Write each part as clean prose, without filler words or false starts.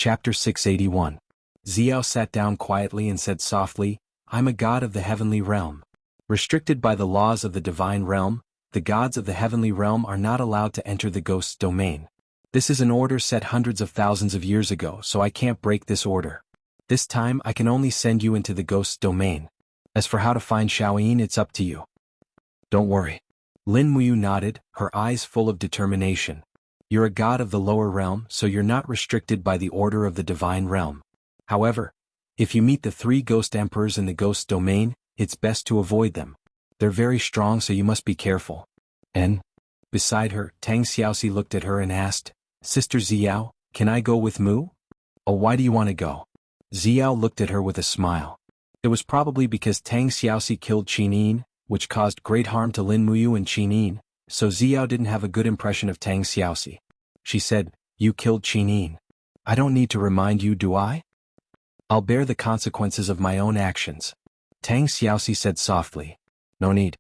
Chapter 681. Xiao sat down quietly and said softly, I'm a god of the heavenly realm. Restricted by the laws of the divine realm, the gods of the heavenly realm are not allowed to enter the ghost's domain. This is an order set hundreds of thousands of years ago, so I can't break this order. This time I can only send you into the ghost's domain. As for how to find Xiaoyin, it's up to you. Don't worry. Lin Muyu nodded, her eyes full of determination. You're a god of the lower realm, so you're not restricted by the order of the divine realm. However, if you meet the 3 ghost emperors in the ghost domain, it's best to avoid them. They're very strong, so you must be careful. And? Beside her, Tang Xiaoxi looked at her and asked, Sister Xiao, can I go with Mu? Oh, why do you want to go? Xiao looked at her with a smile. It was probably because Tang Xiaoxi killed Qinyin, which caused great harm to Lin Muyu and Qinyin, so Xiao didn't have a good impression of Tang Xiaoxi. She said, You killed Qinyin. I don't need to remind you, do I? I'll bear the consequences of my own actions. Tang Xiaoxi said softly. No need.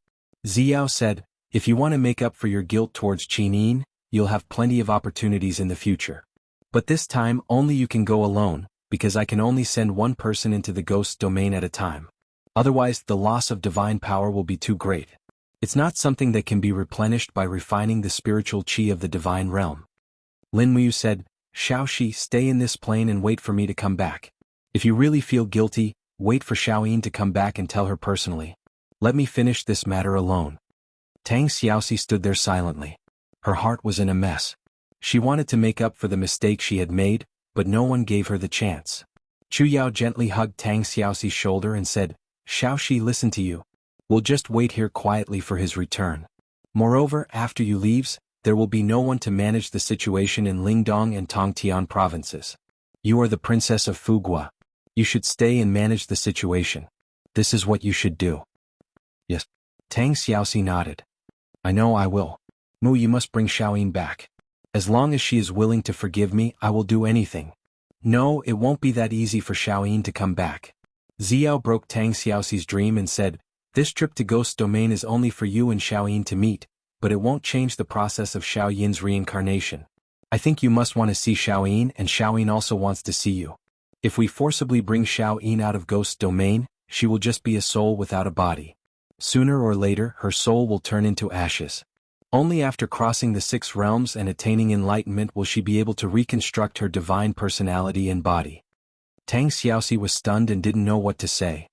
Xiao said, If you want to make up for your guilt towards Qinyin, you'll have plenty of opportunities in the future. But this time only you can go alone, because I can only send one person into the ghost domain at a time. Otherwise, the loss of divine power will be too great. It's not something that can be replenished by refining the spiritual qi of the divine realm. Lin Muyu said, Xiaoxi, stay in this plane and wait for me to come back. If you really feel guilty, wait for Xiaoyin to come back and tell her personally. Let me finish this matter alone. Tang Xiaoxi stood there silently. Her heart was in a mess. She wanted to make up for the mistake she had made, but no one gave her the chance. Chu Yao gently hugged Tang Xiaoxi's shoulder and said, Xiaoxi, listen to you. We'll just wait here quietly for his return. Moreover, after you leaves, there will be no one to manage the situation in Lingdong and Tongtian provinces. You are the princess of Fugua. You should stay and manage the situation. This is what you should do. Yes. Tang Xiaoxi nodded. I know I will. Mu, you must bring Xiaoyin back. As long as she is willing to forgive me, I will do anything. No, it won't be that easy for Xiaoyin to come back. Xiao broke Tang Xiaoxi's dream and said, This trip to Ghost Domain is only for you and Xiaoyin to meet, but it won't change the process of Xiaoyin's reincarnation. I think you must want to see Xiaoyin, and Xiaoyin also wants to see you. If we forcibly bring Xiaoyin out of Ghost Domain, she will just be a soul without a body. Sooner or later, her soul will turn into ashes. Only after crossing the 6 realms and attaining enlightenment will she be able to reconstruct her divine personality and body. Tang Xiaoxi was stunned and didn't know what to say.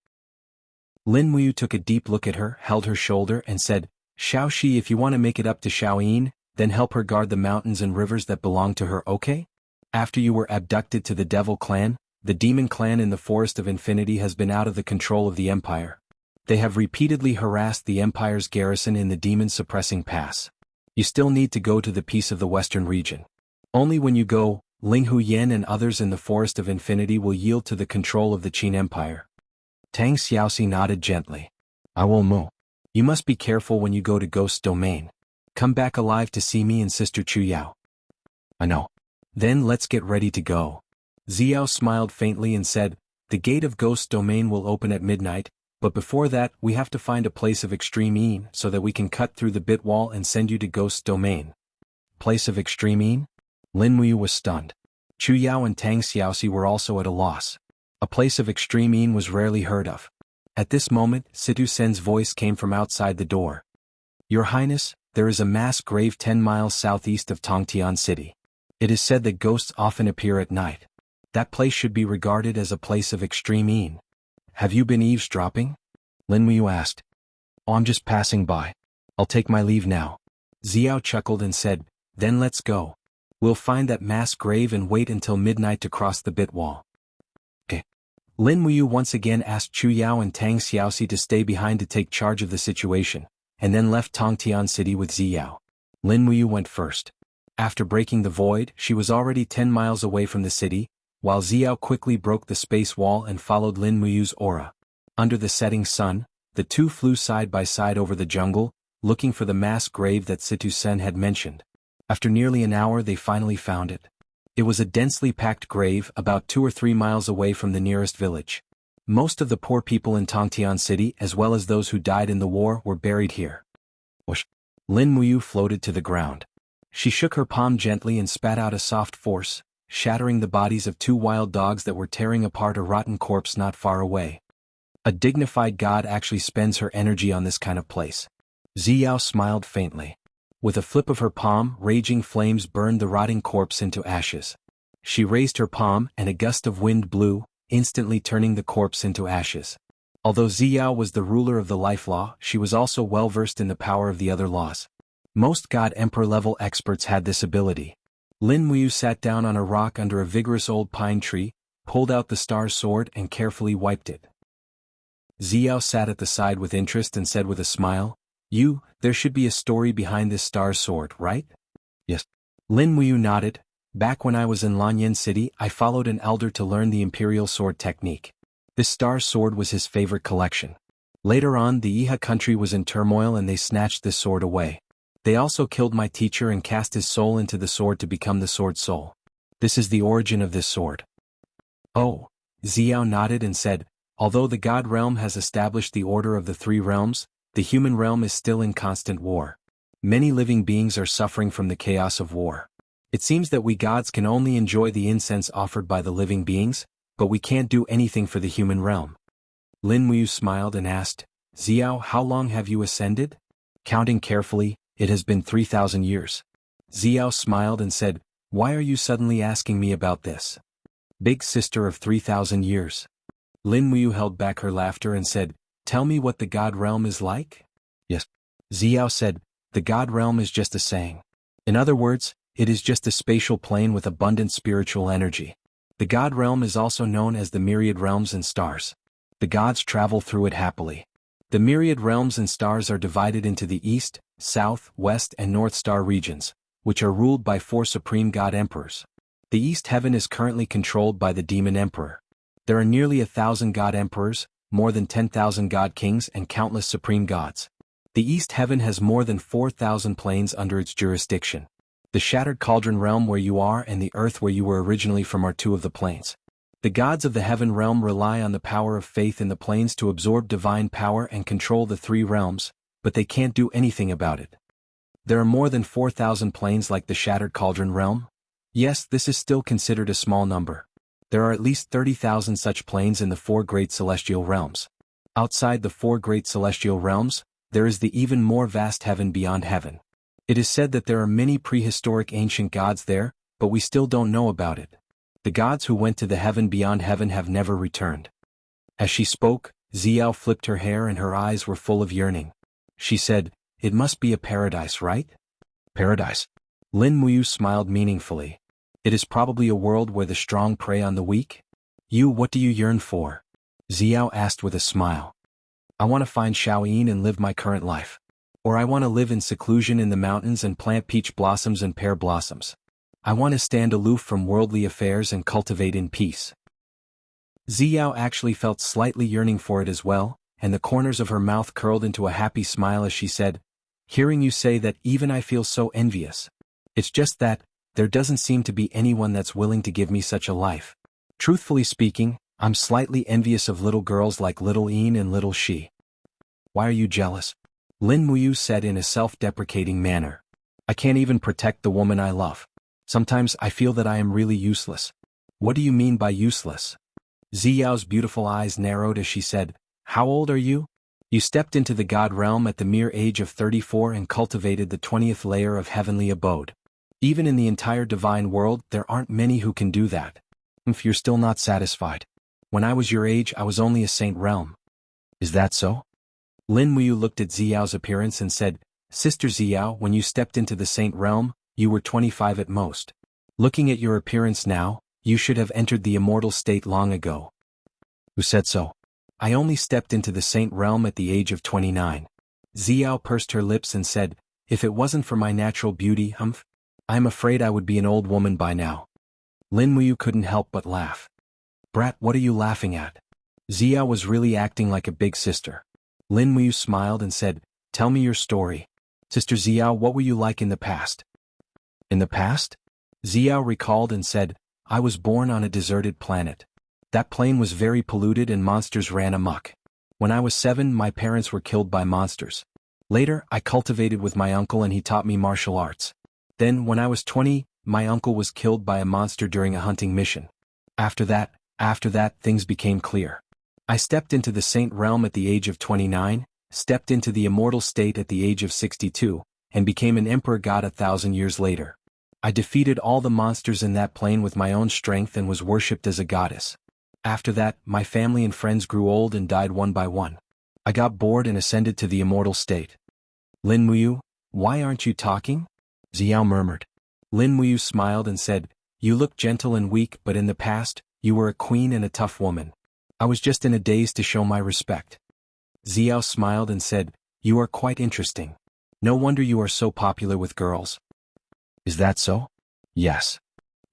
Lin Muyu took a deep look at her, held her shoulder, and said, Xiaoxi, if you want to make it up to Xiaoyin, then help her guard the mountains and rivers that belong to her, okay? After you were abducted to the Devil Clan, the Demon Clan in the Forest of Infinity has been out of the control of the Empire. They have repeatedly harassed the Empire's garrison in the demon-suppressing pass. You still need to go to the Peace of the Western region. Only when you go, Ling Huyen and others in the Forest of Infinity will yield to the control of the Qin Empire. Tang Xiaoxi nodded gently. I will, Mu. You must be careful when you go to Ghost Domain. Come back alive to see me and Sister Chu Yao. I know. Then let's get ready to go. Xiao smiled faintly and said, The gate of Ghost Domain will open at midnight, but before that we have to find a place of extreme ease so that we can cut through the bit wall and send you to Ghost Domain. Place of extreme ease? Lin Muyu was stunned. Chu Yao and Tang Xiaoxi were also at a loss. A place of extreme ease was rarely heard of. At this moment, Situ Sen's voice came from outside the door. Your Highness, there is a mass grave 10 miles southeast of Tongtian City. It is said that ghosts often appear at night. That place should be regarded as a place of extreme ease. Have you been eavesdropping? Lin Muyu asked. Oh, I'm just passing by. I'll take my leave now. Xiao chuckled and said, Then let's go. We'll find that mass grave and wait until midnight to cross the bit wall. Okay. Lin Muyu once again asked Chu Yao and Tang Xiaoxi to stay behind to take charge of the situation, and then left Tongtian City with Xiao. Lin Muyu went first. After breaking the void, she was already 10 miles away from the city, while Xiao quickly broke the space wall and followed Lin Muyu's aura. Under the setting sun, the two flew side by side over the jungle, looking for the mass grave that Situ Sen had mentioned. After nearly an hour they finally found it. It was a densely packed grave about 2 or 3 miles away from the nearest village. Most of the poor people in Tongtian City as well as those who died in the war were buried here. Whoosh! Lin Muyu floated to the ground. She shook her palm gently and spat out a soft force, shattering the bodies of 2 wild dogs that were tearing apart a rotten corpse not far away. A dignified god actually spends her energy on this kind of place. Ziyao smiled faintly. With a flip of her palm, raging flames burned the rotting corpse into ashes. She raised her palm and a gust of wind blew, instantly turning the corpse into ashes. Although Ziyao was the ruler of the life law, she was also well versed in the power of the other laws. Most God Emperor level experts had this ability. Lin Muyu sat down on a rock under a vigorous old pine tree, pulled out the star sword and carefully wiped it. Ziyao sat at the side with interest and said with a smile, there should be a story behind this star sword, right? Yes. Lin Muyu nodded. Back when I was in Lanyan City, I followed an elder to learn the imperial sword technique. This star sword was his favorite collection. Later on, the Iha country was in turmoil and they snatched this sword away. They also killed my teacher and cast his soul into the sword to become the sword soul. This is the origin of this sword. Oh, Ziyao nodded and said, although the God realm has established the order of the 3 realms, the human realm is still in constant war. Many living beings are suffering from the chaos of war. It seems that we gods can only enjoy the incense offered by the living beings, but we can't do anything for the human realm. Lin Muyu smiled and asked, Ziyao, how long have you ascended? Counting carefully, it has been 3,000 years. Ziyao smiled and said, why are you suddenly asking me about this? Big sister of 3,000 years. Lin Muyu held back her laughter and said, tell me what the God realm is like? Yes. Ziyao said, the God realm is just a saying. In other words, it is just a spatial plane with abundant spiritual energy. The God realm is also known as the myriad realms and stars. The gods travel through it happily. The myriad realms and stars are divided into the East, South, West and North star regions, which are ruled by 4 supreme God emperors. The East heaven is currently controlled by the demon emperor. There are nearly 1,000 God emperors, more than 10,000 God kings and countless supreme gods. The East heaven has more than 4,000 planes under its jurisdiction. The shattered cauldron realm where you are and the earth where you were originally from are 2 of the planes. The gods of the heaven realm rely on the power of faith in the planes to absorb divine power and control the 3 realms, but they can't do anything about it. There are more than 4,000 planes like the shattered cauldron realm? Yes, this is still considered a small number. There are at least 30,000 such planes in the 4 great celestial realms. Outside the 4 great celestial realms, there is the even more vast heaven beyond heaven. It is said that there are many prehistoric ancient gods there, but we still don't know about it. The gods who went to the heaven beyond heaven have never returned. As she spoke, Ziyao flipped her hair and her eyes were full of yearning. She said, it must be a paradise, right? Paradise. Lin Muyu smiled meaningfully. It is probably a world where the strong prey on the weak? What do you yearn for? Ziyao asked with a smile. I want to find Shaoyin and live my current life. Or I want to live in seclusion in the mountains and plant peach blossoms and pear blossoms. I want to stand aloof from worldly affairs and cultivate in peace. Ziyao actually felt slightly yearning for it as well, and the corners of her mouth curled into a happy smile as she said, hearing you say that even I feel so envious. It's just that, there doesn't seem to be anyone that's willing to give me such a life. Truthfully speaking, I'm slightly envious of little girls like little Een and little Shi. Why are you jealous? Lin Muyu said in a self-deprecating manner. I can't even protect the woman I love. Sometimes I feel that I am really useless. What do you mean by useless? Ziyao's beautiful eyes narrowed as she said, how old are you? You stepped into the God realm at the mere age of 34 and cultivated the 20th layer of heavenly abode. Even in the entire divine world, there aren't many who can do that. If you're still not satisfied. When I was your age, I was only a saint realm. Is that so? Lin Muyu looked at Ziyao's appearance and said, Sister Ziyao, when you stepped into the saint realm, you were 25 at most. Looking at your appearance now, you should have entered the immortal state long ago. Who said so? I only stepped into the saint realm at the age of 29. Ziyao pursed her lips and said, if it wasn't for my natural beauty, I'm afraid I would be an old woman by now. Lin Muyu couldn't help but laugh. Brat, what are you laughing at? Ziyao was really acting like a big sister. Lin Muyu smiled and said, tell me your story. Sister Ziyao, what were you like in the past? In the past? Ziyao recalled and said, I was born on a deserted planet. That plane was very polluted and monsters ran amok. When I was 7, my parents were killed by monsters. Later, I cultivated with my uncle and he taught me martial arts. Then, when I was 20, my uncle was killed by a monster during a hunting mission. After that, things became clear. I stepped into the Saint Realm at the age of 29, stepped into the immortal state at the age of 62, and became an emperor god 1,000 years later. I defeated all the monsters in that plane with my own strength and was worshipped as a goddess. After that, my family and friends grew old and died one by one. I got bored and ascended to the immortal state. Lin Muyu, why aren't you talking? Xiao murmured. Lin Muyu smiled and said, you look gentle and weak, but in the past, you were a queen and a tough woman. I was just in a daze to show my respect. Xiao smiled and said, you are quite interesting. No wonder you are so popular with girls. Is that so? Yes.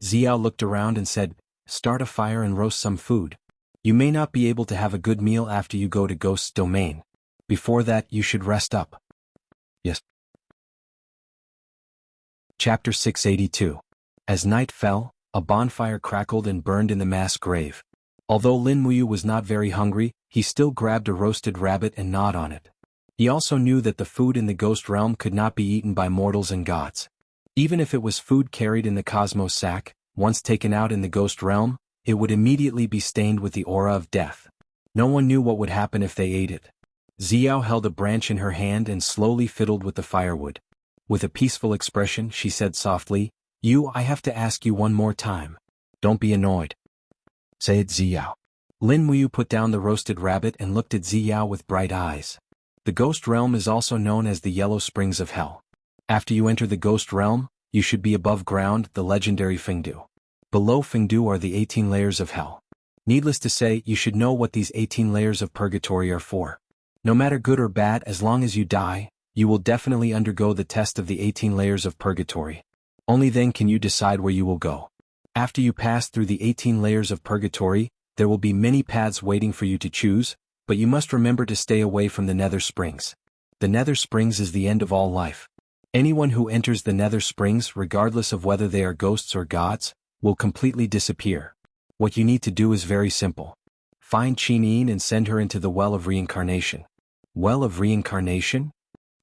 Xiao looked around and said, start a fire and roast some food. You may not be able to have a good meal after you go to Ghost's domain. Before that, you should rest up. Yes. Chapter 682. As night fell, a bonfire crackled and burned in the mass grave. Although Lin Muyu was not very hungry, he still grabbed a roasted rabbit and gnawed on it. He also knew that the food in the ghost realm could not be eaten by mortals and gods. Even if it was food carried in the cosmos sack, once taken out in the ghost realm, it would immediately be stained with the aura of death. No one knew what would happen if they ate it. Xiao held a branch in her hand and slowly fiddled with the firewood. With a peaceful expression, she said softly, I have to ask you one more time. Don't be annoyed. Say it, Xiao. Lin Muyu put down the roasted rabbit and looked at Xiao with bright eyes. The ghost realm is also known as the Yellow Springs of Hell. After you enter the ghost realm, you should be above ground, the legendary Fengdu. Below Fengdu are the 18 layers of hell. Needless to say, you should know what these 18 layers of purgatory are for. No matter good or bad, as long as you die, you will definitely undergo the test of the 18 layers of purgatory. Only then can you decide where you will go. After you pass through the 18 layers of purgatory, there will be many paths waiting for you to choose, but you must remember to stay away from the Nether Springs. The Nether Springs is the end of all life. Anyone who enters the Nether Springs, regardless of whether they are ghosts or gods, will completely disappear. What you need to do is very simple. Find Qin and send her into the Well of Reincarnation. Well of Reincarnation?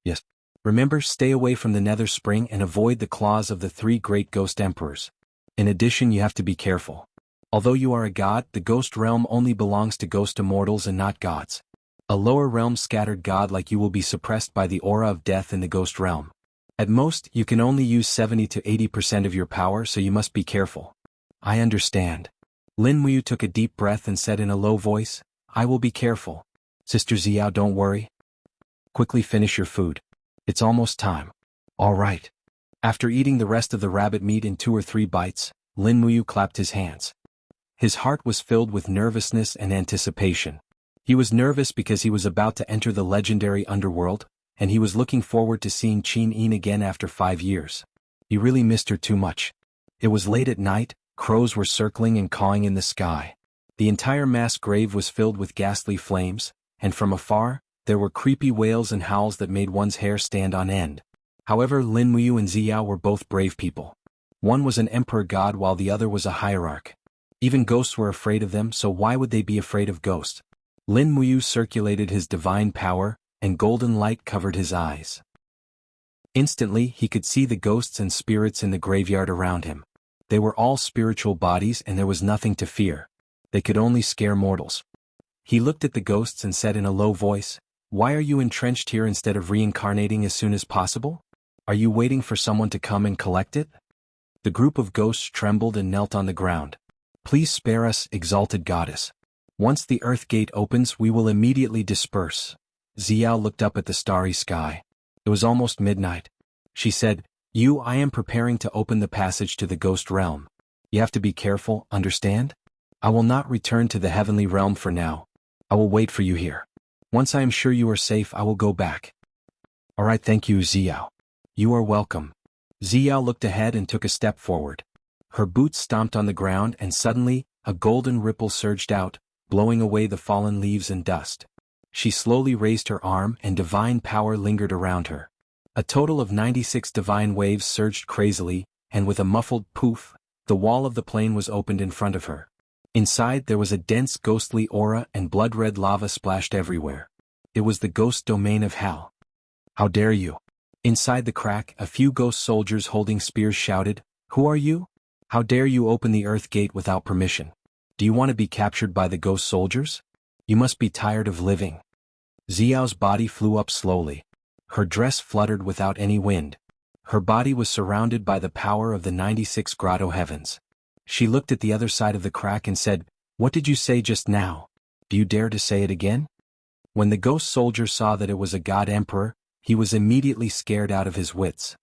Yes. Remember, stay away from the Nether Spring and avoid the claws of the 3 great ghost emperors. In addition, you have to be careful. Although you are a god, the ghost realm only belongs to ghost immortals and not gods. A lower realm scattered god like you will be suppressed by the aura of death in the ghost realm. At most, you can only use 70 to 80% of your power, so you must be careful. I understand. Lin Muyu took a deep breath and said in a low voice, I will be careful. Sister Xiao, don't worry. Quickly finish your food. It's almost time. All right. After eating the rest of the rabbit meat in 2 or 3 bites, Lin Muyu clapped his hands. His heart was filled with nervousness and anticipation. He was nervous because he was about to enter the legendary underworld, and he was looking forward to seeing Qin again after 5 years. He really missed her too much. It was late at night, crows were circling and cawing in the sky. The entire mass grave was filled with ghastly flames, and from afar, there were creepy wails and howls that made one's hair stand on end. However, Lin Muyu and Xiao were both brave people. One was an emperor god while the other was a hierarch. Even ghosts were afraid of them, so why would they be afraid of ghosts? Lin Muyu circulated his divine power, and golden light covered his eyes. Instantly, he could see the ghosts and spirits in the graveyard around him. They were all spiritual bodies and there was nothing to fear. They could only scare mortals. He looked at the ghosts and said in a low voice, Why are you entrenched here instead of reincarnating as soon as possible? Are you waiting for someone to come and collect it? The group of ghosts trembled and knelt on the ground. Please spare us, exalted goddess. Once the earth gate opens, we will immediately disperse. Xiao looked up at the starry sky. It was almost midnight. She said, I am preparing to open the passage to the ghost realm. You have to be careful, understand? I will not return to the heavenly realm for now. I will wait for you here. Once I am sure you are safe, I will go back. All right, thank you, Xiao. You are welcome. Xiao looked ahead and took a step forward. Her boots stomped on the ground and suddenly, a golden ripple surged out, blowing away the fallen leaves and dust. She slowly raised her arm and divine power lingered around her. A total of 96 divine waves surged crazily, and with a muffled poof, the wall of the plane was opened in front of her. Inside there was a dense ghostly aura and blood-red lava splashed everywhere. It was the ghost domain of hell. How dare you? Inside the crack, a few ghost soldiers holding spears shouted, Who are you? How dare you open the earth gate without permission? Do you want to be captured by the ghost soldiers? You must be tired of living. Xiao's body flew up slowly. Her dress fluttered without any wind. Her body was surrounded by the power of the 96 grotto heavens. She looked at the other side of the crack and said, "What did you say just now? Do you dare to say it again?" When the ghost soldier saw that it was a god emperor, he was immediately scared out of his wits.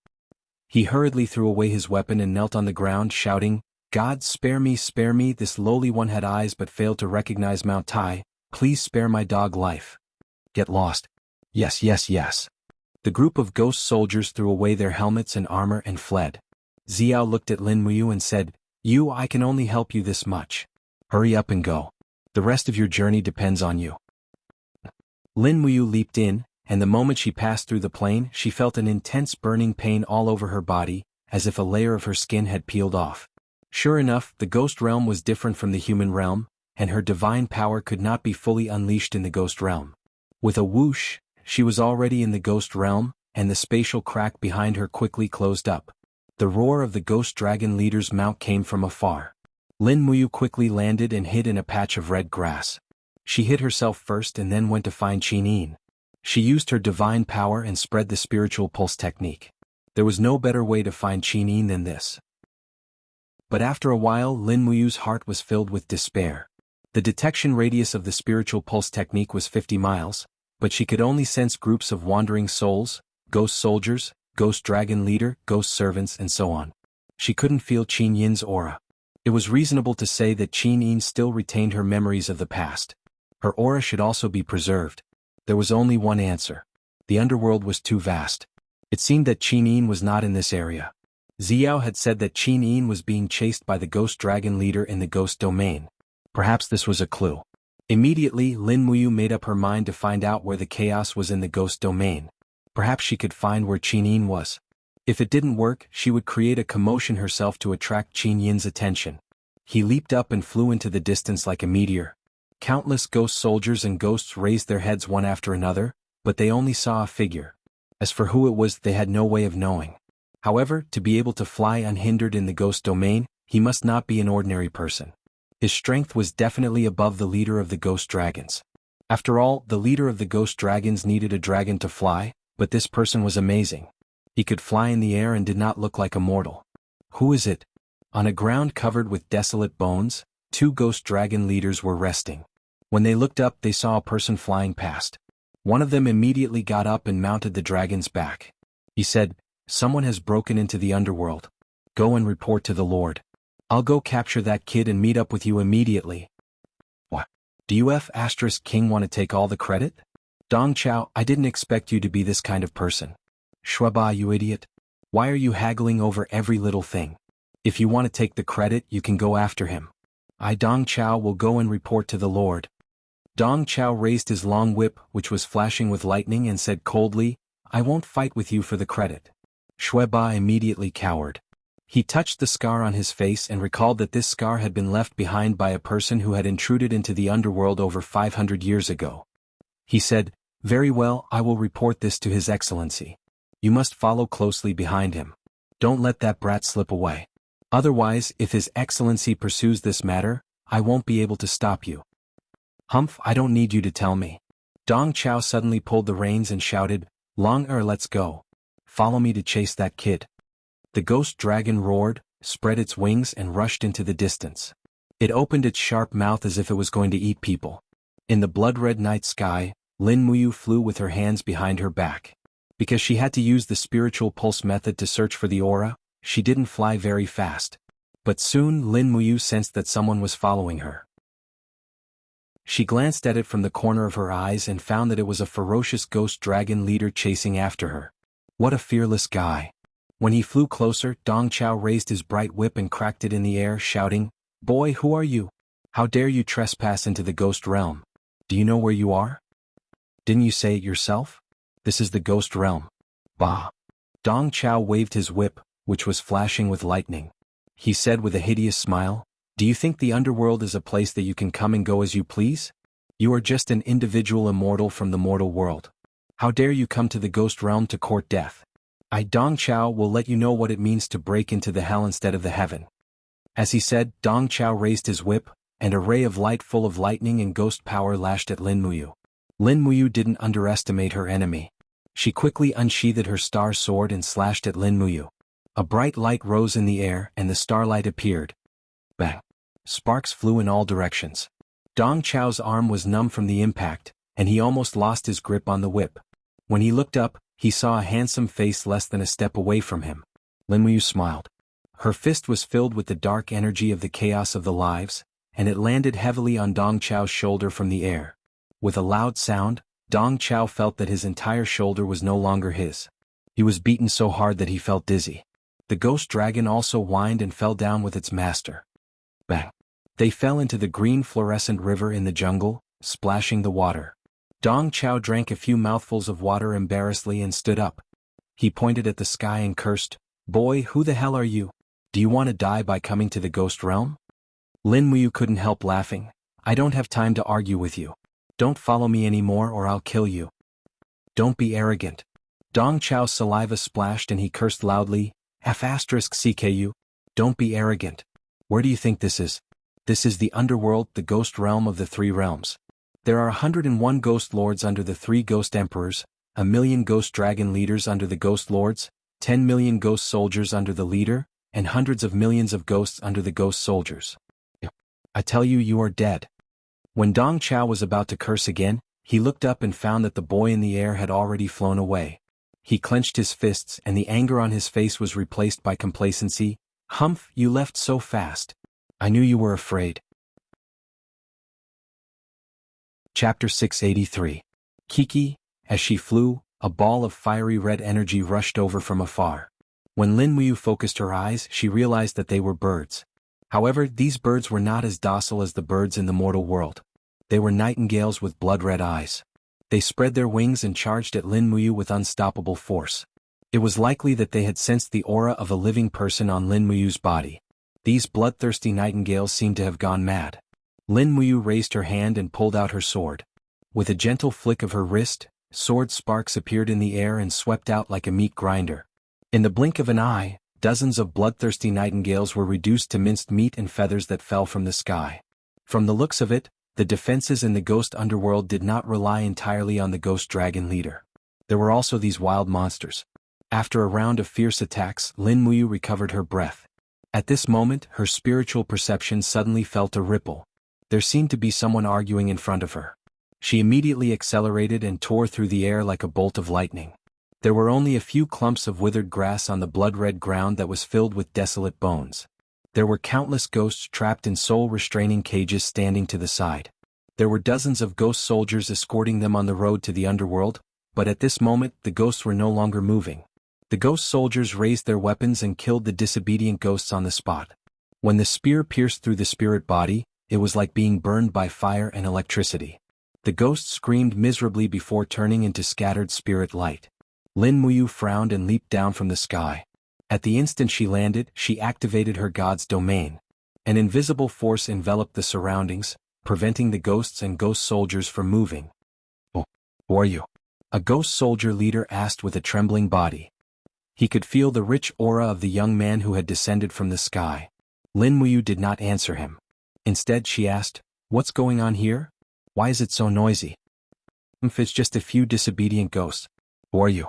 He hurriedly threw away his weapon and knelt on the ground, shouting, "God, spare me, spare me! This lowly one had eyes but failed to recognize Mount Tai. Please spare my dog life." Get lost. Yes, yes, yes. The group of ghost soldiers threw away their helmets and armor and fled. Xiao looked at Lin Muyu and said, I can only help you this much. Hurry up and go. The rest of your journey depends on you." Lin Muyu leaped in, and the moment she passed through the plane, she felt an intense burning pain all over her body, as if a layer of her skin had peeled off. Sure enough, the ghost realm was different from the human realm, and her divine power could not be fully unleashed in the ghost realm. With a whoosh, she was already in the ghost realm, and the spatial crack behind her quickly closed up. The roar of the ghost dragon leader's mount came from afar. Lin Muyu quickly landed and hid in a patch of red grass. She hid herself first and then went to find Qin. She used her divine power and spread the spiritual pulse technique. There was no better way to find Qin than this. But after a while, Lin Muyu's heart was filled with despair. The detection radius of the spiritual pulse technique was 50 miles, but she could only sense groups of wandering souls, ghost soldiers, ghost dragon leader, ghost servants, and so on. She couldn't feel Qin Yin's aura. It was reasonable to say that Qin Yin still retained her memories of the past. Her aura should also be preserved. There was only one answer. The underworld was too vast. It seemed that Qin Yin was not in this area. Xiao had said that Qin Yin was being chased by the ghost dragon leader in the ghost domain. Perhaps this was a clue. Immediately, Lin Muyu made up her mind to find out where the chaos was in the ghost domain. Perhaps she could find where Qin Yin was. If it didn't work, she would create a commotion herself to attract Qin Yin's attention. He leaped up and flew into the distance like a meteor. Countless ghost soldiers and ghosts raised their heads one after another, but they only saw a figure. As for who it was, they had no way of knowing. However, to be able to fly unhindered in the ghost domain, he must not be an ordinary person. His strength was definitely above the leader of the ghost dragons. After all, the leader of the ghost dragons needed a dragon to fly, but this person was amazing. He could fly in the air and did not look like a mortal. Who is it? On a ground covered with desolate bones, two ghost dragon leaders were resting. When they looked up, they saw a person flying past. One of them immediately got up and mounted the dragon's back. He said, "Someone has broken into the underworld. Go and report to the Lord. I'll go capture that kid and meet up with you immediately." What? Do you King want to take all the credit? Dong Chao, I didn't expect you to be this kind of person. Shwaba, you idiot. Why are you haggling over every little thing? If you want to take the credit, you can go after him. I, Dong Chao, will go and report to the Lord. Dong Chao raised his long whip, which was flashing with lightning, and said coldly, "I won't fight with you for the credit." Shweba immediately cowered. He touched the scar on his face and recalled that this scar had been left behind by a person who had intruded into the underworld over 500 years ago. He said, "Very well, I will report this to His Excellency. You must follow closely behind him. Don't let that brat slip away. Otherwise, if His Excellency pursues this matter, I won't be able to stop you." "Humph, I don't need you to tell me." Dong Chao suddenly pulled the reins and shouted, let's go. Follow me to chase that kid." The ghost dragon roared, spread its wings and rushed into the distance. It opened its sharp mouth as if it was going to eat people. In the blood-red night sky, Lin Muyu flew with her hands behind her back. Because she had to use the spiritual pulse method to search for the aura, she didn't fly very fast. But soon Lin Muyu sensed that someone was following her. She glanced at it from the corner of her eyes and found that it was a ferocious ghost dragon leader chasing after her. What a fearless guy. When he flew closer, Dong Chao raised his bright whip and cracked it in the air, shouting, "Boy, who are you? How dare you trespass into the ghost realm? Do you know where you are? Didn't you say it yourself? This is the ghost realm." Bah! Dong Chao waved his whip, which was flashing with lightning. He said with a hideous smile, "Do you think the underworld is a place that you can come and go as you please? You are just an individual immortal from the mortal world. How dare you come to the ghost realm to court death? I Dong Chao will let you know what it means to break into the hell instead of the heaven. As he said, Dong Chao raised his whip, and a ray of light full of lightning and ghost power lashed at Lin Muyu. Lin Muyu didn't underestimate her enemy. She quickly unsheathed her star sword and slashed at Lin Muyu. A bright light rose in the air and the starlight appeared. Bang! Sparks flew in all directions. Dong Chao's arm was numb from the impact, and he almost lost his grip on the whip. When he looked up, he saw a handsome face less than a step away from him. Lin Muyu smiled. Her fist was filled with the dark energy of the chaos of the lives, and it landed heavily on Dong Chao's shoulder from the air. With a loud sound, Dong Chao felt that his entire shoulder was no longer his. He was beaten so hard that he felt dizzy. The ghost dragon also whined and fell down with its master. Bang! They fell into the green fluorescent river in the jungle, splashing the water. Dong Chao drank a few mouthfuls of water embarrassedly and stood up. He pointed at the sky and cursed, "Boy, who the hell are you? Do you want to die by coming to the ghost realm?" Lin Muyu couldn't help laughing. "I don't have time to argue with you. Don't follow me anymore or I'll kill you." "Don't be arrogant." Dong Chao's saliva splashed and he cursed loudly, "CKU. Don't be arrogant. Where do you think this is? This is the underworld, the ghost realm of the three realms. There are 101 ghost lords under the 3 ghost emperors, 1,000,000 ghost dragon leaders under the ghost lords, 10 million ghost soldiers under the leader, and hundreds of millions of ghosts under the ghost soldiers. I tell you, you are dead." When Dong Chao was about to curse again, he looked up and found that the boy in the air had already flown away. He clenched his fists and the anger on his face was replaced by complacency. "Humph, you left so fast. I knew you were afraid." Chapter 683. Kiki. As she flew, a ball of fiery red energy rushed over from afar. When Lin Muyu focused her eyes, she realized that they were birds. However, these birds were not as docile as the birds in the mortal world. They were nightingales with blood-red eyes. They spread their wings and charged at Lin Muyu with unstoppable force. It was likely that they had sensed the aura of a living person on Lin Muyu's body. These bloodthirsty nightingales seemed to have gone mad. Lin Muyu raised her hand and pulled out her sword. With a gentle flick of her wrist, sword sparks appeared in the air and swept out like a meat grinder. In the blink of an eye, dozens of bloodthirsty nightingales were reduced to minced meat and feathers that fell from the sky. From the looks of it, the defenses in the ghost underworld did not rely entirely on the ghost dragon leader. There were also these wild monsters. After a round of fierce attacks, Lin Muyu recovered her breath. At this moment, her spiritual perception suddenly felt a ripple. There seemed to be someone arguing in front of her. She immediately accelerated and tore through the air like a bolt of lightning. There were only a few clumps of withered grass on the blood-red ground that was filled with desolate bones. There were countless ghosts trapped in soul-restraining cages standing to the side. There were dozens of ghost soldiers escorting them on the road to the underworld, but at this moment the ghosts were no longer moving. The ghost soldiers raised their weapons and killed the disobedient ghosts on the spot. When the spear pierced through the spirit body, it was like being burned by fire and electricity. The ghosts screamed miserably before turning into scattered spirit light. Lin Muyu frowned and leaped down from the sky. At the instant she landed, she activated her god's domain. An invisible force enveloped the surroundings, preventing the ghosts and ghost soldiers from moving. "Oh, who are you?" a ghost soldier leader asked with a trembling body. He could feel the rich aura of the young man who had descended from the sky. Lin Muyu did not answer him. Instead she asked, "What's going on here? Why is it so noisy?" "It's just a few disobedient ghosts." "Who are you?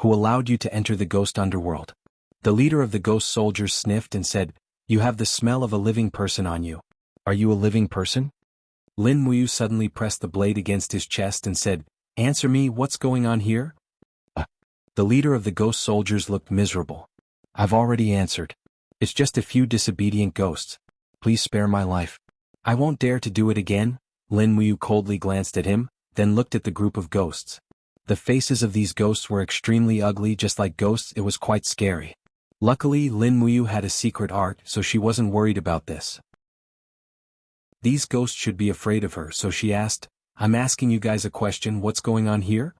Who allowed you to enter the ghost underworld?" The leader of the ghost soldiers sniffed and said, "You have the smell of a living person on you." "Are you a living person?" Lin Muyu suddenly pressed the blade against his chest and said, "Answer me, what's going on here?" The leader of the ghost soldiers looked miserable. "I've already answered. It's just a few disobedient ghosts. Please spare my life." "I won't dare to do it again." Lin Muyu coldly glanced at him, then looked at the group of ghosts. The faces of these ghosts were extremely ugly, just like ghosts. It was quite scary. Luckily, Lin Muyu had a secret art, so she wasn't worried about this. These ghosts should be afraid of her, so she asked, "I'm asking you guys a question, what's going on here?"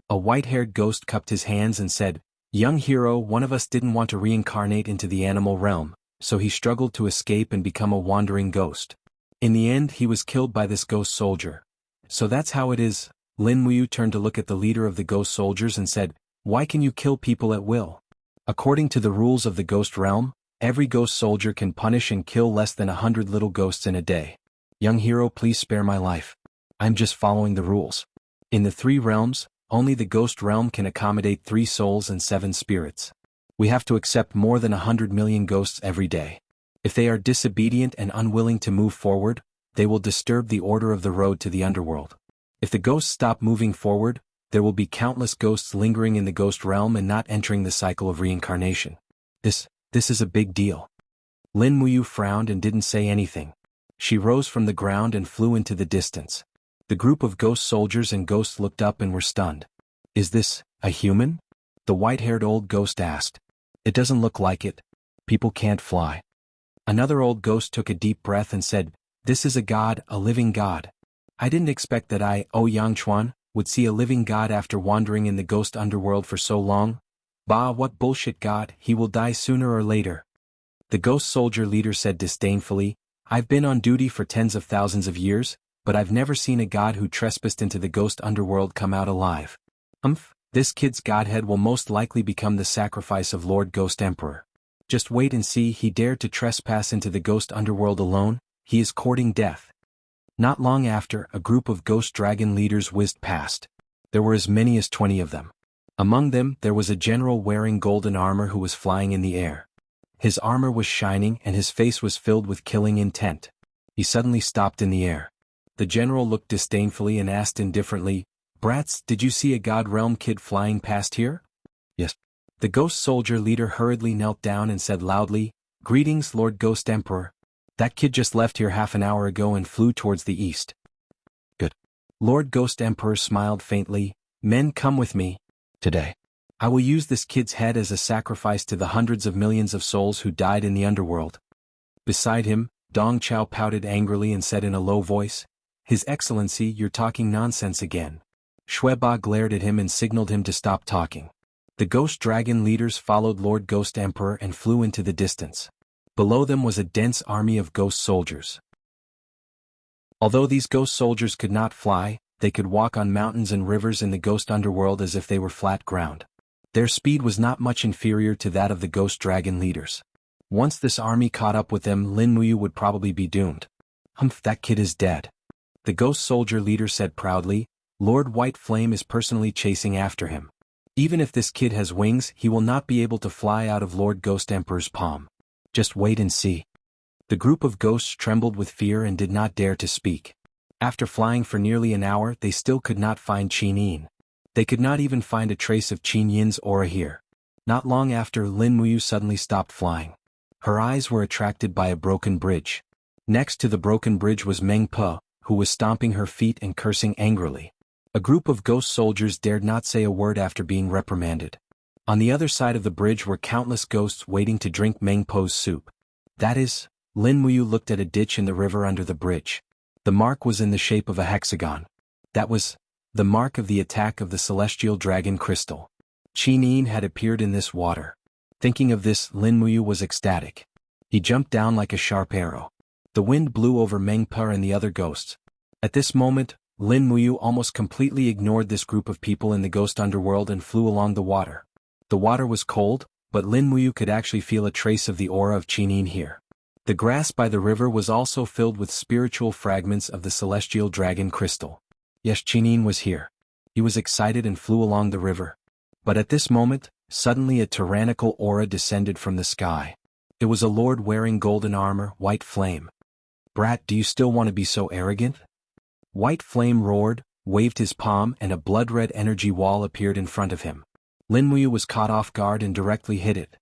A white-haired ghost cupped his hands and said, "Young hero, one of us didn't want to reincarnate into the animal realm, so he struggled to escape and become a wandering ghost. In the end, he was killed by this ghost soldier. So that's how it is." Lin Muyu turned to look at the leader of the ghost soldiers and said, Why can you kill people at will? According to the rules of the ghost realm, every ghost soldier can punish and kill less than 100 little ghosts in a day. Young hero, please spare my life. I'm just following the rules. In the 3 realms, only the ghost realm can accommodate 3 souls and 7 spirits. We have to accept more than 100 million ghosts every day. If they are disobedient and unwilling to move forward, they will disturb the order of the road to the underworld. If the ghosts stop moving forward, there will be countless ghosts lingering in the ghost realm and not entering the cycle of reincarnation. This is a big deal. Lin Muyu frowned and didn't say anything. She rose from the ground and flew into the distance. The group of ghost soldiers and ghosts looked up and were stunned. Is this a human? The white-haired old ghost asked. It doesn't look like it. People can't fly. Another old ghost took a deep breath and said, this is a god, a living god. I didn't expect that I, Yang Chuan, would see a living god after wandering in the ghost underworld for so long. Bah, what bullshit god, he will die sooner or later. The ghost soldier leader said disdainfully, I've been on duty for tens of thousands of years, but I've never seen a god who trespassed into the ghost underworld come out alive. This kid's godhead will most likely become the sacrifice of Lord Ghost Emperor. Just wait and see, he dared to trespass into the ghost underworld alone, he is courting death. Not long after, a group of ghost dragon leaders whizzed past. There were as many as 20 of them. Among them, there was a general wearing golden armor who was flying in the air. His armor was shining and his face was filled with killing intent. He suddenly stopped in the air. The general looked disdainfully and asked indifferently, Brats, did you see a god realm kid flying past here? Yes. The ghost soldier leader hurriedly knelt down and said loudly, Greetings, Lord Ghost Emperor. That kid just left here half an hour ago and flew towards the east. Good. Lord Ghost Emperor smiled faintly, Men, come with me. Today. I will use this kid's head as a sacrifice to the hundreds of millions of souls who died in the underworld. Beside him, Dong Chao pouted angrily and said in a low voice, His Excellency, you're talking nonsense again. Shui Ba glared at him and signaled him to stop talking. The ghost dragon leaders followed Lord Ghost Emperor and flew into the distance. Below them was a dense army of ghost soldiers. Although these ghost soldiers could not fly, they could walk on mountains and rivers in the ghost underworld as if they were flat ground. Their speed was not much inferior to that of the ghost dragon leaders. Once this army caught up with them, Lin Muyu would probably be doomed. That kid is dead. The ghost soldier leader said proudly, Lord White Flame is personally chasing after him. Even if this kid has wings, he will not be able to fly out of Lord Ghost Emperor's palm. Just wait and see. The group of ghosts trembled with fear and did not dare to speak. After flying for nearly an hour, they still could not find Qin Yin. They could not even find a trace of Qin Yin's aura here. Not long after, Lin Muyu suddenly stopped flying. Her eyes were attracted by a broken bridge. Next to the broken bridge was Meng Po, who was stomping her feet and cursing angrily. A group of ghost soldiers dared not say a word after being reprimanded. On the other side of the bridge were countless ghosts waiting to drink Meng Po's soup. That is, Lin Muyu looked at a ditch in the river under the bridge. The mark was in the shape of a hexagon. That was the mark of the attack of the celestial dragon crystal. Qin Yin had appeared in this water. Thinking of this, Lin Muyu was ecstatic. He jumped down like a sharp arrow. The wind blew over Meng Po and the other ghosts. At this moment, Lin Muyu almost completely ignored this group of people in the ghost underworld and flew along the water. The water was cold, but Lin Muyu could actually feel a trace of the aura of Qin Yin here. The grass by the river was also filled with spiritual fragments of the celestial dragon crystal. Yes, Qin Yin was here. He was excited and flew along the river. But at this moment, suddenly a tyrannical aura descended from the sky. It was a lord wearing golden armor, White Flame. Brat, do you still want to be so arrogant? White Flame roared, waved his palm, and a blood-red energy wall appeared in front of him. Lin Muyu was caught off guard and directly hit it.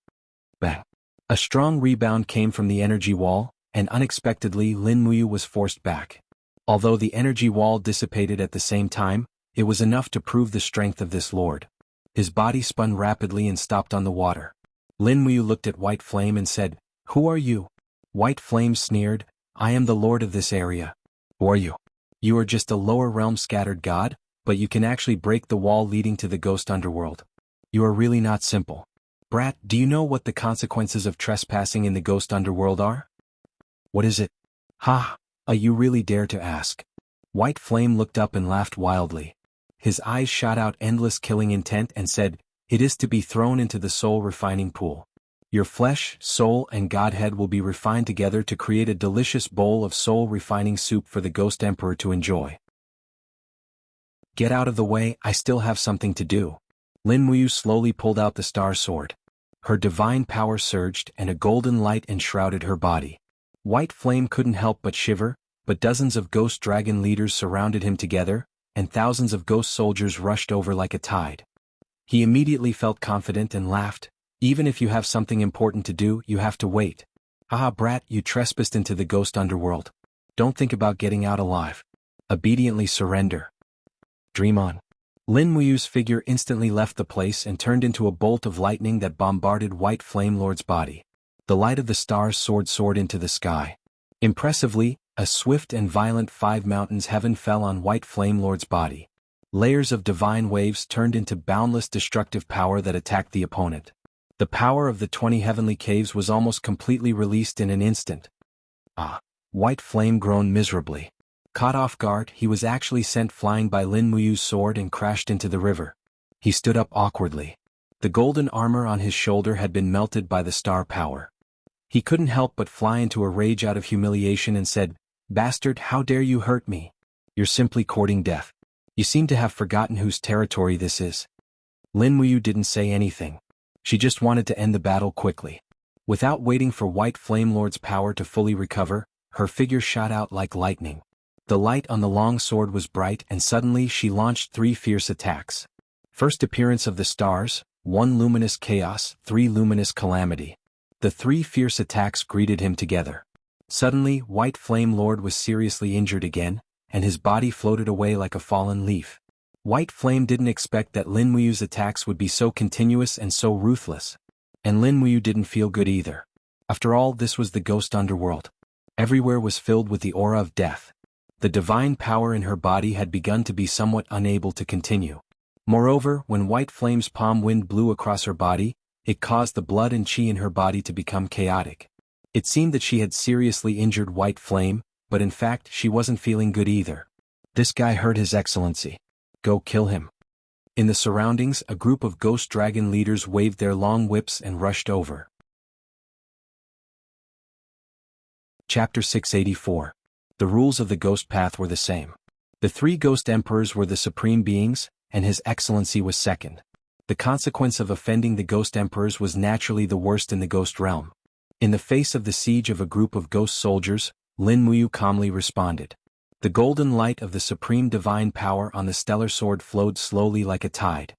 Bang! A strong rebound came from the energy wall, and unexpectedly Lin Muyu was forced back. Although the energy wall dissipated at the same time, it was enough to prove the strength of this lord. His body spun rapidly and stopped on the water. Lin Muyu looked at White Flame and said, Who are you? White Flame sneered, I am the lord of this area. Who are you? You are just a lower realm scattered god, but you can actually break the wall leading to the ghost underworld. You are really not simple. Brat, do you know what the consequences of trespassing in the ghost underworld are? What is it? Ha! You really dare to ask. White Flame looked up and laughed wildly. His eyes shot out endless killing intent and said, It is to be thrown into the soul refining pool. Your flesh, soul, and Godhead will be refined together to create a delicious bowl of soul refining soup for the Ghost Emperor to enjoy. Get out of the way, I still have something to do. Lin Muyu slowly pulled out the star sword. Her divine power surged and a golden light enshrouded her body. White Flame couldn't help but shiver, but dozens of ghost dragon leaders surrounded him together, and thousands of ghost soldiers rushed over like a tide. He immediately felt confident and laughed. Even if you have something important to do, you have to wait. Ah, brat, you trespassed into the ghost underworld. Don't think about getting out alive. Obediently surrender. Dream on. Lin Muyu's figure instantly left the place and turned into a bolt of lightning that bombarded White Flame Lord's body. The light of the stars soared into the sky. Impressively, a swift and violent 5 mountains heaven fell on White Flame Lord's body. Layers of divine waves turned into boundless destructive power that attacked the opponent. The power of the 20 heavenly caves was almost completely released in an instant. Ah! White Flame groaned miserably. Caught off guard, he was actually sent flying by Lin Muyu's sword and crashed into the river. He stood up awkwardly. The golden armor on his shoulder had been melted by the star power. He couldn't help but fly into a rage out of humiliation and said, "Bastard, how dare you hurt me? You're simply courting death. You seem to have forgotten whose territory this is." Lin Muyu didn't say anything. She just wanted to end the battle quickly. Without waiting for White Flame Lord's power to fully recover, her figure shot out like lightning. The light on the long sword was bright and suddenly she launched 3 fierce attacks. First appearance of the stars, 1 luminous chaos, 3 luminous calamity. The 3 fierce attacks greeted him together. Suddenly, White Flame Lord was seriously injured again, and his body floated away like a fallen leaf. White Flame didn't expect that Lin Muyu's attacks would be so continuous and so ruthless. And Lin Muyu didn't feel good either. After all, this was the ghost underworld. Everywhere was filled with the aura of death. The divine power in her body had begun to be somewhat unable to continue. Moreover, when White Flame's palm wind blew across her body, it caused the blood and chi in her body to become chaotic. It seemed that she had seriously injured White Flame, but in fact she wasn't feeling good either. This guy hurt His Excellency. Go kill him. In the surroundings, a group of ghost dragon leaders waved their long whips and rushed over. Chapter 684. The rules of the ghost path were the same. The 3 ghost emperors were the supreme beings, and His Excellency was second. The consequence of offending the ghost emperors was naturally the worst in the ghost realm. In the face of the siege of a group of ghost soldiers, Lin Muyu calmly responded. The golden light of the supreme divine power on the stellar sword flowed slowly like a tide.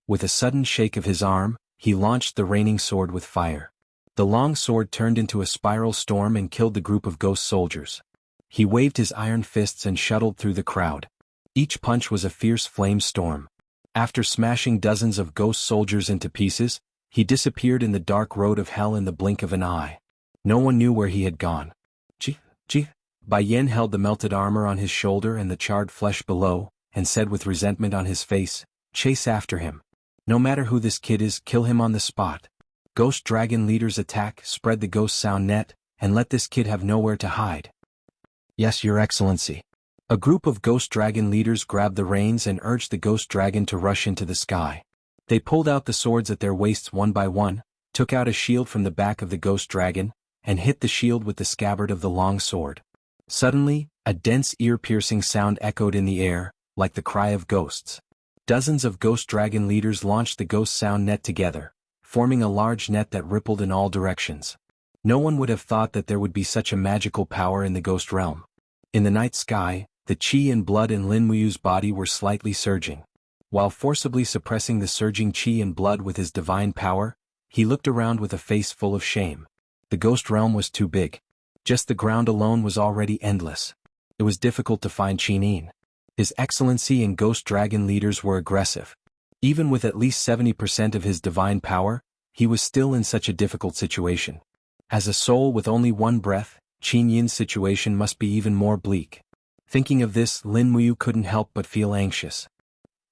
With a sudden shake of his arm, he launched the raining sword with fire. The long sword turned into a spiral storm and killed the group of ghost soldiers. He waved his iron fists and shuttled through the crowd. Each punch was a fierce flame storm. After smashing dozens of ghost soldiers into pieces, he disappeared in the dark road of hell in the blink of an eye. No one knew where he had gone. Gee. Bai Yen held the melted armor on his shoulder and the charred flesh below, and said with resentment on his face, "Chase after him. No matter who this kid is, kill him on the spot. Ghost dragon leaders attack, spread the ghost sound net, and let this kid have nowhere to hide." "Yes, Your Excellency." A group of ghost dragon leaders grabbed the reins and urged the ghost dragon to rush into the sky. They pulled out the swords at their waists one by one, took out a shield from the back of the ghost dragon, and hit the shield with the scabbard of the long sword. Suddenly, a dense ear-piercing sound echoed in the air, like the cry of ghosts. Dozens of ghost dragon leaders launched the ghost sound net together, forming a large net that rippled in all directions. No one would have thought that there would be such a magical power in the ghost realm. In the night sky, the chi and blood in Lin Muyu's body were slightly surging. While forcibly suppressing the surging chi and blood with his divine power, he looked around with a face full of shame. The ghost realm was too big. Just the ground alone was already endless. It was difficult to find Chinin. His Excellency and ghost dragon leaders were aggressive. Even with at least 70% of his divine power, he was still in such a difficult situation. As a soul with only one breath, Qin Yin's situation must be even more bleak. Thinking of this, Lin Muyu couldn't help but feel anxious.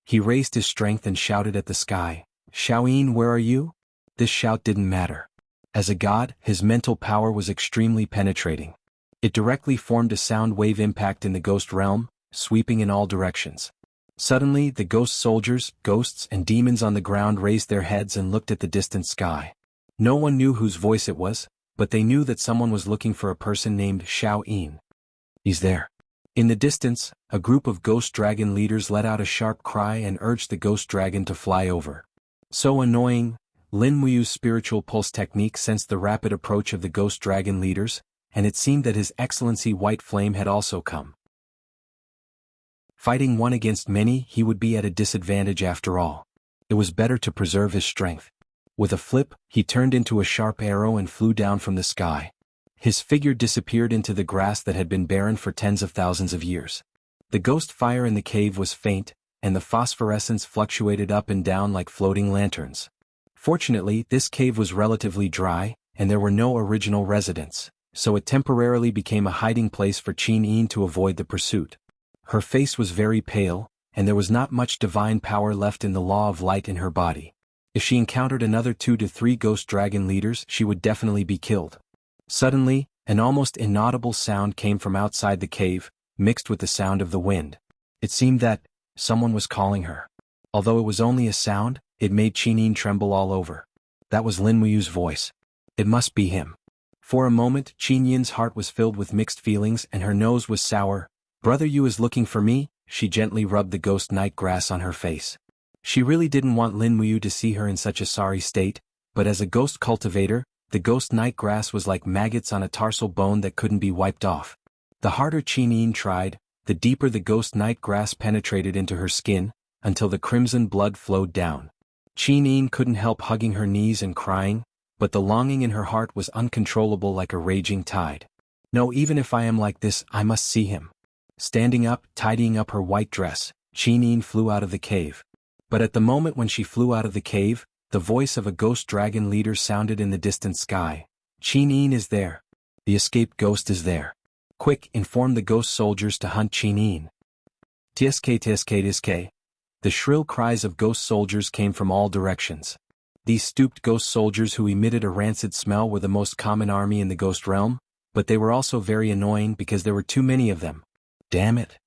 He raised his strength and shouted at the sky, "Xiaoyin, where are you?" This shout didn't matter. As a god, his mental power was extremely penetrating. It directly formed a sound wave impact in the ghost realm, sweeping in all directions. Suddenly, the ghost soldiers, ghosts and demons on the ground raised their heads and looked at the distant sky. No one knew whose voice it was, but they knew that someone was looking for a person named Xiao Yin. He's there. In the distance, a group of ghost dragon leaders let out a sharp cry and urged the ghost dragon to fly over. So annoying, Lin Muyu's spiritual pulse technique sensed the rapid approach of the ghost dragon leaders, and it seemed that His Excellency White Flame had also come. Fighting one against many, he would be at a disadvantage after all. It was better to preserve his strength. With a flip, he turned into a sharp arrow and flew down from the sky. His figure disappeared into the grass that had been barren for tens of thousands of years. The ghost fire in the cave was faint, and the phosphorescence fluctuated up and down like floating lanterns. Fortunately, this cave was relatively dry, and there were no original residents, so it temporarily became a hiding place for Qin Yin to avoid the pursuit. Her face was very pale, and there was not much divine power left in the law of light in her body. If she encountered another 2 to 3 ghost dragon leaders, she would definitely be killed. Suddenly, an almost inaudible sound came from outside the cave, mixed with the sound of the wind. It seemed that someone was calling her. Although it was only a sound, it made Qin Yin tremble all over. That was Lin Muyu's voice. It must be him. For a moment, Qin Yin's heart was filled with mixed feelings and her nose was sour. Brother Yu is looking for me? She gently rubbed the ghost night grass on her face. She really didn't want Lin Muyu to see her in such a sorry state, but as a ghost cultivator, the ghost night grass was like maggots on a tarsal bone that couldn't be wiped off. The harder Qin Yin tried, the deeper the ghost night grass penetrated into her skin, until the crimson blood flowed down. Qin Yin couldn't help hugging her knees and crying, but the longing in her heart was uncontrollable like a raging tide. No, even if I am like this, I must see him. Standing up, tidying up her white dress, Qin Yin flew out of the cave. But at the moment when she flew out of the cave, the voice of a ghost dragon leader sounded in the distant sky. Qin Yin is there. The escaped ghost is there. Quick, inform the ghost soldiers to hunt Qin Yin. Tsk tsk tsk. The shrill cries of ghost soldiers came from all directions. These stooped ghost soldiers who emitted a rancid smell were the most common army in the ghost realm, but they were also very annoying because there were too many of them. Damn it.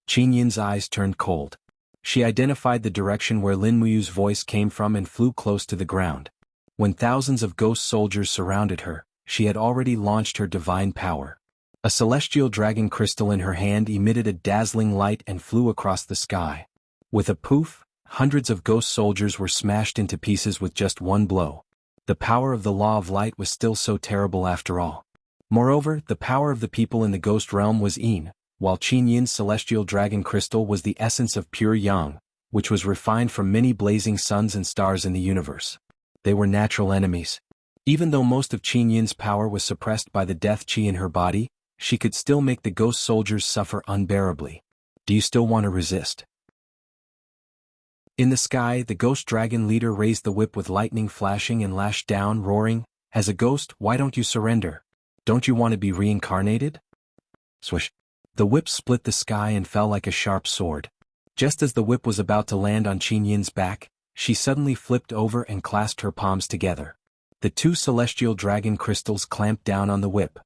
Qin Yin's eyes turned cold. She identified the direction where Lin Muyu's voice came from and flew close to the ground. When thousands of ghost soldiers surrounded her, she had already launched her divine power. A celestial dragon crystal in her hand emitted a dazzling light and flew across the sky. With a poof, hundreds of ghost soldiers were smashed into pieces with just one blow. The power of the law of light was still so terrible after all. Moreover, the power of the people in the ghost realm was Yin, while Qin Yin's celestial dragon crystal was the essence of pure yang, which was refined from many blazing suns and stars in the universe. They were natural enemies. Even though most of Qin Yin's power was suppressed by the death qi in her body, she could still make the ghost soldiers suffer unbearably. Do you still want to resist? In the sky, the ghost dragon leader raised the whip with lightning flashing and lashed down, roaring, "As a ghost, why don't you surrender? Don't you want to be reincarnated?" Swish. The whip split the sky and fell like a sharp sword. Just as the whip was about to land on Qin Yin's back, she suddenly flipped over and clasped her palms together. The 2 celestial dragon crystals clamped down on the whip.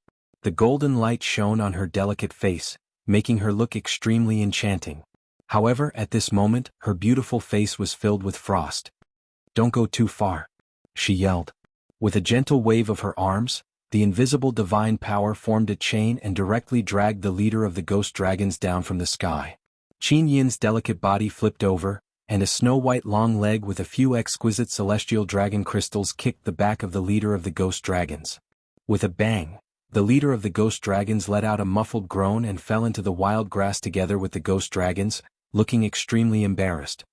The golden light shone on her delicate face, making her look extremely enchanting. However, at this moment, her beautiful face was filled with frost. "Don't go too far," she yelled. With a gentle wave of her arms, the invisible divine power formed a chain and directly dragged the leader of the ghost dragons down from the sky. Qin Yin's delicate body flipped over, and a snow-white long leg with a few exquisite celestial dragon crystals kicked the back of the leader of the ghost dragons. With a bang, the leader of the ghost dragons let out a muffled groan and fell into the wild grass together with the ghost dragons, looking extremely embarrassed.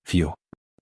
Phew.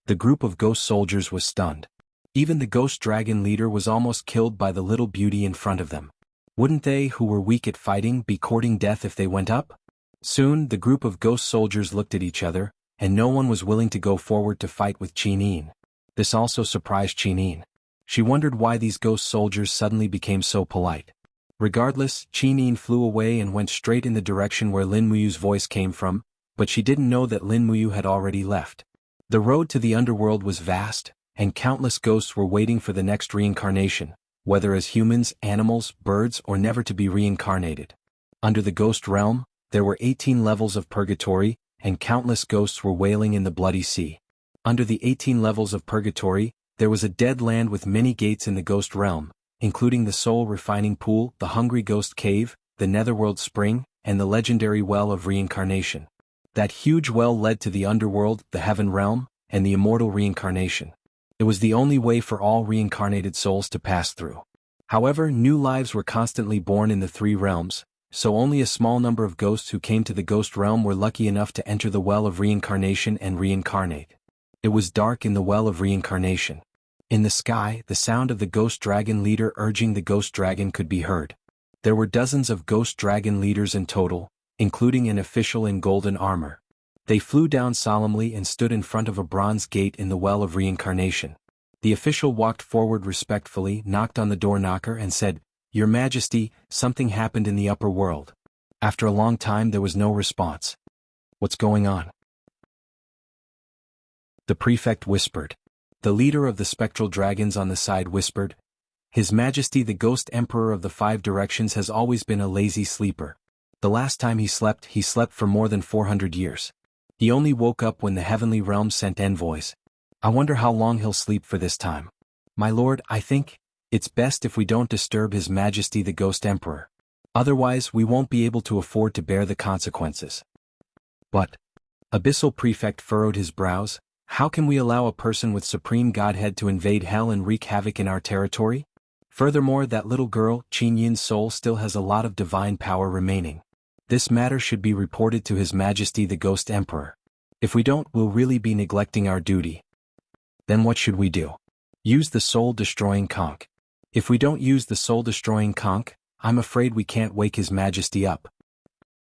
The group of ghost soldiers was stunned. Even the ghost dragon leader was almost killed by the little beauty in front of them. Wouldn't they, who were weak at fighting, be courting death if they went up? Soon, the group of ghost soldiers looked at each other, and no one was willing to go forward to fight with Qin Yin. This also surprised Qin Yin. She wondered why these ghost soldiers suddenly became so polite. Regardless, Qin Yin flew away and went straight in the direction where Lin Muyu's voice came from, but she didn't know that Lin Muyu had already left. The road to the underworld was vast, and countless ghosts were waiting for the next reincarnation, whether as humans, animals, birds, or never to be reincarnated. Under the ghost realm, there were 18 levels of purgatory, and countless ghosts were wailing in the bloody sea. Under the 18 levels of purgatory, there was a dead land with many gates in the ghost realm, including the soul refining pool, the hungry ghost cave, the netherworld spring, and the legendary well of reincarnation. That huge well led to the underworld, the heaven realm, and the immortal reincarnation. It was the only way for all reincarnated souls to pass through. However, new lives were constantly born in the three realms, so only a small number of ghosts who came to the ghost realm were lucky enough to enter the well of reincarnation and reincarnate. It was dark in the well of reincarnation. In the sky, the sound of the ghost dragon leader urging the ghost dragon could be heard. There were dozens of ghost dragon leaders in total, including an official in golden armor. They flew down solemnly and stood in front of a bronze gate in the well of reincarnation. The official walked forward respectfully, knocked on the door knocker and said, "Your Majesty, something happened in the upper world." After a long time there was no response. "What's going on?" The prefect whispered. The leader of the spectral dragons on the side whispered, "His Majesty the Ghost Emperor of the Five Directions has always been a lazy sleeper. The last time he slept for more than 400 years. He only woke up when the heavenly realm sent envoys. I wonder how long he'll sleep for this time. My lord, I think it's best if we don't disturb His Majesty the Ghost Emperor. Otherwise we won't be able to afford to bear the consequences." "But," Abyssal Prefect furrowed his brows, "how can we allow a person with supreme godhead to invade hell and wreak havoc in our territory? Furthermore, that little girl, Qin Yin's soul still has a lot of divine power remaining. This matter should be reported to His Majesty the Ghost Emperor. If we don't, we'll really be neglecting our duty." "Then what should we do?" "Use the soul-destroying conch. If we don't use the soul-destroying conch, I'm afraid we can't wake His Majesty up."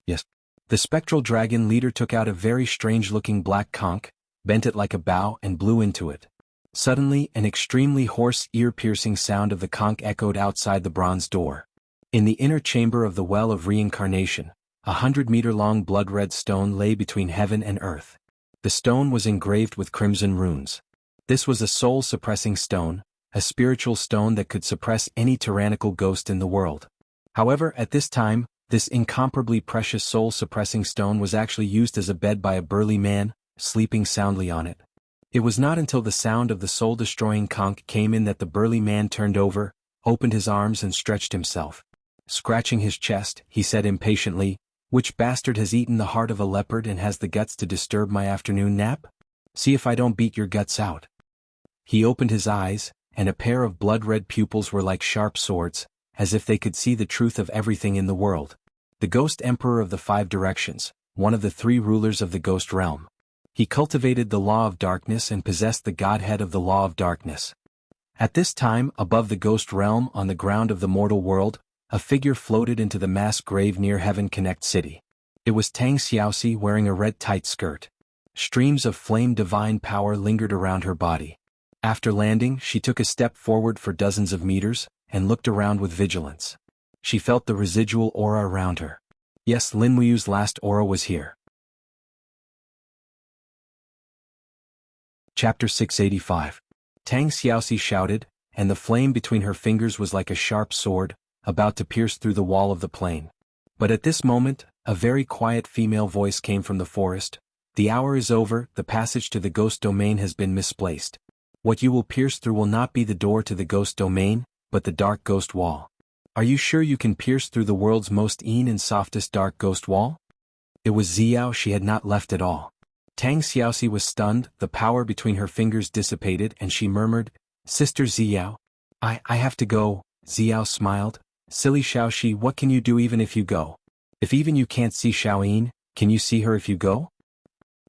"Yes." The spectral dragon leader took out a very strange-looking black conch, bent it like a bow and blew into it. Suddenly, an extremely hoarse, ear-piercing sound of the conch echoed outside the bronze door. In the inner chamber of the well of reincarnation, 100-meter-long blood-red stone lay between heaven and earth. The stone was engraved with crimson runes. This was a soul-suppressing stone, a spiritual stone that could suppress any tyrannical ghost in the world. However, at this time, this incomparably precious soul-suppressing stone was actually used as a bed by a burly man, sleeping soundly on it. It was not until the sound of the soul-destroying conch came in that the burly man turned over, opened his arms and stretched himself. Scratching his chest, he said impatiently, "Which bastard has eaten the heart of a leopard and has the guts to disturb my afternoon nap? See if I don't beat your guts out." He opened his eyes, and a pair of blood-red pupils were like sharp swords, as if they could see the truth of everything in the world. The Ghost Emperor of the Five Directions, one of the three rulers of the ghost realm. He cultivated the law of darkness and possessed the godhead of the law of darkness. At this time, above the ghost realm on the ground of the mortal world, a figure floated into the mass grave near Heaven Connect City. It was Tang Xiaoxi wearing a red tight skirt. Streams of flame divine power lingered around her body. After landing, she took a step forward for dozens of meters, and looked around with vigilance. She felt the residual aura around her. Yes, Lin Wuyu's last aura was here. Chapter 685. Tang Xiaoxi shouted, and the flame between her fingers was like a sharp sword, about to pierce through the wall of the plane. But at this moment, a very quiet female voice came from the forest. "The hour is over, the passage to the ghost domain has been misplaced. What you will pierce through will not be the door to the ghost domain, but the dark ghost wall. Are you sure you can pierce through the world's most and softest dark ghost wall?" It was Xiao. She had not left at all. Tang Xiaoxi was stunned, the power between her fingers dissipated and she murmured, "Sister Xiao, I have to go." Xiao smiled. "Silly Xiaoxi, what can you do even if you go? If even you can't see Xiaoyin, can you see her if you go?"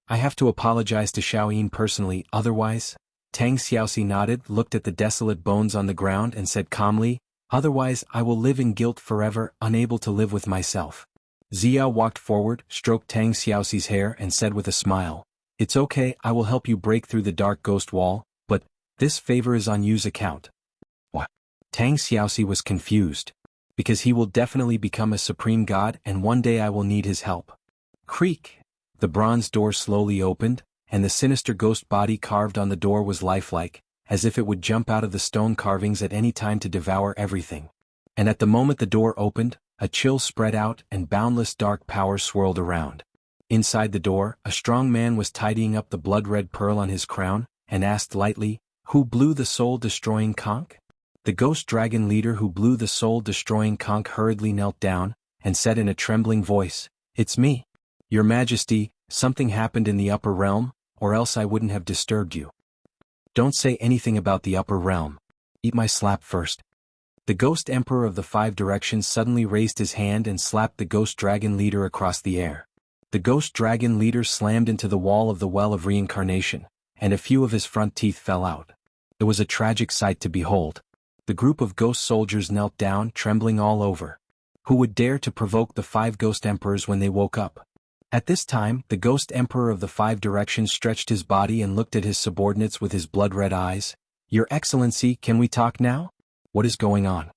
"I have to apologize to Xiaoyin personally, otherwise." Tang Xiaoxi nodded, looked at the desolate bones on the ground and said calmly, "Otherwise I will live in guilt forever, unable to live with myself." Xiao walked forward, stroked Tang Xiaoxi's hair and said with a smile, "It's okay, I will help you break through the dark ghost wall, but this favor is on you's account." "What?" Tang Xiaoxi was confused. "Because he will definitely become a supreme god and one day I will need his help." Creak! The bronze door slowly opened, and the sinister ghost body carved on the door was lifelike, as if it would jump out of the stone carvings at any time to devour everything. And at the moment the door opened, a chill spread out and boundless dark power swirled around. Inside the door, a strong man was tidying up the blood-red pearl on his crown, and asked lightly, "Who blew the soul-destroying conch?" The ghost dragon leader who blew the soul-destroying conch hurriedly knelt down, and said in a trembling voice, "It's me. Your Majesty, something happened in the upper realm, or else I wouldn't have disturbed you. Don't say anything about the upper realm. Eat my slap first." The ghost emperor of the five directions suddenly raised his hand and slapped the ghost dragon leader across the air. The ghost dragon leader slammed into the wall of the well of reincarnation, and a few of his front teeth fell out. It was a tragic sight to behold. The group of ghost soldiers knelt down, trembling all over. Who would dare to provoke the five ghost emperors when they woke up? At this time, the ghost emperor of the five directions stretched his body and looked at his subordinates with his blood-red eyes. "Your Excellency, can we talk now? What is going on?"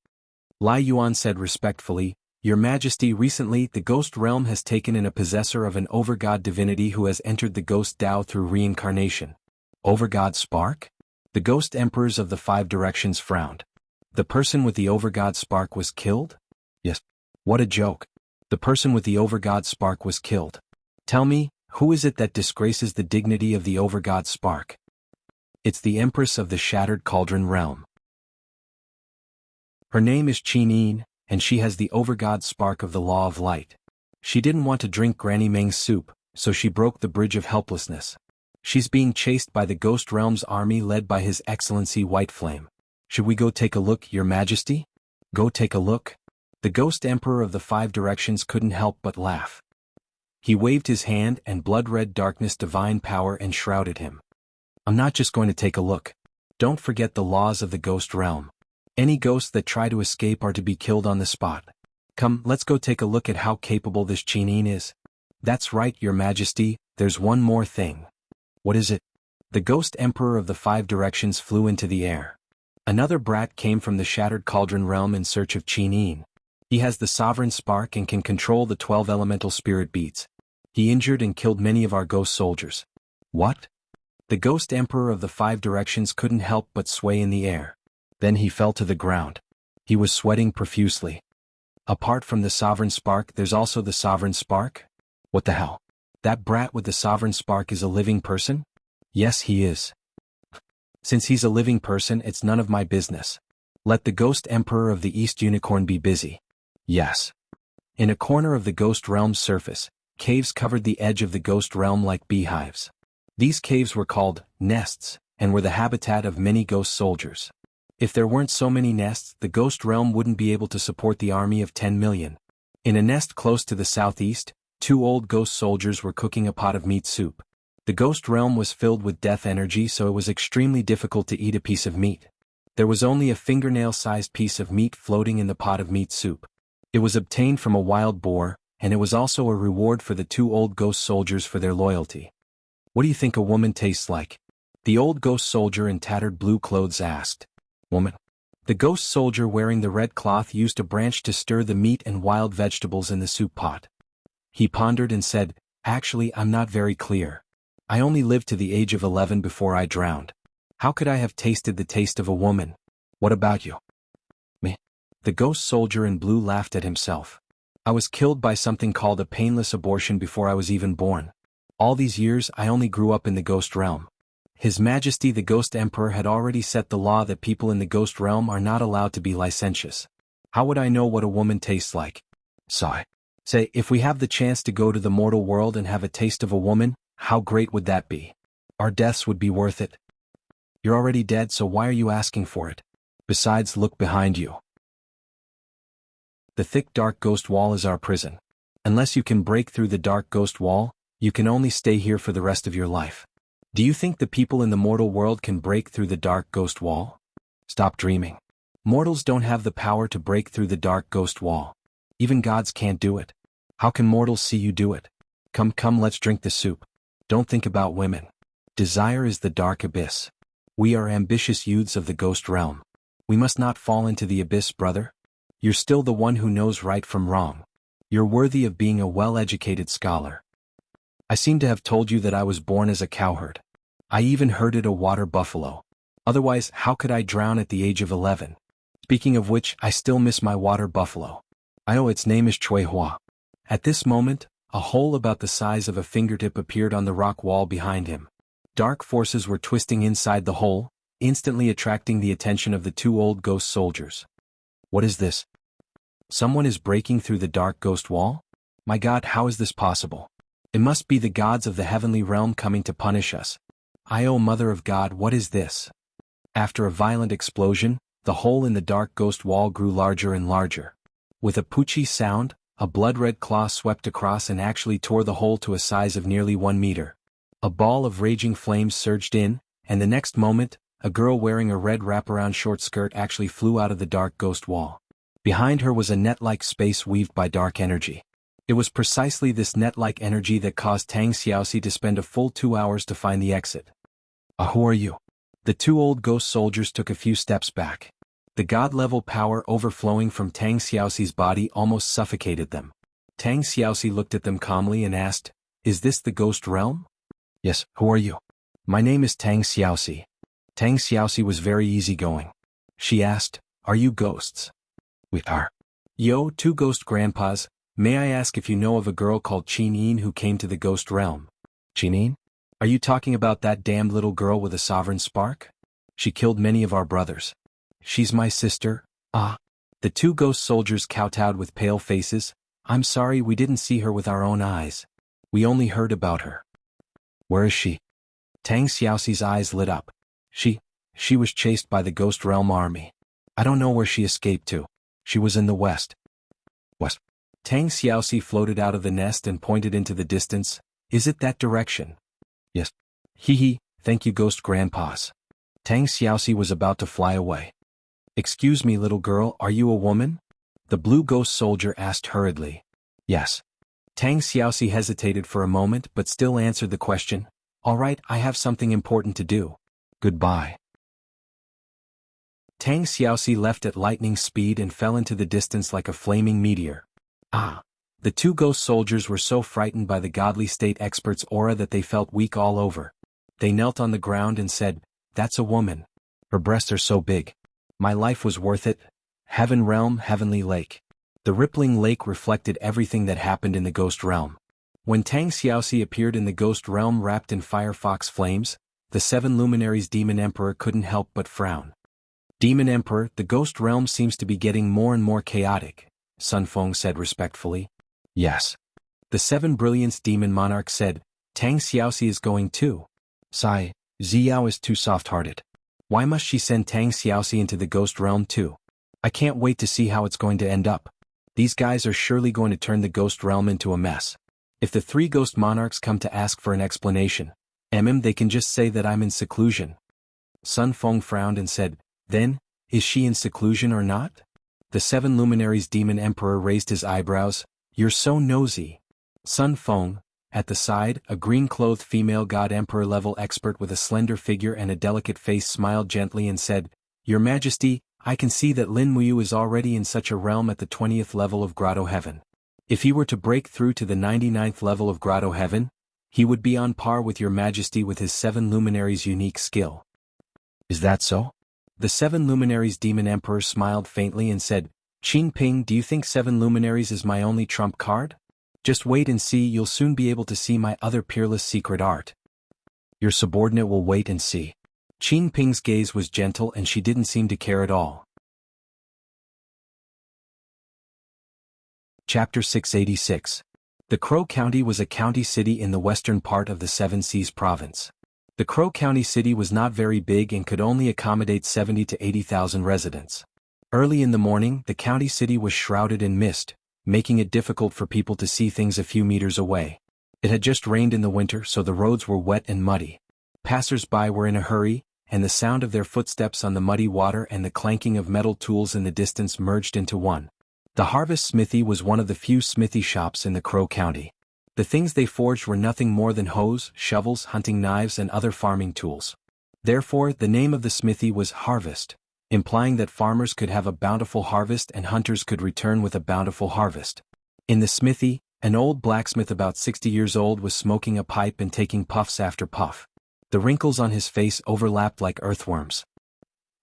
Lai Yuan said respectfully, "Your Majesty, recently the ghost realm has taken in a possessor of an overgod divinity who has entered the ghost Tao through reincarnation." Overgod spark? The ghost emperors of the five directions frowned. The person with the overgod spark was killed? Yes. What a joke. The person with the overgod spark was killed. Tell me, who is it that disgraces the dignity of the overgod spark? It's the Empress of the Shattered Cauldron Realm. Her name is Qin, and she has the overgod spark of the Law of Light. She didn't want to drink Granny Meng's soup, so she broke the bridge of helplessness. She's being chased by the Ghost Realm's army led by His Excellency White Flame. Should we go take a look, Your Majesty? Go take a look? The Ghost Emperor of the Five Directions couldn't help but laugh. He waved his hand and blood-red darkness divine power enshrouded him. "I'm not just going to take a look. Don't forget the laws of the Ghost Realm. Any ghosts that try to escape are to be killed on the spot. Come, let's go take a look at how capable this Qin is." "That's right, Your Majesty, there's one more thing." "What is it?" The Ghost Emperor of the Five Directions flew into the air. Another brat came from the Shattered Cauldron Realm in search of Qin. He has the Sovereign Spark and can control the 12 elemental spirit beats. He injured and killed many of our ghost soldiers. What? The Ghost Emperor of the Five Directions couldn't help but sway in the air. Then he fell to the ground. He was sweating profusely. Apart from the Sovereign Spark, there's also the Sovereign Spark? What the hell? That brat with the Sovereign Spark is a living person? Yes, he is. Since he's a living person, it's none of my business. Let the Ghost Emperor of the East Unicorn be busy. Yes. In a corner of the Ghost Realm's surface, caves covered the edge of the Ghost Realm like beehives. These caves were called nests, and were the habitat of many ghost soldiers. If there weren't so many nests, the Ghost Realm wouldn't be able to support the army of 10 million. In a nest close to the southeast, 2 old ghost soldiers were cooking a pot of meat soup. The Ghost Realm was filled with death energy, so it was extremely difficult to eat a piece of meat. There was only a fingernail-sized piece of meat floating in the pot of meat soup. It was obtained from a wild boar, and it was also a reward for the 2 old ghost soldiers for their loyalty. "What do you think a woman tastes like?" the old ghost soldier in tattered blue clothes asked. "Woman?" The ghost soldier wearing the red cloth used a branch to stir the meat and wild vegetables in the soup pot. He pondered and said, "Actually, I'm not very clear. I only lived to the age of 11 before I drowned. How could I have tasted the taste of a woman? What about you?" "Me?" The ghost soldier in blue laughed at himself. "I was killed by something called a painless abortion before I was even born. All these years I only grew up in the Ghost Realm." His Majesty the Ghost Emperor had already set the law that people in the Ghost Realm are not allowed to be licentious. How would I know what a woman tastes like? Sigh. Say, if we have the chance to go to the mortal world and have a taste of a woman, how great would that be? Our deaths would be worth it. You're already dead, so why are you asking for it? Besides, look behind you. The thick dark ghost wall is our prison. Unless you can break through the dark ghost wall, you can only stay here for the rest of your life. Do you think the people in the mortal world can break through the dark ghost wall? Stop dreaming. Mortals don't have the power to break through the dark ghost wall. Even gods can't do it. How can mortals see you do it? Come, let's drink the soup. Don't think about women. Desire is the dark abyss. We are ambitious youths of the Ghost Realm. We must not fall into the abyss, brother. You're still the one who knows right from wrong. You're worthy of being a well-educated scholar. I seem to have told you that I was born as a cowherd. I even herded a water buffalo. Otherwise, how could I drown at the age of 11? Speaking of which, I still miss my water buffalo. I know its name is Chui Hua. At this moment, A hole about the size of a fingertip appeared on the rock wall behind him. Dark forces were twisting inside the hole, instantly attracting the attention of the two old ghost soldiers. What is this? Someone is breaking through the dark ghost wall? My God, how is this possible? It must be the gods of the heavenly realm coming to punish us. Oh, Mother of God, what is this? After a violent explosion, the hole in the dark ghost wall grew larger and larger. With a poochie sound, a blood-red claw swept across and actually tore the hole to a size of nearly 1 meter. A ball of raging flames surged in, and the next moment, a girl wearing a red wraparound short skirt actually flew out of the dark ghost wall. Behind her was a net-like space weaved by dark energy. It was precisely this net-like energy that caused Tang Xiaoxi to spend a full 2 hours to find the exit. Who are you? The two old ghost soldiers took a few steps back. The god-level power overflowing from Tang Xiaoxi's body almost suffocated them. Tang Xiaoxi looked at them calmly and asked, "Is this the ghost realm?" "Yes, who are you?" "My name is Tang Xiaoxi." Tang Xiaoxi was very easygoing. She asked, "Are you ghosts?" "We are." "Yo, two ghost grandpas, may I ask if you know of a girl called Qin who came to the ghost realm?" "Qin? Are you talking about that damned little girl with a sovereign spark? She killed many of our brothers." "She's my sister." "Ah." The two ghost soldiers kowtowed with pale faces. "I'm sorry, we didn't see her with our own eyes. We only heard about her." "Where is she?" Tang Xiaoxi's eyes lit up. She was chased by the ghost realm army. I don't know where she escaped to. She was in the west." "West?" Tang Xiaoxi floated out of the nest and pointed into the distance. "Is it that direction?" "Yes." "Hee, thank you, ghost grandpas." Tang Xiaoxi was about to fly away. "Excuse me, little girl, are you a woman?" the blue ghost soldier asked hurriedly. "Yes." Tang Xiaoxi hesitated for a moment but still answered the question. "All right, I have something important to do. Goodbye." Tang Xiaoxi left at lightning speed and fell into the distance like a flaming meteor. The two ghost soldiers were so frightened by the godly state expert's aura that they felt weak all over. They knelt on the ground and said, "That's a woman. Her breasts are so big. My life was worth it." Heaven realm, heavenly lake. The rippling lake reflected everything that happened in the ghost realm. When Tang Xiaoxi appeared in the ghost realm wrapped in firefox flames, the 7 luminaries Demon Emperor couldn't help but frown. "Demon Emperor, the ghost realm seems to be getting more and more chaotic," Sun Feng said respectfully. "Yes." The 7 Brilliance Demon Monarch said, "Tang Xiaoxi is going too. Sigh, Xiao is too soft-hearted. Why must she send Tang Xiaoxi into the ghost realm too? I can't wait to see how it's going to end up. These guys are surely going to turn the ghost realm into a mess. If the 3 ghost monarchs come to ask for an explanation, they can just say that I'm in seclusion." Sun Feng frowned and said, "Then, is she in seclusion or not?" The 7 luminaries Demon Emperor raised his eyebrows. "You're so nosy." Sun Feng, at the side, a green-clothed female god emperor-level expert with a slender figure and a delicate face smiled gently and said, "Your Majesty, I can see that Lin Muyu is already in such a realm at the 20th level of Grotto Heaven. If he were to break through to the 99th level of Grotto Heaven, he would be on par with your Majesty with his 7 luminaries' unique skill." "Is that so?" The 7 luminaries Demon Emperor smiled faintly and said, "Qin Ping, do you think 7 luminaries is my only trump card? Just wait and see, you'll soon be able to see my other peerless secret art." "Your subordinate will wait and see." Qin Ping's gaze was gentle and she didn't seem to care at all. Chapter 686. The Crow County was a county city in the western part of the Seven Seas province. The Crow County city was not very big and could only accommodate 70 to 80,000 residents. Early in the morning, the county city was shrouded in mist, making it difficult for people to see things a few meters away. It had just rained in the winter, so the roads were wet and muddy. Passers-by were in a hurry, and the sound of their footsteps on the muddy water and the clanking of metal tools in the distance merged into one. The Harvest Smithy was one of the few smithy shops in the Crow County. The things they forged were nothing more than hoes, shovels, hunting knives and other farming tools. Therefore, the name of the smithy was Harvest, implying that farmers could have a bountiful harvest and hunters could return with a bountiful harvest. In the smithy, an old blacksmith about 60 years old was smoking a pipe and taking puffs after puff. The wrinkles on his face overlapped like earthworms.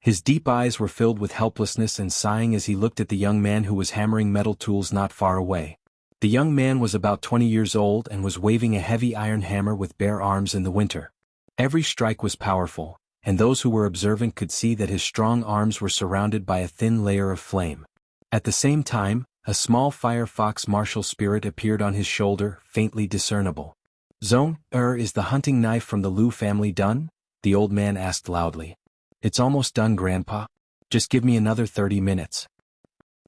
His deep eyes were filled with helplessness and sighing as he looked at the young man who was hammering metal tools not far away. The young man was about 20 years old and was waving a heavy iron hammer with bare arms in the winter. Every strike was powerful, and those who were observant could see that his strong arms were surrounded by a thin layer of flame. At the same time, a small firefox martial spirit appeared on his shoulder, faintly discernible. "Zong, is the hunting knife from the Liu family done?" the old man asked loudly. "It's almost done, Grandpa. Just give me another 30 minutes.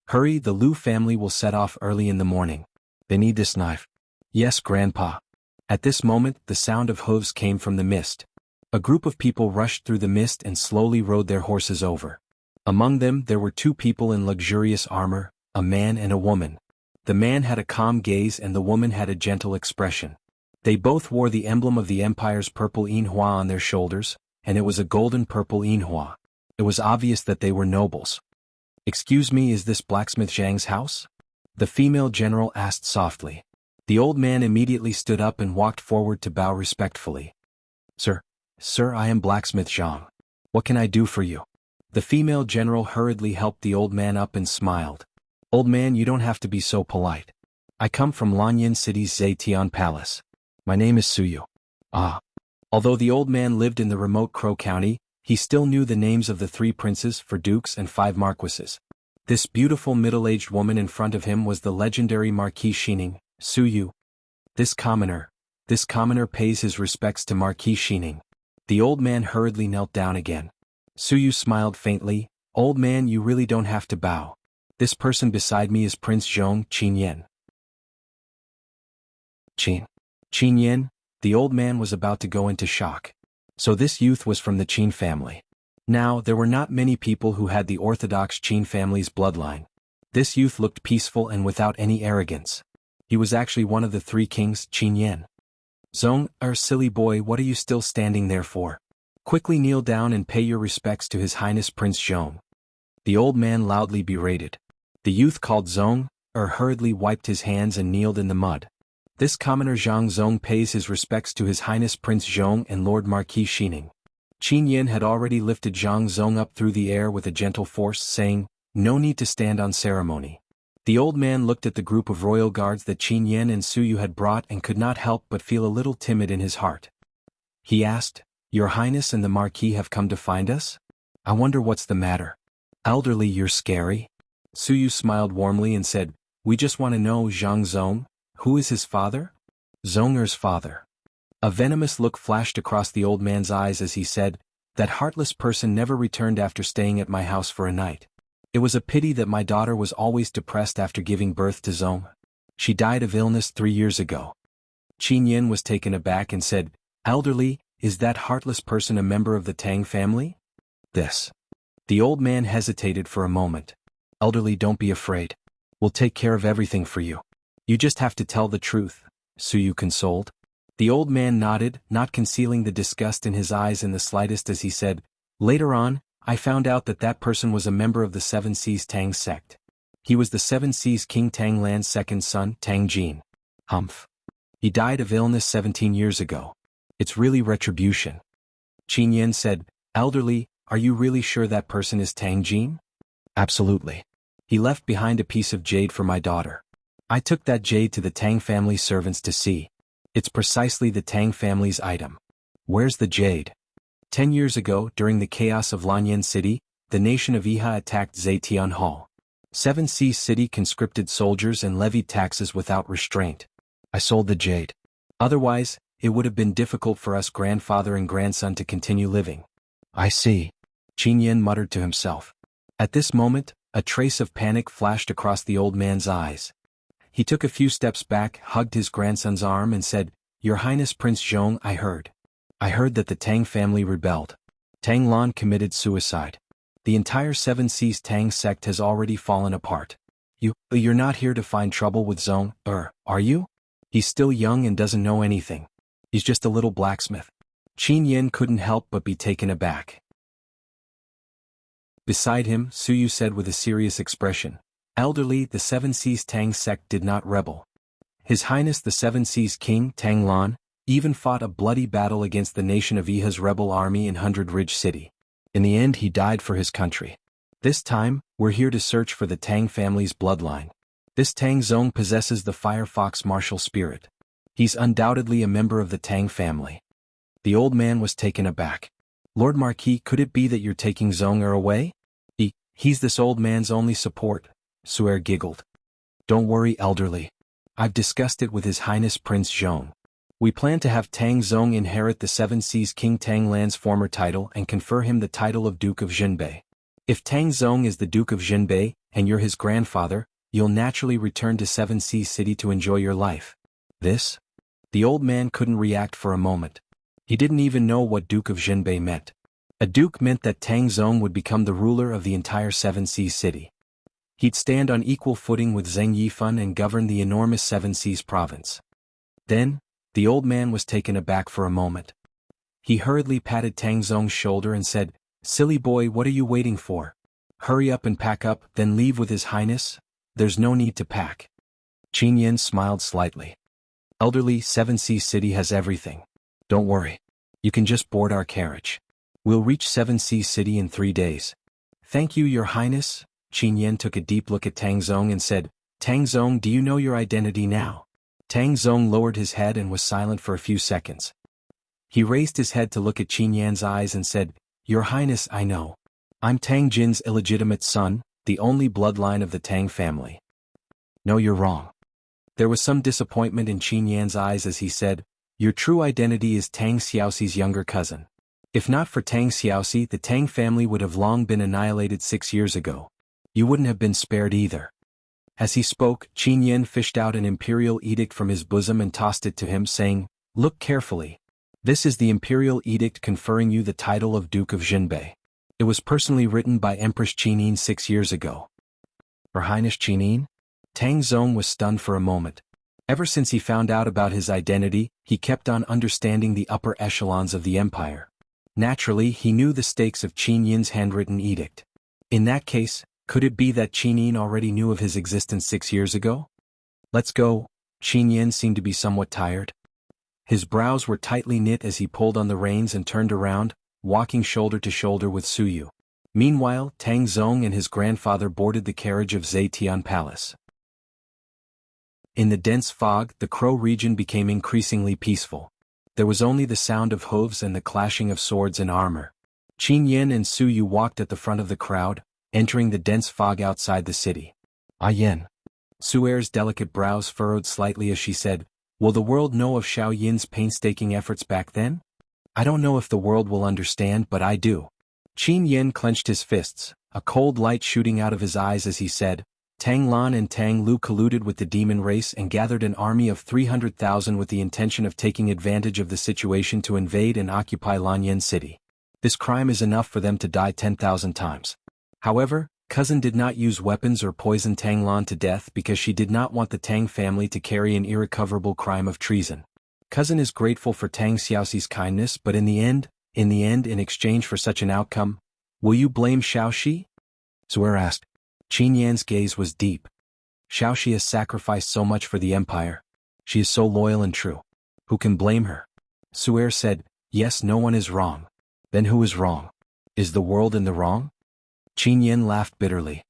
Hurry, the Liu family will set off early in the morning. They need this knife." "Yes, Grandpa." At this moment, the sound of hooves came from the mist. A group of people rushed through the mist and slowly rode their horses over. Among them there were two people in luxurious armor, a man and a woman. The man had a calm gaze and the woman had a gentle expression. They both wore the emblem of the empire's purple yinhua on their shoulders, and it was a golden purple yinhua. It was obvious that they were nobles. "Excuse me, is this blacksmith Zhang's house?" the female general asked softly. The old man immediately stood up and walked forward to bow respectfully. Sir, I am blacksmith Zhang. What can I do for you?" The female general hurriedly helped the old man up and smiled. "Old man, you don't have to be so polite. I come from Lanyan City's Zetian Palace. My name is Suyu." Ah. Although the old man lived in the remote Crow County, he still knew the names of the 3 princes, 4 dukes and 5 marquises. This beautiful middle-aged woman in front of him was the legendary Marquis Xining, Suyu. This commoner pays his respects to Marquis Xining. The old man hurriedly knelt down again. Suyu smiled faintly. "Old man, you really don't have to bow. This person beside me is Prince Zhong Qinyan." Qinyan? The old man was about to go into shock. So this youth was from the Qin family. Now, there were not many people who had the orthodox Qin family's bloodline. This youth looked peaceful and without any arrogance. He was actually one of the 3 kings, Qinyan. "Zong, silly boy, what are you still standing there for? Quickly kneel down and pay your respects to His Highness Prince Zhong." The old man loudly berated. The youth called Zong, hurriedly wiped his hands and kneeled in the mud. This commoner Zhang Zong pays his respects to His Highness Prince Zhong and Lord Marquis Xining. Qinyan had already lifted Zhang Zong up through the air with a gentle force, saying, "No need to stand on ceremony." The old man looked at the group of royal guards that Qinyan and Suyu had brought and could not help but feel a little timid in his heart. He asked, "Your Highness and the Marquis have come to find us? I wonder what's the matter." "Elderly, you're scary." Suyu smiled warmly and said, "We just want to know, Zhang Zong, who is his father?" "Zonger's father." A venomous look flashed across the old man's eyes as he said, "That heartless person never returned after staying at my house for a night. It was a pity that my daughter was always depressed after giving birth to Zong. She died of illness 3 years ago." Qinyan was taken aback and said, "Elderly, is that heartless person a member of the Tang family?" "This." The old man hesitated for a moment. "Elderly, don't be afraid. We'll take care of everything for you. You just have to tell the truth," Suyu consoled. The old man nodded, not concealing the disgust in his eyes in the slightest as he said, "Later on, I found out that that person was a member of the 7 Seas Tang sect. He was the 7 Seas King Tanglan's second son, Tang Jin. Humph. He died of illness 17 years ago. It's really retribution." Qinyan said, "Elderly, are you really sure that person is Tang Jin?" "Absolutely. He left behind a piece of jade for my daughter. I took that jade to the Tang family servants to see. It's precisely the Tang family's item." "Where's the jade?" 10 years ago, during the chaos of Lanyan City, the nation of Iha attacked Zetian Hall. 7 Seas City conscripted soldiers and levied taxes without restraint. I sold the jade. Otherwise, it would have been difficult for us grandfather and grandson to continue living." "I see," Qinyan muttered to himself. At this moment, a trace of panic flashed across the old man's eyes. He took a few steps back, hugged his grandson's arm and said, "Your Highness Prince Zhong, I heard that the Tang family rebelled. Tang Lan committed suicide. The entire 7 Seas Tang sect has already fallen apart. You're not here to find trouble with Zong, are you? He's still young and doesn't know anything. He's just a little blacksmith." Qinyan couldn't help but be taken aback. Beside him, Suyu said with a serious expression, "Elderly, the 7 Seas Tang sect did not rebel. His Highness the 7 Seas King, Tang Lan, even fought a bloody battle against the nation of Iha's rebel army in 100 Ridge City. In the end he died for his country. This time, we're here to search for the Tang family's bloodline. This Tang Zong possesses the Firefox martial spirit. He's undoubtedly a member of the Tang family. The old man was taken aback. Lord Marquis, could it be that you're taking Zong away? He's this old man's only support, Suer giggled. Don't worry, elderly. I've discussed it with His Highness Prince Zhong. We plan to have Tang Zong inherit the Seven Seas King Tang Lan's former title and confer him the title of Duke of Jinbei. If Tang Zong is the Duke of Jinbei, and you're his grandfather, you'll naturally return to Seven Seas City to enjoy your life. This? The old man couldn't react for a moment. He didn't even know what Duke of Jinbei meant. A duke meant that Tang Zong would become the ruler of the entire Seven Seas City. He'd stand on equal footing with Zheng Yifan and govern the enormous Seven Seas province. Then, the old man was taken aback for a moment. He hurriedly patted Tang Zong's shoulder and said, "Silly boy, what are you waiting for? Hurry up and pack up, then leave with His Highness. There's no need to pack." Qin Yin smiled slightly. "Elderly, Seven Seas City has everything. Don't worry. You can just board our carriage. We'll reach Seven Seas City in 3 days." "Thank you, Your Highness." Qin Yin took a deep look at Tang Zong and said, "Tang Zong, do you know your identity now?" Tang Zong lowered his head and was silent for a few seconds. He raised his head to look at Qin Yan's eyes and said, "Your Highness, I know. I'm Tang Jin's illegitimate son, the only bloodline of the Tang family." "No, you're wrong." There was some disappointment in Qin Yan's eyes as he said, "Your true identity is Tang Xiaoxi's younger cousin. If not for Tang Xiaoxi, the Tang family would have long been annihilated 6 years ago. You wouldn't have been spared either." As he spoke, Qin Yin fished out an imperial edict from his bosom and tossed it to him, saying, "Look carefully. This is the imperial edict conferring you the title of Duke of Jinbei. It was personally written by Empress Qinin 6 years ago." "Her Highness Qinin?" Tang Zong was stunned for a moment. Ever since he found out about his identity, he kept on understanding the upper echelons of the empire. Naturally, he knew the stakes of Qin Yin's handwritten edict. In that case, could it be that Qin Yin already knew of his existence 6 years ago? "Let's go." Qin Yin seemed to be somewhat tired. His brows were tightly knit as he pulled on the reins and turned around, walking shoulder to shoulder with Suyu. Meanwhile, Tang Zong and his grandfather boarded the carriage of Zetian Palace. In the dense fog, the Crow region became increasingly peaceful. There was only the sound of hooves and the clashing of swords and armor. Qin Yin and Suyu walked at the front of the crowd, entering the dense fog outside the city. "Ah Yin." Suer's delicate brows furrowed slightly as she said, "Will the world know of Xiao Yin's painstaking efforts back then? I don't know if the world will understand, but I do." Qin Yin clenched his fists, a cold light shooting out of his eyes as he said, "Tang Lan and Tang Lu colluded with the demon race and gathered an army of 300,000 with the intention of taking advantage of the situation to invade and occupy Lanyan City. This crime is enough for them to die 10,000 times. However, cousin did not use weapons or poison Tang Lan to death because she did not want the Tang family to carry an irrecoverable crime of treason. Cousin is grateful for Tang Xiaoxi's kindness, but in the end, in exchange for such an outcome, will you blame Xiaoxi?" Suer asked. Qin Yan's gaze was deep. "Xiaoxi has sacrificed so much for the empire. She is so loyal and true. Who can blame her?" Suer said, "Yes, no one is wrong. Then who is wrong? Is the world in the wrong?" Qin Yin laughed bitterly.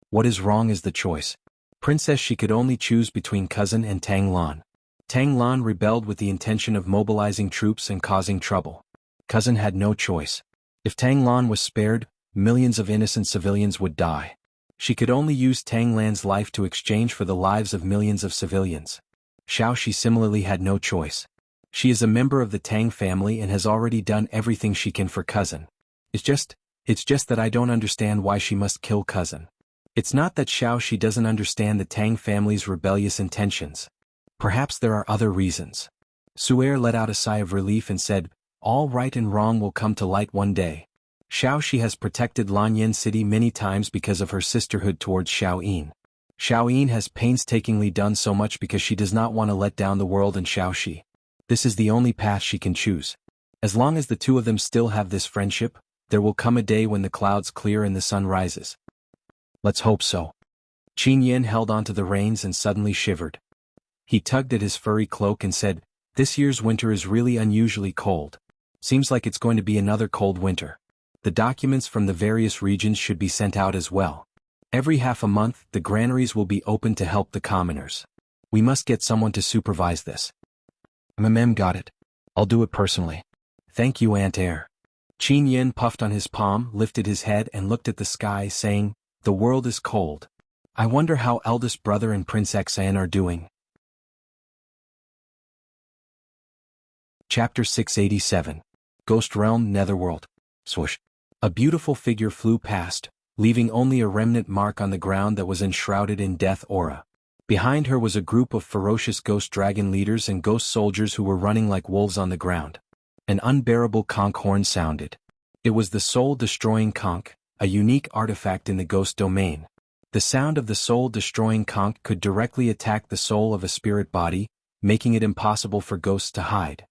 "What is wrong is the choice. Princess, she could only choose between cousin and Tang Lan. Tang Lan rebelled with the intention of mobilizing troops and causing trouble. Cousin had no choice. If Tang Lan was spared, millions of innocent civilians would die. She could only use Tang Lan's life to exchange for the lives of millions of civilians. Xiaoxi similarly had no choice. She is a member of the Tang family and has already done everything she can for cousin. It's just that I don't understand why she must kill cousin. It's not that Xiaoxi doesn't understand the Tang family's rebellious intentions. Perhaps there are other reasons." Suer let out a sigh of relief and said, "All right and wrong will come to light one day. Xiaoxi has protected Lanyan City many times because of her sisterhood towards Xiao Yin. Xiao Yin has painstakingly done so much because she does not want to let down the world and Xiaoxi. This is the only path she can choose. As long as the two of them still have this friendship, there will come a day when the clouds clear and the sun rises. Let's hope so." Qin Yin held onto the reins and suddenly shivered. He tugged at his furry cloak and said, "This year's winter is really unusually cold. Seems like it's going to be another cold winter. The documents from the various regions should be sent out as well." Every half a month, the granaries will be open to help the commoners. We must get someone to supervise this. Got it. I'll do it personally. Thank you, Aunt Air. Qin Yin puffed on his palm, lifted his head and looked at the sky, saying, "The world is cold. I wonder how eldest brother and Prince Xan are doing." Chapter 687. Ghost Realm Netherworld. Swoosh. A beautiful figure flew past, leaving only a remnant mark on the ground that was enshrouded in death aura. Behind her was a group of ferocious ghost dragon leaders and ghost soldiers who were running like wolves on the ground. An unbearable conch horn sounded. It was the soul-destroying conch, a unique artifact in the ghost domain. The sound of the soul-destroying conch could directly attack the soul of a spirit body, making it impossible for ghosts to hide.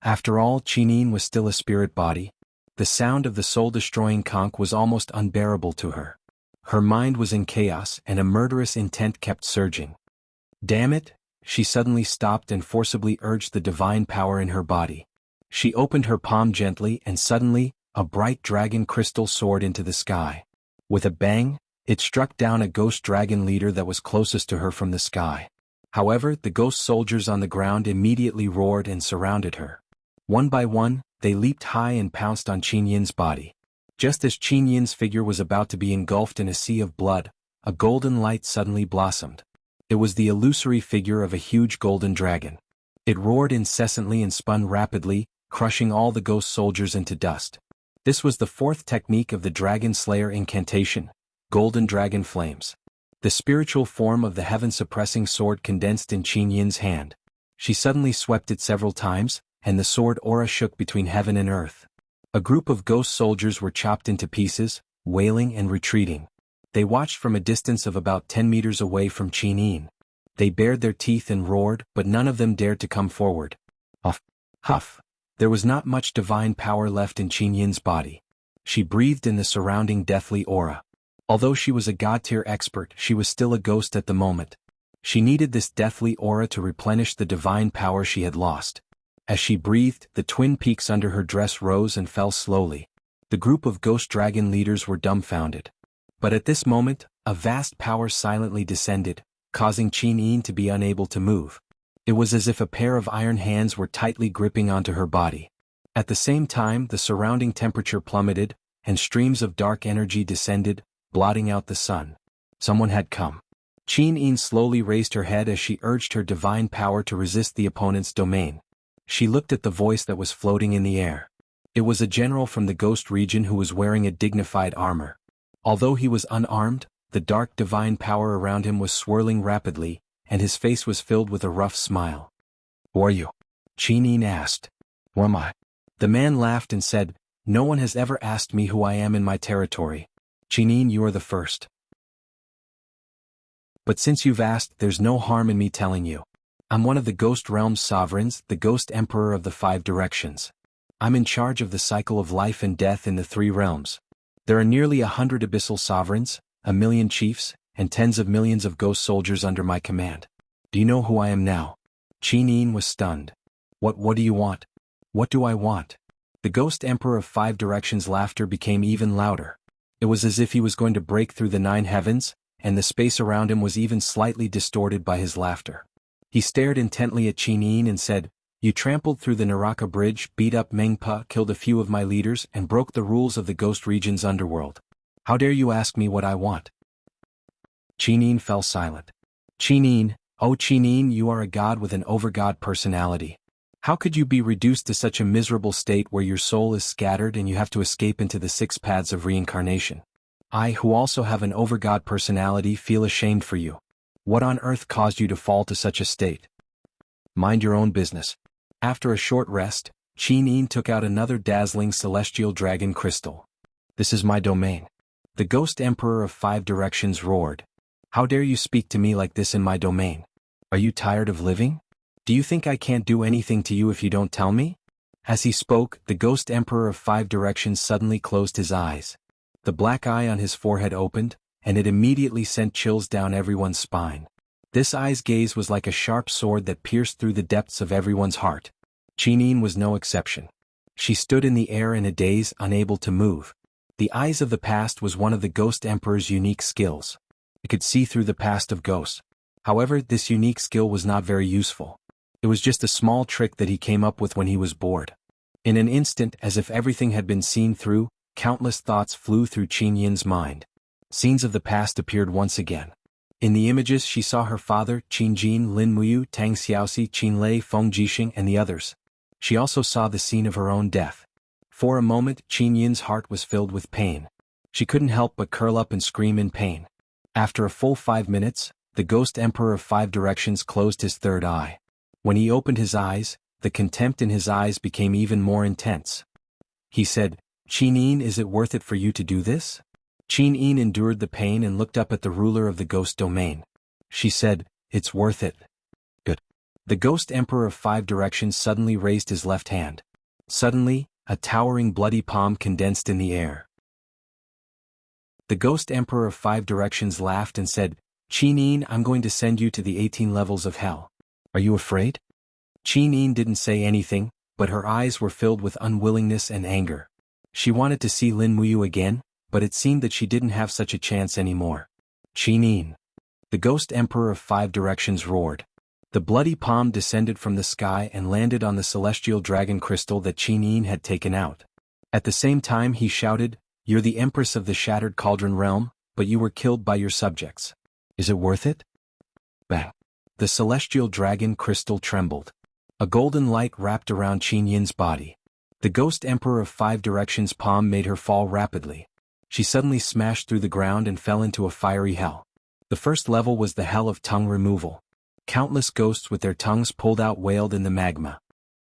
After all, Qinin was still a spirit body. The sound of the soul-destroying conch was almost unbearable to her. Her mind was in chaos and a murderous intent kept surging. Damn it! She suddenly stopped and forcibly urged the divine power in her body. She opened her palm gently and suddenly, a bright dragon crystal soared into the sky. With a bang, it struck down a ghost dragon leader that was closest to her from the sky. However, the ghost soldiers on the ground immediately roared and surrounded her. One by one, they leaped high and pounced on Qin Yin's body. Just as Qin Yin's figure was about to be engulfed in a sea of blood, a golden light suddenly blossomed. It was the illusory figure of a huge golden dragon. It roared incessantly and spun rapidly, crushing all the ghost soldiers into dust. This was the fourth technique of the Dragon Slayer incantation, Golden Dragon Flames. The spiritual form of the heaven-suppressing sword condensed in Qin Yin's hand. She suddenly swept it several times, and the sword aura shook between heaven and earth. A group of ghost soldiers were chopped into pieces, wailing and retreating. They watched from a distance of about 10 meters away from Qin Yin. They bared their teeth and roared, but none of them dared to come forward. Huff. There was not much divine power left in Qin Yin's body. She breathed in the surrounding deathly aura. Although she was a god-tier expert, she was still a ghost at the moment. She needed this deathly aura to replenish the divine power she had lost. As she breathed, the twin peaks under her dress rose and fell slowly. The group of ghost dragon leaders were dumbfounded. But at this moment, a vast power silently descended, causing Qin Yin to be unable to move. It was as if a pair of iron hands were tightly gripping onto her body. At the same time, the surrounding temperature plummeted, and streams of dark energy descended, blotting out the sun. Someone had come. Qin Yin slowly raised her head as she urged her divine power to resist the opponent's domain. She looked at the voice that was floating in the air. It was a general from the ghost region who was wearing a dignified armor. Although he was unarmed, the dark divine power around him was swirling rapidly, and his face was filled with a rough smile. "Who are you?" Qin Yin asked. "Who am I?" The man laughed and said, "No one has ever asked me who I am in my territory. Qin Yin, you are the first. But since you've asked, there's no harm in me telling you. I'm one of the Ghost Realm's sovereigns, the Ghost Emperor of the 5 directions. I'm in charge of the cycle of life and death in the 3 realms. There are nearly 100 abyssal sovereigns, 1,000,000 chiefs, and tens of millions of ghost soldiers under my command. Do you know who I am now?" Qin Yin was stunned. What do you want?" "What do I want?" The Ghost Emperor of 5 directions' laughter became even louder. It was as if he was going to break through the 9 heavens, and the space around him was even slightly distorted by his laughter. He stared intently at Qin Yin and said, "You trampled through the Naraka Bridge, beat up Mengpa, killed a few of my leaders, and broke the rules of the Ghost Region's underworld. How dare you ask me what I want?" Qin Yin fell silent. "Qin Yin, oh Qin Yin, you are a god with an overgod personality. How could you be reduced to such a miserable state where your soul is scattered and you have to escape into the 6 paths of reincarnation? I, who also have an overgod personality, feel ashamed for you. What on earth caused you to fall to such a state? Mind your own business." After a short rest, Qin Yin took out another dazzling celestial dragon crystal. "This is my domain." The Ghost Emperor of 5 directions roared. "How dare you speak to me like this in my domain? Are you tired of living? Do you think I can't do anything to you if you don't tell me?" As he spoke, the Ghost Emperor of 5 directions suddenly closed his eyes. The black eye on his forehead opened, and it immediately sent chills down everyone's spine. This eye's gaze was like a sharp sword that pierced through the depths of everyone's heart. Qin Yin was no exception. She stood in the air in a daze, unable to move. The Eyes of the Past was one of the Ghost Emperor's unique skills. It could see through the past of ghosts. However, this unique skill was not very useful. It was just a small trick that he came up with when he was bored. In an instant, as if everything had been seen through, countless thoughts flew through Qin Yin's mind. Scenes of the past appeared once again. In the images she saw her father, Qin Jin, Lin Muyu, Tang Xiaoxi, Qin Lei, Feng Jixing and the others. She also saw the scene of her own death. For a moment, Qin Yin's heart was filled with pain. She couldn't help but curl up and scream in pain. After a full 5 minutes, the Ghost Emperor of Five Directions closed his third eye. When he opened his eyes, the contempt in his eyes became even more intense. He said, "Qin Yin, is it worth it for you to do this?" Qin Yin endured the pain and looked up at the ruler of the ghost domain. She said, "It's worth it." Good. The Ghost Emperor of Five Directions suddenly raised his left hand. Suddenly, a towering bloody palm condensed in the air. The Ghost Emperor of Five Directions laughed and said, "Qin Yin, I'm going to send you to the 18 levels of hell. Are you afraid?" Qin Yin didn't say anything, but her eyes were filled with unwillingness and anger. She wanted to see Lin Muyu again, but it seemed that she didn't have such a chance anymore. "Qin Yin." The Ghost Emperor of Five Directions roared. The bloody palm descended from the sky and landed on the celestial dragon crystal that Qin Yin had taken out. At the same time he shouted, "You're the Empress of the Shattered Cauldron Realm, but you were killed by your subjects. Is it worth it?" Bang! The celestial dragon crystal trembled. A golden light wrapped around Qin Yin's body. The Ghost Emperor of Five Directions' palm made her fall rapidly. She suddenly smashed through the ground and fell into a fiery hell. The first level was the hell of tongue removal. Countless ghosts with their tongues pulled out wailed in the magma.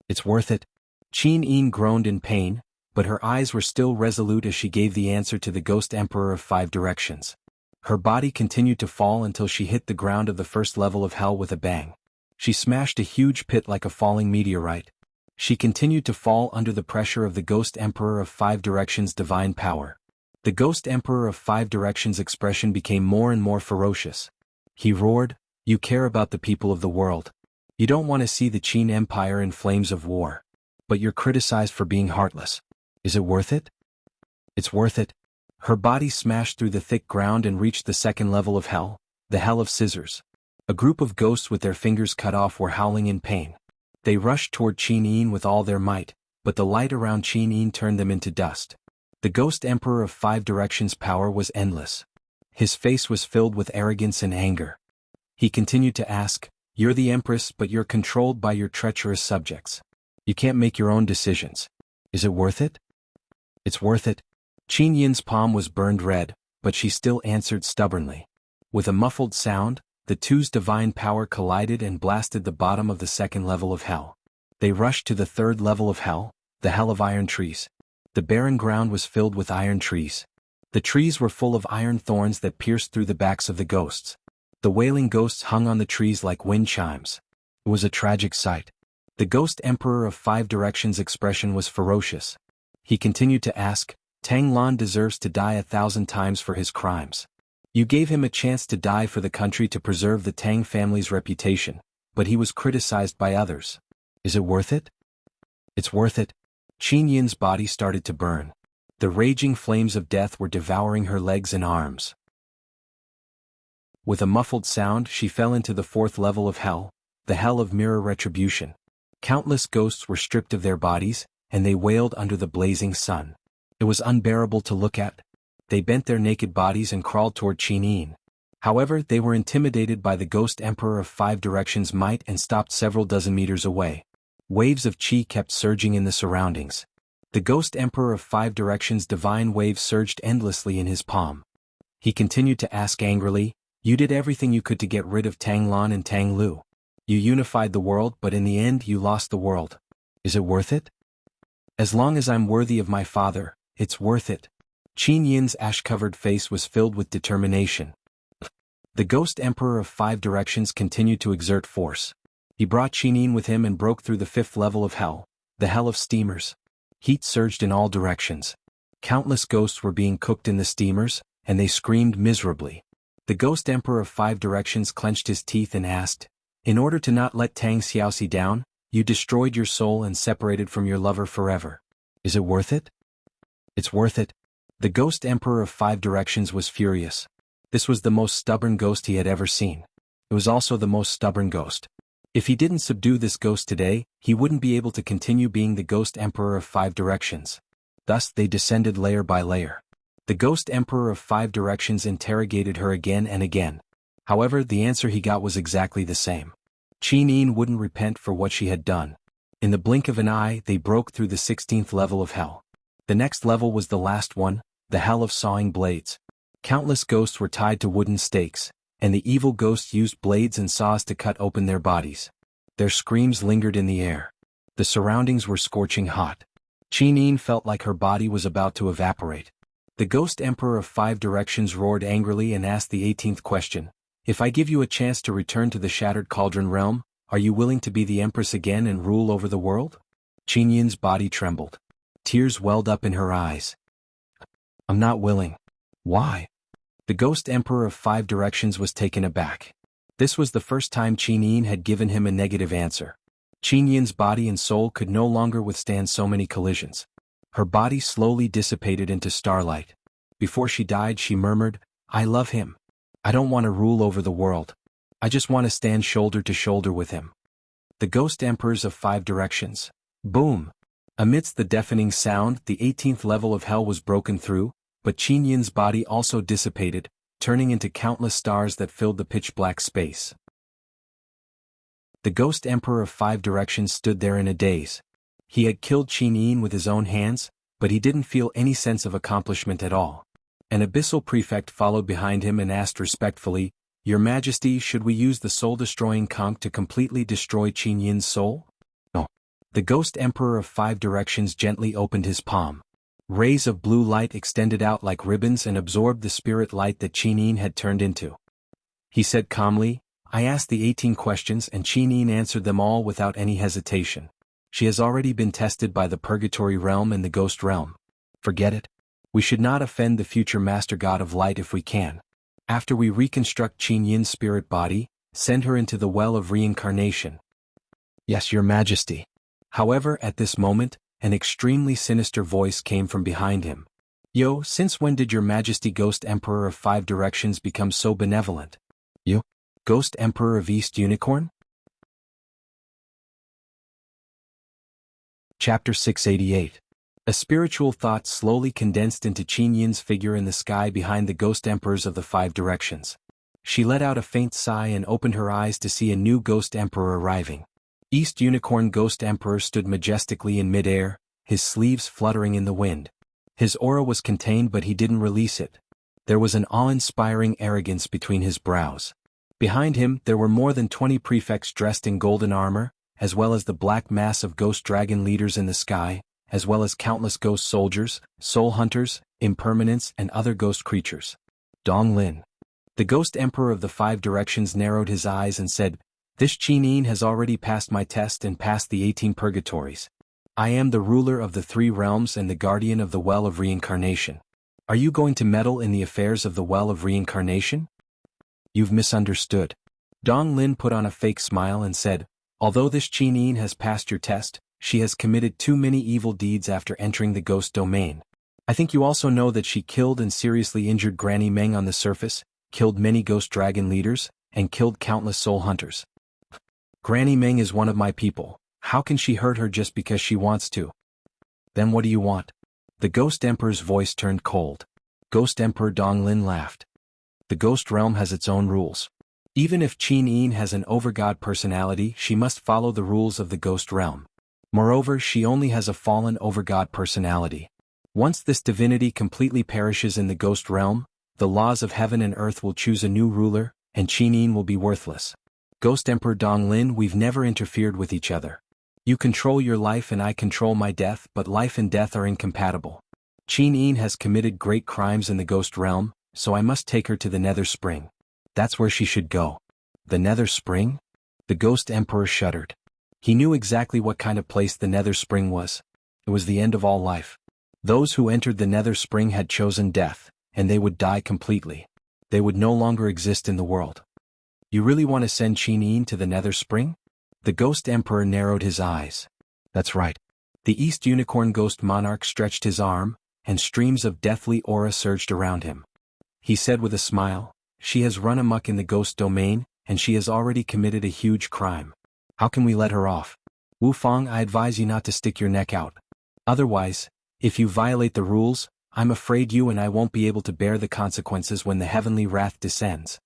"It's worth it." Qin Yin groaned in pain, but her eyes were still resolute as she gave the answer to the Ghost Emperor of Five Directions. Her body continued to fall until she hit the ground of the first level of hell with a bang. She smashed a huge pit like a falling meteorite. She continued to fall under the pressure of the Ghost Emperor of Five Directions' divine power. The Ghost Emperor of Five Directions' expression became more and more ferocious. He roared, "You care about the people of the world. You don't want to see the Qin Empire in flames of war. But you're criticized for being heartless. Is it worth it?" "It's worth it." Her body smashed through the thick ground and reached the second level of hell, the Hell of Scissors. A group of ghosts with their fingers cut off were howling in pain. They rushed toward Qin Yin with all their might, but the light around Qin Yin turned them into dust. The Ghost Emperor of Five Directions' power was endless. His face was filled with arrogance and anger. He continued to ask, "You're the Empress, but you're controlled by your treacherous subjects. You can't make your own decisions. Is it worth it?" "It's worth it." Qin Yin's palm was burned red, but she still answered stubbornly. With a muffled sound, the two's divine power collided and blasted the bottom of the second level of hell. They rushed to the third level of hell, the Hell of Iron Trees. The barren ground was filled with iron trees. The trees were full of iron thorns that pierced through the backs of the ghosts. The wailing ghosts hung on the trees like wind chimes. It was a tragic sight. The Ghost Emperor of Five Directions' expression was ferocious. He continued to ask, "Tang Lan deserves to die 1,000 times for his crimes. You gave him a chance to die for the country to preserve the Tang family's reputation, but he was criticized by others. Is it worth it?" "It's worth it." Qin Yin's body started to burn. The raging flames of death were devouring her legs and arms. With a muffled sound, she fell into the fourth level of hell, the Hell of Mirror Retribution. Countless ghosts were stripped of their bodies, and they wailed under the blazing sun. It was unbearable to look at. They bent their naked bodies and crawled toward Qin Yin. However, they were intimidated by the Ghost Emperor of Five Directions' might and stopped several dozen meters away. Waves of qi kept surging in the surroundings. The Ghost Emperor of Five Directions' divine wave surged endlessly in his palm. He continued to ask angrily, "You did everything you could to get rid of Tang Lan and Tang Lu. You unified the world, but in the end you lost the world. Is it worth it?" "As long as I'm worthy of my father, it's worth it." Qin Yin's ash-covered face was filled with determination. The Ghost Emperor of Five Directions continued to exert force. He brought Qin Yin with him and broke through the fifth level of hell, the Hell of Steamers. Heat surged in all directions. Countless ghosts were being cooked in the steamers, and they screamed miserably. The Ghost Emperor of Five Directions clenched his teeth and asked, "In order to not let Tang Xiaoxi down, you destroyed your soul and separated from your lover forever. Is it worth it?" "It's worth it." The Ghost Emperor of Five Directions was furious. This was the most stubborn ghost he had ever seen. It was also the most stubborn ghost. If he didn't subdue this ghost today, he wouldn't be able to continue being the Ghost Emperor of Five Directions. Thus they descended layer by layer. The Ghost Emperor of Five Directions interrogated her again and again. However, the answer he got was exactly the same. Qin wouldn't repent for what she had done. In the blink of an eye, they broke through the 16th level of hell. The next level was the last one, the hell of sawing blades. Countless ghosts were tied to wooden stakes, and the evil ghosts used blades and saws to cut open their bodies. Their screams lingered in the air. The surroundings were scorching hot. Qin felt like her body was about to evaporate. The Ghost Emperor of Five Directions roared angrily and asked the 18th question. If I give you a chance to return to the Shattered Cauldron realm, are you willing to be the Empress again and rule over the world? Qin's body trembled. Tears welled up in her eyes. I'm not willing. Why? The Ghost Emperor of Five Directions was taken aback. This was the first time Qin had given him a negative answer. Qin's body and soul could no longer withstand so many collisions. Her body slowly dissipated into starlight. Before she died, she murmured, I love him. I don't want to rule over the world. I just want to stand shoulder to shoulder with him. The Ghost Emperors of Five Directions. Boom! Amidst the deafening sound, the 18th level of hell was broken through, but Qin's body also dissipated, turning into countless stars that filled the pitch-black space. The Ghost Emperor of Five Directions stood there in a daze. He had killed Qin with his own hands, but he didn't feel any sense of accomplishment at all. An abyssal prefect followed behind him and asked respectfully, Your Majesty, should we use the soul-destroying conch to completely destroy Qin's soul? No. The Ghost Emperor of Five Directions gently opened his palm. Rays of blue light extended out like ribbons and absorbed the spirit light that Qin had turned into. He said calmly, I asked the 18 questions and Qin answered them all without any hesitation. She has already been tested by the Purgatory Realm and the Ghost Realm. Forget it. We should not offend the future Master God of Light if we can. After we reconstruct Qin's spirit body, send her into the Well of Reincarnation. Yes, Your Majesty. However, at this moment, an extremely sinister voice came from behind him. Yo, since when did Your Majesty Ghost Emperor of Five Directions become so benevolent? You? Ghost Emperor of East Unicorn? Chapter 688. A spiritual thought slowly condensed into Qin's figure in the sky behind the Ghost Emperors of the Five Directions. She let out a faint sigh and opened her eyes to see a new Ghost Emperor arriving. East Unicorn Ghost Emperor stood majestically in midair, his sleeves fluttering in the wind. His aura was contained but he didn't release it. There was an awe-inspiring arrogance between his brows. Behind him there were more than 20 prefects dressed in golden armor, as well as the black mass of ghost dragon leaders in the sky, as well as countless ghost soldiers, soul hunters, impermanents and other ghost creatures. Dong Lin. The Ghost Emperor of the Five Directions narrowed his eyes and said, This Qin has already passed my test and passed the 18 purgatories. I am the ruler of the three realms and the guardian of the Well of Reincarnation. Are you going to meddle in the affairs of the Well of Reincarnation? You've misunderstood. Dong Lin put on a fake smile and said, Although this Qin has passed your test, she has committed too many evil deeds after entering the ghost domain. I think you also know that she killed and seriously injured Granny Meng on the surface, killed many ghost dragon leaders, and killed countless soul hunters. Granny Meng is one of my people. How can she hurt her just because she wants to? Then what do you want? The Ghost Emperor's voice turned cold. Ghost Emperor Dong Lin laughed. The Ghost Realm has its own rules. Even if Qin has an overgod personality, she must follow the rules of the Ghost Realm. Moreover, she only has a fallen overgod personality. Once this divinity completely perishes in the Ghost Realm, the laws of heaven and earth will choose a new ruler, and Qin will be worthless. Ghost Emperor Dong Lin, we've never interfered with each other. You control your life and I control my death, but life and death are incompatible. Qin has committed great crimes in the Ghost Realm, so I must take her to the Nether Spring. That's where she should go. The Nether Spring? The Ghost Emperor shuddered. He knew exactly what kind of place the Nether Spring was. It was the end of all life. Those who entered the Nether Spring had chosen death, and they would die completely. They would no longer exist in the world. You really want to send Qin to the Nether Spring? The Ghost Emperor narrowed his eyes. That's right. The East Unicorn Ghost Monarch stretched his arm, and streams of deathly aura surged around him. He said with a smile, "She has run amok in the ghost domain, and she has already committed a huge crime. How can we let her off? Wu Fang, I advise you not to stick your neck out. Otherwise, if you violate the rules, I'm afraid you and I won't be able to bear the consequences when the heavenly wrath descends."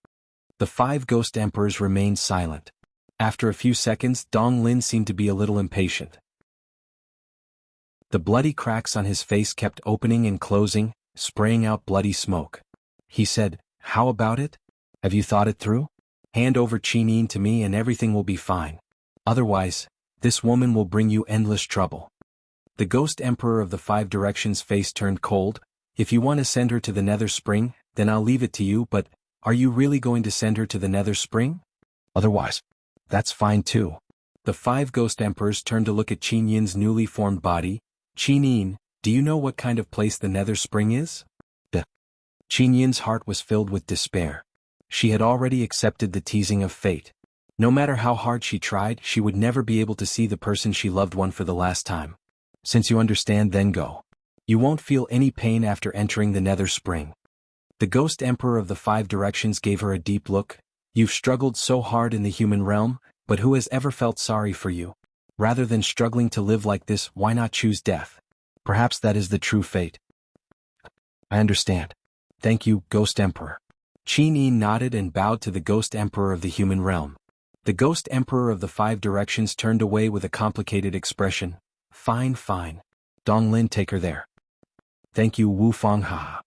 The 5 ghost emperors remained silent. After a few seconds, Dong Lin seemed to be a little impatient. The bloody cracks on his face kept opening and closing, spraying out bloody smoke. He said, "How about it? Have you thought it through? Hand over Qinin to me and everything will be fine. Otherwise, this woman will bring you endless trouble." The ghost emperor of the 5 directions face turned cold. "If you want to send her to the Nether Spring, then I'll leave it to you, but are you really going to send her to the Nether Spring? Otherwise, that's fine too." The 5 ghost emperors turned to look at Qin Yin's newly formed body. "Qin Yin, do you know what kind of place the Nether Spring is?" Qin Yin's heart was filled with despair. She had already accepted the teasing of fate. No matter how hard she tried, she would never be able to see the person she loved for the last time. "Since you understand, then go. You won't feel any pain after entering the Nether Spring." The ghost emperor of the 5 directions gave her a deep look. "You've struggled so hard in the human realm, but who has ever felt sorry for you? Rather than struggling to live like this, why not choose death? Perhaps that is the true fate." "I understand. Thank you, Ghost Emperor." Qin Yin nodded and bowed to the Ghost Emperor of the human realm. The Ghost Emperor of the 5 directions turned away with a complicated expression. "Fine, fine. Dong Lin, take her there." "Thank you, Wu Fang Ha."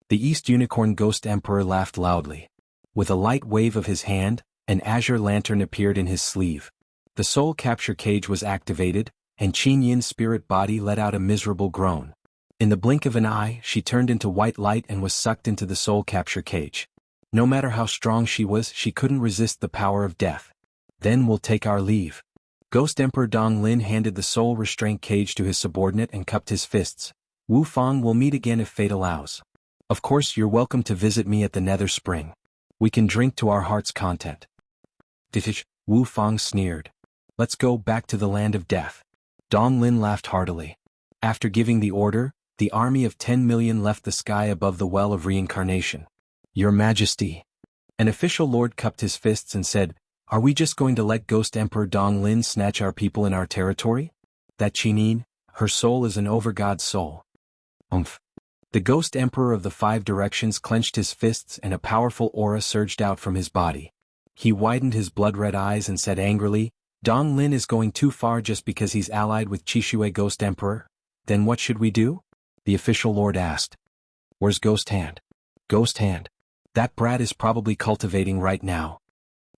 The East Unicorn Ghost Emperor laughed loudly. With a light wave of his hand, an azure lantern appeared in his sleeve. The soul capture cage was activated, and Qin Yin's spirit body let out a miserable groan. In the blink of an eye, she turned into white light and was sucked into the soul capture cage. No matter how strong she was, she couldn't resist the power of death. "Then we'll take our leave." Ghost Emperor Dong Lin handed the soul restraint cage to his subordinate and cupped his fists. "Wu Fang, will meet again if fate allows. Of course, you're welcome to visit me at the Nether Spring. We can drink to our heart's content." Wu Fang sneered. "Let's go back to the land of death." Dong Lin laughed heartily. After giving the order, the army of 10 million left the sky above the well of reincarnation. "Your Majesty." An official lord cupped his fists and said, "Are we just going to let Ghost Emperor Dong Lin snatch our people in our territory? That Qinin, her soul is an overgod soul." The Ghost Emperor of the 5 directions clenched his fists and a powerful aura surged out from his body. He widened his blood-red eyes and said angrily, "Dong Lin is going too far just because he's allied with Qishui Ghost Emperor? Then what should we do?" The official lord asked. "Where's Ghost Hand?" "Ghost Hand. That brat is probably cultivating right now.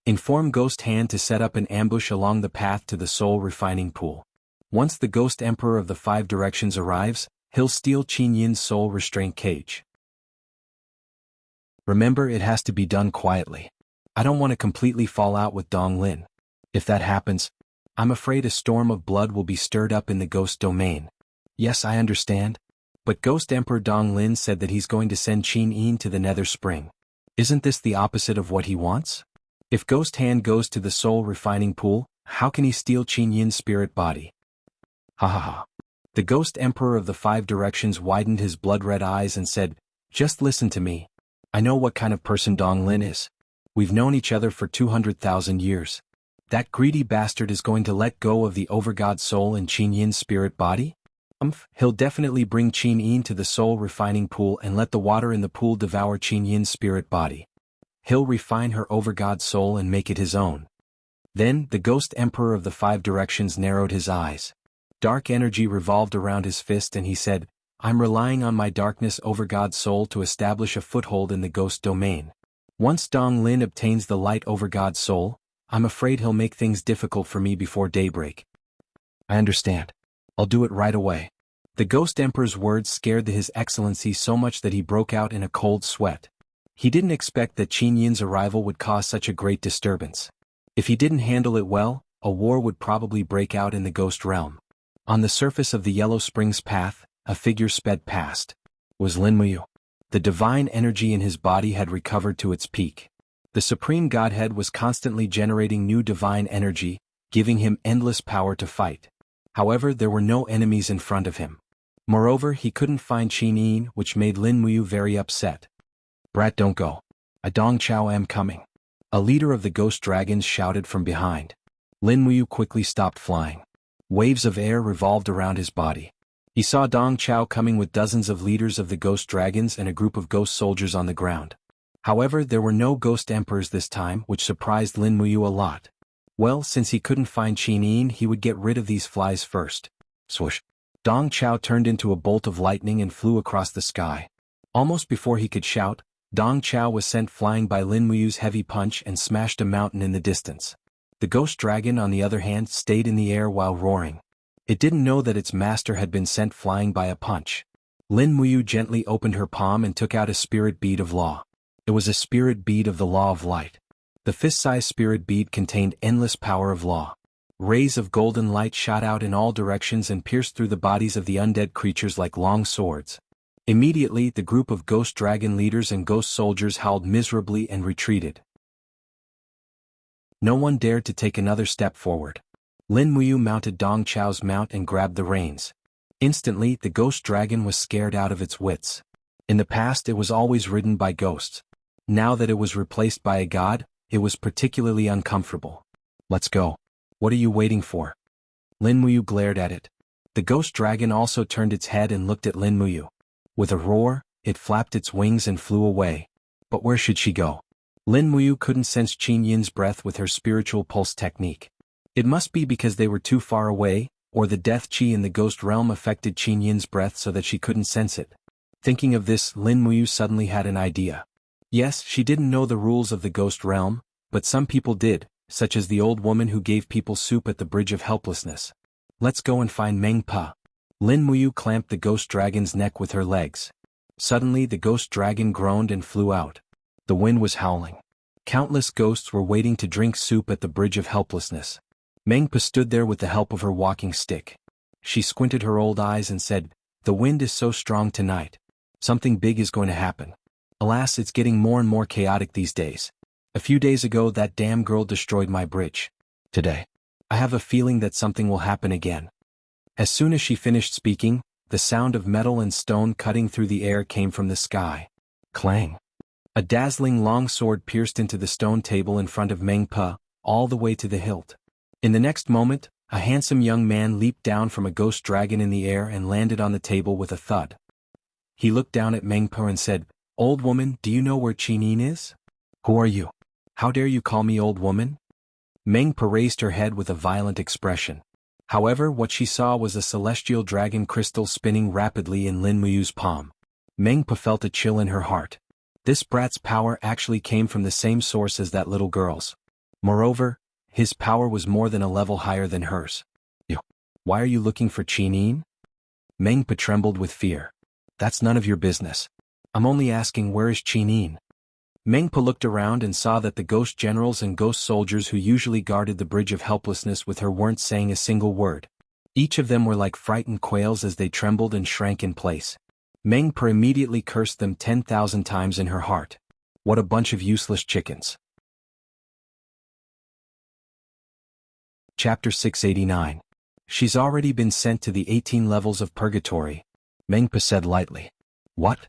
Inform Ghost Hand to set up an ambush along the path to the soul refining pool. Once the Ghost Emperor of the 5 directions arrives, he'll steal Qin Yin's soul restraint cage. Remember, it has to be done quietly. I don't want to completely fall out with Dong Lin. If that happens, I'm afraid a storm of blood will be stirred up in the ghost domain." "Yes, I understand. But Ghost Emperor Dong Lin said that he's going to send Qin Yin to the Nether Spring. Isn't this the opposite of what he wants? If Ghost Hand goes to the soul refining pool, how can he steal Qin Yin's spirit body?" Ha ha ha. The Ghost Emperor of the 5 directions widened his blood-red eyes and said, "Just listen to me. I know what kind of person Dong Lin is. We've known each other for 200,000 years. That greedy bastard is going to let go of the overgod soul in Qin Yin's spirit body? He'll definitely bring Qin Yin to the soul refining pool and let the water in the pool devour Qin Yin's spirit body. He'll refine her overgod soul and make it his own." Then, the Ghost Emperor of the 5 directions narrowed his eyes. Dark energy revolved around his fist and he said, "I'm relying on my darkness overgod soul to establish a foothold in the ghost domain. Once Dong Lin obtains the light overgod soul, I'm afraid he'll make things difficult for me before daybreak." "I understand. I'll do it right away." The Ghost Emperor's words scared His Excellency so much that he broke out in a cold sweat. He didn't expect that Qin Yin's arrival would cause such a great disturbance. If he didn't handle it well, a war would probably break out in the ghost realm. On the surface of the Yellow Springs path, a figure sped past. Was Lin Muyu. The divine energy in his body had recovered to its peak. The Supreme Godhead was constantly generating new divine energy, giving him endless power to fight. However, there were no enemies in front of him. Moreover, he couldn't find Qin Yin, which made Lin Muyu very upset. Brat, don't go. I Dong Chao am coming. A leader of the ghost dragons shouted from behind. Lin Muyu quickly stopped flying. Waves of air revolved around his body. He saw Dong Chao coming with dozens of leaders of the ghost dragons and a group of ghost soldiers on the ground. However, there were no ghost emperors this time, which surprised Lin Muyu a lot. Well, since he couldn't find Qin Yin, he would get rid of these flies first. Swoosh! Dong Chao turned into a bolt of lightning and flew across the sky. Almost before he could shout, Dong Chao was sent flying by Lin Muyu's heavy punch and smashed a mountain in the distance. The ghost dragon, on the other hand, stayed in the air while roaring. It didn't know that its master had been sent flying by a punch. Lin Muyu gently opened her palm and took out a spirit bead of law. It was a spirit bead of the law of light. The fist-sized spirit bead contained endless power of law. Rays of golden light shot out in all directions and pierced through the bodies of the undead creatures like long swords. Immediately, the group of ghost dragon leaders and ghost soldiers howled miserably and retreated. No one dared to take another step forward. Lin Muyu mounted Dong Chao's mount and grabbed the reins. Instantly, the ghost dragon was scared out of its wits. In the past, it was always ridden by ghosts. Now that it was replaced by a god, it was particularly uncomfortable. Let's go. What are you waiting for? Lin Muyu glared at it. The ghost dragon also turned its head and looked at Lin Muyu. With a roar, it flapped its wings and flew away. But where should she go? Lin Muyu couldn't sense Qin Yin's breath with her spiritual pulse technique. It must be because they were too far away, or the death qi in the ghost realm affected Qin Yin's breath so that she couldn't sense it. Thinking of this, Lin Muyu suddenly had an idea. Yes, she didn't know the rules of the ghost realm, but some people did, such as the old woman who gave people soup at the Bridge of Helplessness. Let's go and find Meng Pa. Lin Muyu clamped the ghost dragon's neck with her legs. Suddenly the ghost dragon groaned and flew out. The wind was howling. Countless ghosts were waiting to drink soup at the Bridge of Helplessness. Meng Pa stood there with the help of her walking stick. She squinted her old eyes and said, "The wind is so strong tonight. Something big is going to happen. Alas, it's getting more and more chaotic these days. A few days ago that damn girl destroyed my bridge. Today, I have a feeling that something will happen again." As soon as she finished speaking, the sound of metal and stone cutting through the air came from the sky. Clang! A dazzling long sword pierced into the stone table in front of Meng Pa, all the way to the hilt. In the next moment, a handsome young man leaped down from a ghost dragon in the air and landed on the table with a thud. He looked down at Meng Pa and said, "Old woman, do you know where Qin Yin is?" "Who are you? How dare you call me old woman?" Meng Pa raised her head with a violent expression. However, what she saw was a celestial dragon crystal spinning rapidly in Lin Muyu's palm. Meng Pa felt a chill in her heart. This brat's power actually came from the same source as that little girl's. Moreover, his power was more than a level higher than hers. Why are you looking for Qin Yin? Meng Pa trembled with fear. That's none of your business. I'm only asking, where is Qin Yin? Meng Pa looked around and saw that the ghost generals and ghost soldiers who usually guarded the Bridge of Helplessness with her weren't saying a single word. Each of them were like frightened quails as they trembled and shrank in place. Meng Pa immediately cursed them 10,000 times in her heart. What a bunch of useless chickens. Chapter 689. She's already been sent to the 18 levels of purgatory, Meng Pa said lightly. What?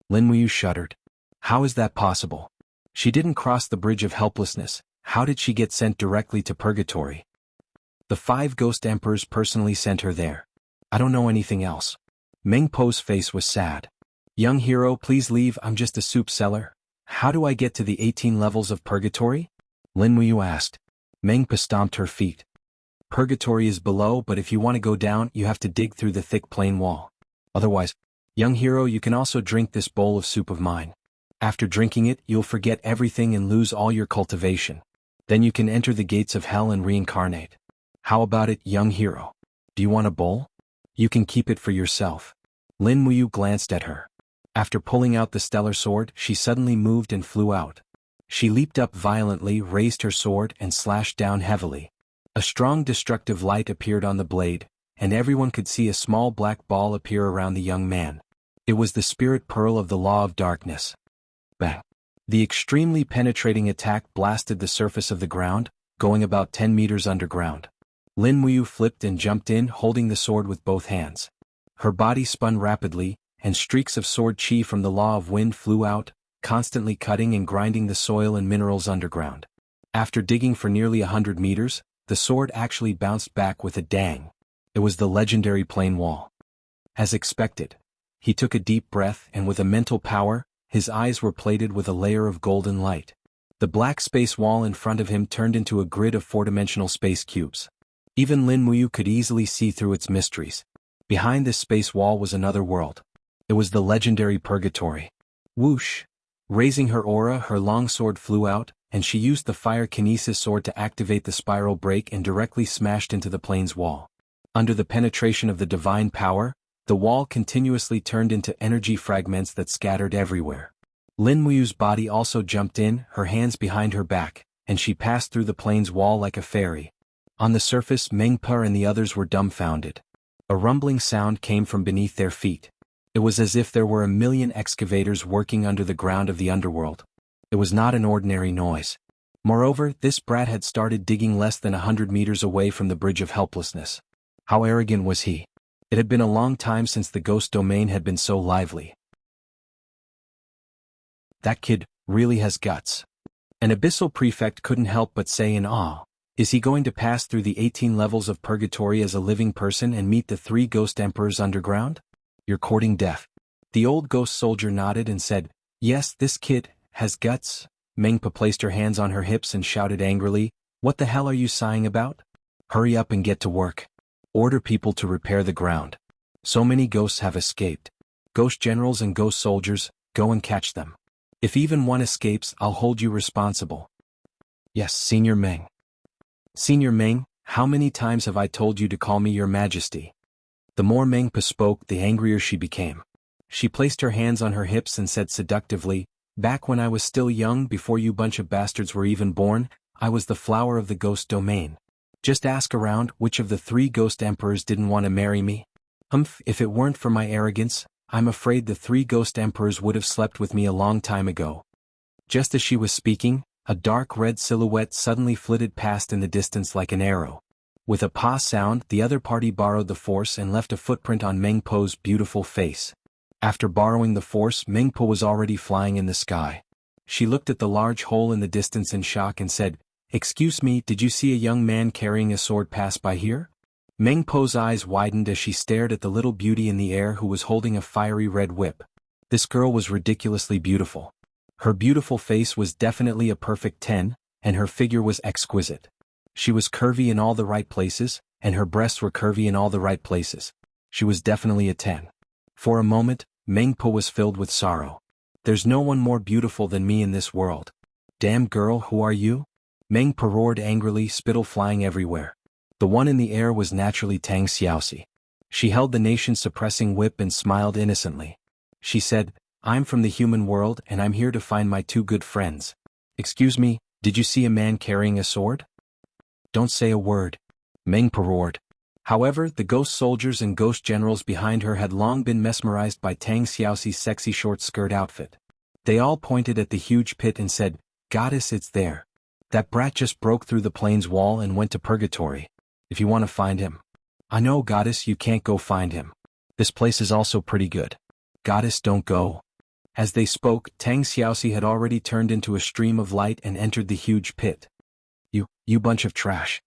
Lin Muyu shuddered. How is that possible? She didn't cross the Bridge of Helplessness. How did she get sent directly to purgatory? The 5 ghost emperors personally sent her there. I don't know anything else. Meng Po's face was sad. Young hero, please leave, I'm just a soup seller. How do I get to the 18 levels of purgatory? Lin Muyu asked. Meng Pa stomped her feet. Purgatory is below, but if you want to go down, you have to dig through the thick plain wall. Otherwise, young hero, you can also drink this bowl of soup of mine. After drinking it, you'll forget everything and lose all your cultivation. Then you can enter the gates of hell and reincarnate. How about it, young hero? Do you want a bowl? You can keep it for yourself. Lin Muyu glanced at her. After pulling out the stellar sword, she suddenly moved and flew out. She leaped up violently, raised her sword, and slashed down heavily. A strong destructive light appeared on the blade, and everyone could see a small black ball appear around the young man. It was the spirit pearl of the law of darkness. Bang! The extremely penetrating attack blasted the surface of the ground, going about 10 meters underground. Lin Muyu flipped and jumped in, holding the sword with both hands. Her body spun rapidly, and streaks of sword chi from the law of wind flew out, constantly cutting and grinding the soil and minerals underground. After digging for nearly 100 meters, the sword actually bounced back with a dang. It was the legendary plane wall. As expected, he took a deep breath and with a mental power, his eyes were plated with a layer of golden light. The black space wall in front of him turned into a grid of four-dimensional space cubes. Even Lin Muyu could easily see through its mysteries. Behind this space wall was another world. It was the legendary Purgatory. Whoosh! Raising her aura, her long sword flew out, and she used the fire kinesis sword to activate the spiral break and directly smashed into the plane's wall. Under the penetration of the divine power, the wall continuously turned into energy fragments that scattered everywhere. Lin Muyu's body also jumped in, her hands behind her back, and she passed through the plane's wall like a fairy. On the surface, Meng Pa and the others were dumbfounded. A rumbling sound came from beneath their feet. It was as if there were a million excavators working under the ground of the underworld. It was not an ordinary noise. Moreover, this brat had started digging less than 100 meters away from the Bridge of Helplessness. How arrogant was he? It had been a long time since the ghost domain had been so lively. That kid really has guts. An abyssal prefect couldn't help but say in awe, is he going to pass through the 18 levels of purgatory as a living person and meet the 3 ghost emperors underground? You're courting death. The old ghost soldier nodded and said, yes, this kid has guts. Meng Pa placed her hands on her hips and shouted angrily, what the hell are you sighing about? Hurry up and get to work. Order people to repair the ground. So many ghosts have escaped. Ghost generals and ghost soldiers, go and catch them. If even one escapes, I'll hold you responsible. Yes, Senior Meng. Senior Meng, how many times have I told you to call me Your Majesty? The more Meng Pa spoke, the angrier she became. She placed her hands on her hips and said seductively, back when I was still young, before you bunch of bastards were even born, I was the flower of the ghost domain. Just ask around which of the 3 ghost emperors didn't want to marry me. If it weren't for my arrogance, I'm afraid the 3 ghost emperors would have slept with me a long time ago. Just as she was speaking, a dark red silhouette suddenly flitted past in the distance like an arrow. With a pa sound, the other party borrowed the force and left a footprint on Meng Po's beautiful face. After borrowing the force, Meng Po was already flying in the sky. She looked at the large hole in the distance in shock and said, excuse me, did you see a young man carrying a sword pass by here? Meng Po's eyes widened as she stared at the little beauty in the air who was holding a fiery red whip. This girl was ridiculously beautiful. Her beautiful face was definitely a perfect 10, and her figure was exquisite. She was curvy in all the right places, and her breasts were curvy in all the right places. She was definitely a 10. For a moment, Meng Po was filled with sorrow. There's no one more beautiful than me in this world. Damn girl, who are you? Meng Po roared angrily, spittle flying everywhere. The one in the air was naturally Tang Xiaoxi. She held the nation-suppressing whip and smiled innocently. She said, I'm from the human world and I'm here to find my 2 good friends. Excuse me, did you see a man carrying a sword? Don't say a word. Meng Po roared. However, the ghost soldiers and ghost generals behind her had long been mesmerized by Tang Xiaoxi's sexy short skirt outfit. They all pointed at the huge pit and said, Goddess, it's there. That brat just broke through the plane's wall and went to purgatory. If you want to find him. I know, Goddess, you can't go find him. This place is also pretty good. Goddess, don't go. As they spoke, Tang Xiaoxi had already turned into a stream of light and entered the huge pit. You bunch of trash.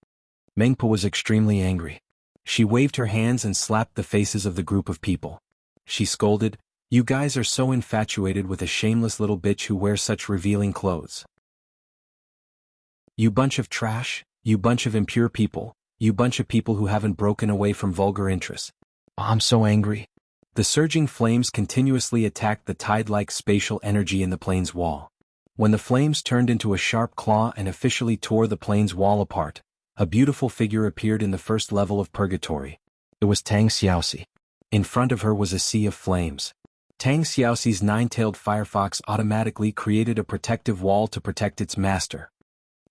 Meng Po was extremely angry. She waved her hands and slapped the faces of the group of people. She scolded, you guys are so infatuated with a shameless little bitch who wears such revealing clothes. You bunch of trash, you bunch of impure people, you bunch of people who haven't broken away from vulgar interests. I'm so angry. The surging flames continuously attacked the tide-like spatial energy in the plane's wall. When the flames turned into a sharp claw and officially tore the plane's wall apart, a beautiful figure appeared in the first level of purgatory. It was Tang Xiaoxi. In front of her was a sea of flames. Tang Xiaoxi's 9-tailed firefox automatically created a protective wall to protect its master.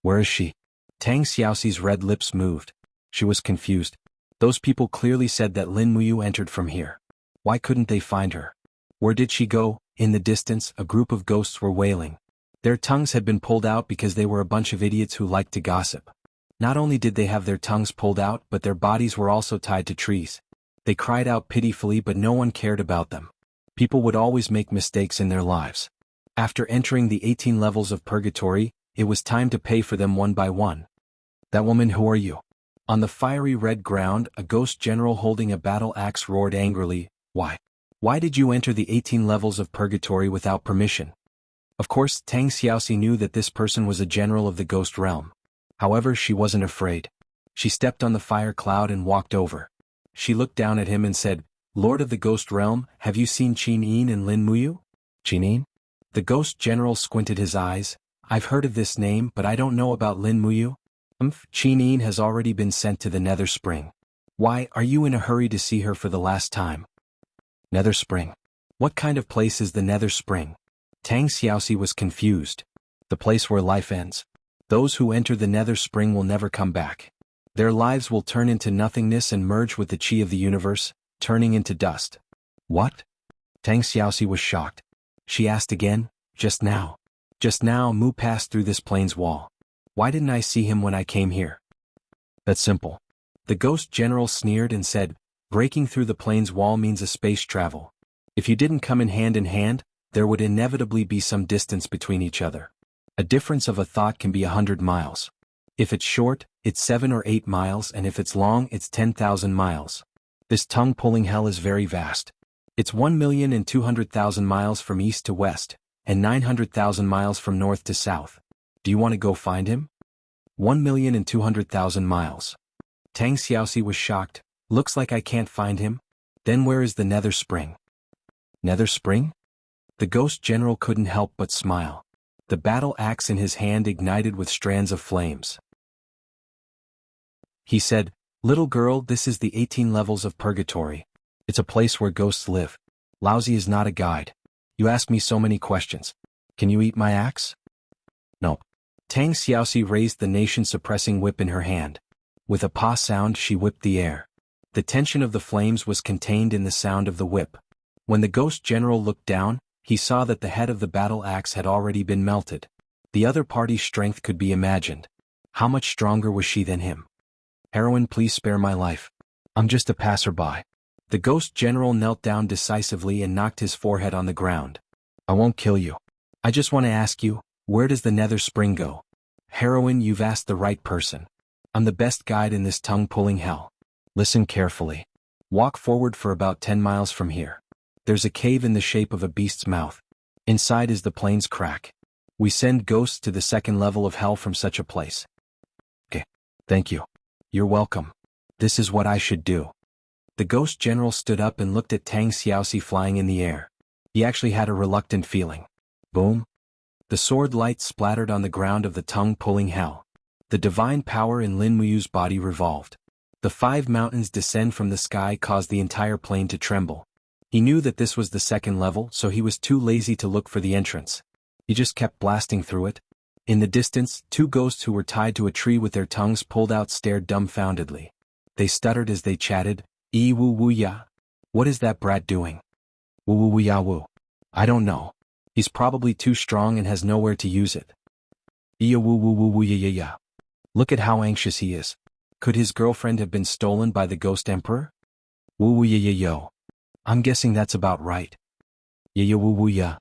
Where is she? Tang Xiaoxi's red lips moved. She was confused. Those people clearly said that Lin Muyu entered from here. Why couldn't they find her? Where did she go? In the distance, a group of ghosts were wailing. Their tongues had been pulled out because they were a bunch of idiots who liked to gossip. Not only did they have their tongues pulled out, but their bodies were also tied to trees. They cried out pitifully, but no one cared about them. People would always make mistakes in their lives. After entering the 18 levels of purgatory, it was time to pay for them one by one. That woman, who are you? On the fiery red ground, a ghost general holding a battle axe roared angrily, Why? Why did you enter the 18 levels of purgatory without permission? Of course, Tang Xiaoxi knew that this person was a general of the ghost realm. However, she wasn't afraid. She stepped on the fire cloud and walked over. She looked down at him and said, Lord of the ghost realm, have you seen Qin Yin and Lin Muyu? Qin Yin? The ghost general squinted his eyes. I've heard of this name, but I don't know about Lin Muyu. Qin Yin has already been sent to the Nether Spring. Why, are you in a hurry to see her for the last time? Nether Spring? What kind of place is the Nether Spring? Tang Xiaoxi was confused. The place where life ends. Those who enter the Nether Spring will never come back. Their lives will turn into nothingness and merge with the qi of the universe, turning into dust. What? Tang Xiaoxi was shocked. She asked again, Just now. Just now Mu passed through this plane's wall. Why didn't I see him when I came here? That's simple. The ghost general sneered and said, Breaking through the plane's wall means a space travel. If you didn't come in hand, there would inevitably be some distance between each other. A difference of a thought can be 100 miles. If it's short, it's 7 or 8 miles, and if it's long, it's 10,000 miles. This tongue-pulling hell is very vast. It's 1,200,000 miles from east to west, and 900,000 miles from north to south. Do you want to go find him? 1,200,000 miles. Tang Xiaoxi was shocked. Looks like I can't find him. Then where is the Nether Spring? Nether Spring? The ghost general couldn't help but smile. The battle axe in his hand ignited with strands of flames. He said, Little girl, this is the 18 levels of purgatory. It's a place where ghosts live. Lousy is not a guide. You ask me so many questions. Can you eat my axe? No. Tang Xiaoxi raised the nation-suppressing whip in her hand. With a pa sound, she whipped the air. The tension of the flames was contained in the sound of the whip. When the ghost general looked down, he saw that the head of the battle axe had already been melted. The other party's strength could be imagined. How much stronger was she than him? Heroine, please spare my life. I'm just a passerby. The ghost general knelt down decisively and knocked his forehead on the ground. I won't kill you. I just want to ask you, where does the Nether Spring go? Heroine, you've asked the right person. I'm the best guide in this tongue-pulling hell. Listen carefully. Walk forward for about 10 miles from here. There's a cave in the shape of a beast's mouth. Inside is the plane's crack. We send ghosts to the second level of hell from such a place. Okay. Thank you. You're welcome. This is what I should do. The ghost general stood up and looked at Tang Xiaoxi flying in the air. He actually had a reluctant feeling. Boom. The sword light splattered on the ground of the tongue-pulling hell. The divine power in Lin Muyu's body revolved. The 5 mountains descend from the sky caused the entire plane to tremble. He knew that this was the second level, so he was too lazy to look for the entrance. He just kept blasting through it. In the distance, 2 ghosts who were tied to a tree with their tongues pulled out stared dumbfoundedly. They stuttered as they chatted, "Ee woo woo ya. What is that brat doing? Woo woo woo ya woo. I don't know. He's probably too strong and has nowhere to use it. Ee woo woo woo woo ya ya ya. Look at how anxious he is. Could his girlfriend have been stolen by the ghost emperor? Woo woo ya ya yo. I'm guessing that's about right. Ya ya woo woo ya.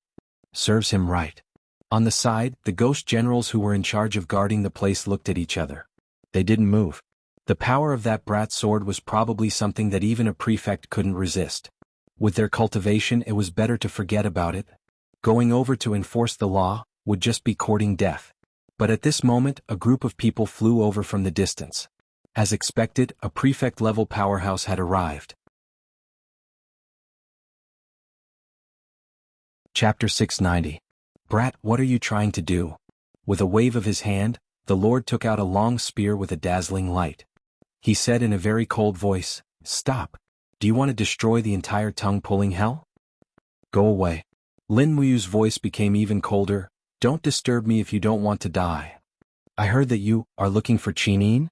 Serves him right." On the side, the ghost generals who were in charge of guarding the place looked at each other. They didn't move. The power of that brat's sword was probably something that even a prefect couldn't resist. With their cultivation, it was better to forget about it. Going over to enforce the law would just be courting death. But at this moment, a group of people flew over from the distance. As expected, a prefect-level powerhouse had arrived. Chapter 690. Brat, what are you trying to do? With a wave of his hand, the Lord took out a long spear with a dazzling light. He said in a very cold voice, "Stop. Do you want to destroy the entire tongue-pulling hell? Go away." Lin Muyu's voice became even colder. "Don't disturb me if you don't want to die. I heard that you are looking for Qinin?"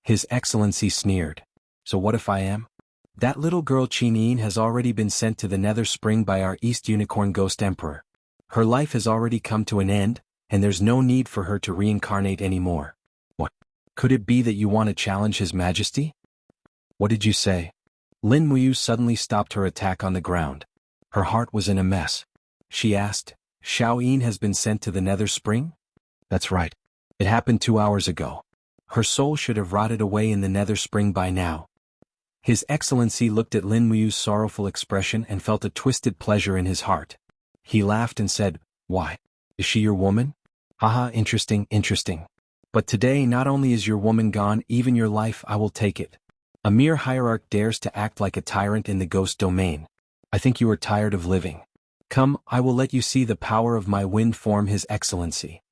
His Excellency sneered. "So what if I am? That little girl Qinin has already been sent to the Nether Spring by our East Unicorn Ghost Emperor. Her life has already come to an end, and there's no need for her to reincarnate anymore. What? Could it be that you want to challenge His Majesty?" "What did you say?" Lin Muyu suddenly stopped her attack on the ground. Her heart was in a mess. She asked, Xiao Yin has been sent to the Nether Spring? That's right. It happened 2 hours ago. Her soul should have rotted away in the Nether Spring by now. His Excellency looked at Lin Muyu's sorrowful expression and felt a twisted pleasure in his heart. He laughed and said, Why? Is she your woman? Haha, interesting, interesting. But today not only is your woman gone, even your life I will take it. A mere hierarch dares to act like a tyrant in the ghost domain. I think you are tired of living. Come, I will let you see the power of my wind form, His Excellency.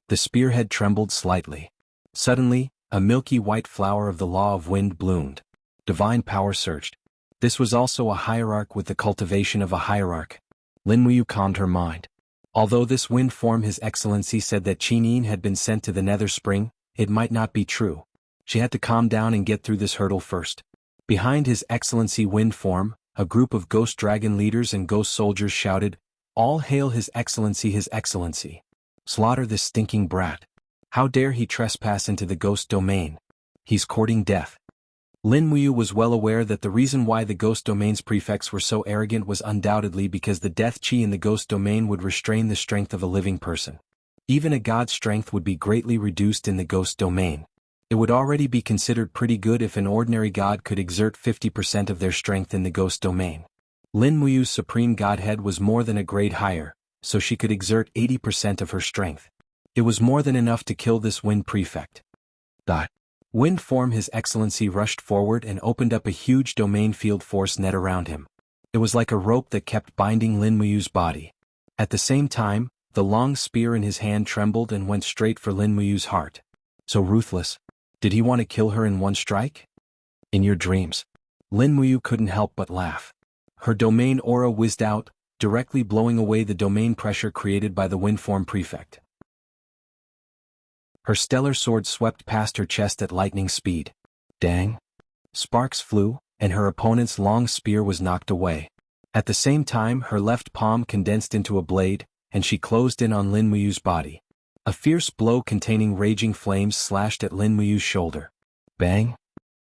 The spearhead trembled slightly. Suddenly, a milky white flower of the law of wind bloomed. Divine power surged. This was also a hierarch with the cultivation of a hierarch. Lin Muyu calmed her mind. Although this wind form His Excellency said that Qin Yin had been sent to the Nether Spring, it might not be true. She had to calm down and get through this hurdle first. Behind His Excellency wind form, a group of ghost dragon leaders and ghost soldiers shouted, All hail His Excellency, His Excellency. Slaughter this stinking brat. How dare he trespass into the ghost domain? He's courting death. Lin Muyu was well aware that the reason why the ghost domain's prefects were so arrogant was undoubtedly because the death chi in the ghost domain would restrain the strength of a living person. Even a god's strength would be greatly reduced in the ghost domain. It would already be considered pretty good if an ordinary god could exert 50% of their strength in the ghost domain. Lin Muyu's supreme godhead was more than a grade higher, so she could exert 80% of her strength. It was more than enough to kill this wind prefect. Wind form His Excellency rushed forward and opened up a huge domain field force net around him. It was like a rope that kept binding Lin Muyu's body. At the same time, the long spear in his hand trembled and went straight for Lin Muyu's heart. So ruthless. Did he want to kill her in one strike? In your dreams. Lin Muyu couldn't help but laugh. Her domain aura whizzed out, directly blowing away the domain pressure created by the wind form prefect. Her stellar sword swept past her chest at lightning speed. Dang! Sparks flew, and her opponent's long spear was knocked away. At the same time, her left palm condensed into a blade, and she closed in on Lin Muyu's body. A fierce blow containing raging flames slashed at Lin Muyu's shoulder. Bang!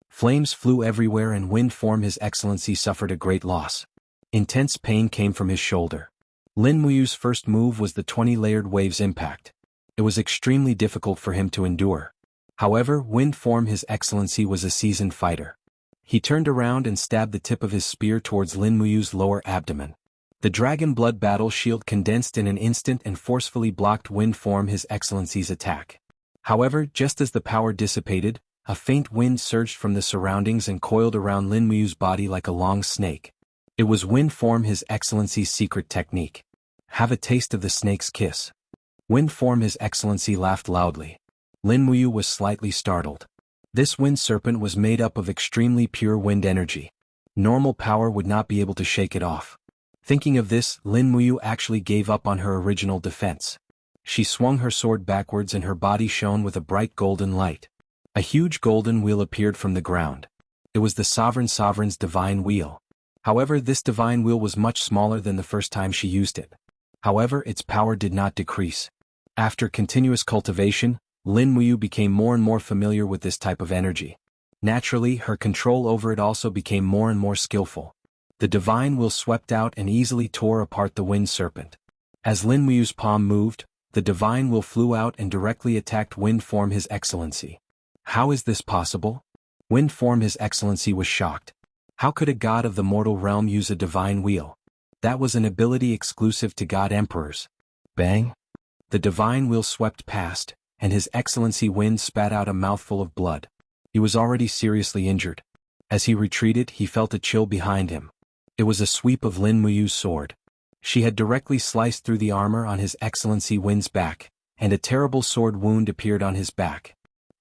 Flames flew everywhere and wind form His Excellency suffered a great loss. Intense pain came from his shoulder. Lin Muyu's first move was the 20-layered waves impact. It was extremely difficult for him to endure. However, wind form His Excellency was a seasoned fighter. He turned around and stabbed the tip of his spear towards Lin Muyu's lower abdomen. The dragon blood battle shield condensed in an instant and forcefully blocked wind form His Excellency's attack. However, just as the power dissipated, a faint wind surged from the surroundings and coiled around Lin Muyu's body like a long snake. It was wind form His Excellency's secret technique. Have a taste of the snake's kiss. Wind form His Excellency laughed loudly. Lin Muyu was slightly startled. This wind serpent was made up of extremely pure wind energy. Normal power would not be able to shake it off. Thinking of this, Lin Muyu actually gave up on her original defense. She swung her sword backwards and her body shone with a bright golden light. A huge golden wheel appeared from the ground. It was the Sovereign's divine wheel. However, this divine wheel was much smaller than the first time she used it. However, its power did not decrease. After continuous cultivation, Lin Muyu became more and more familiar with this type of energy. Naturally, her control over it also became more and more skillful. The divine wheel swept out and easily tore apart the wind serpent. As Lin Muyu's palm moved, the divine wheel flew out and directly attacked wind form His Excellency. How is this possible? Wind form His Excellency was shocked. How could a god of the mortal realm use a divine wheel? That was an ability exclusive to god emperors. Bang! The divine wheel swept past, and His Excellency Wind spat out a mouthful of blood. He was already seriously injured. As he retreated, he felt a chill behind him. It was a sweep of Lin Muyu's sword. She had directly sliced through the armor on His Excellency Wind's back, and a terrible sword wound appeared on his back.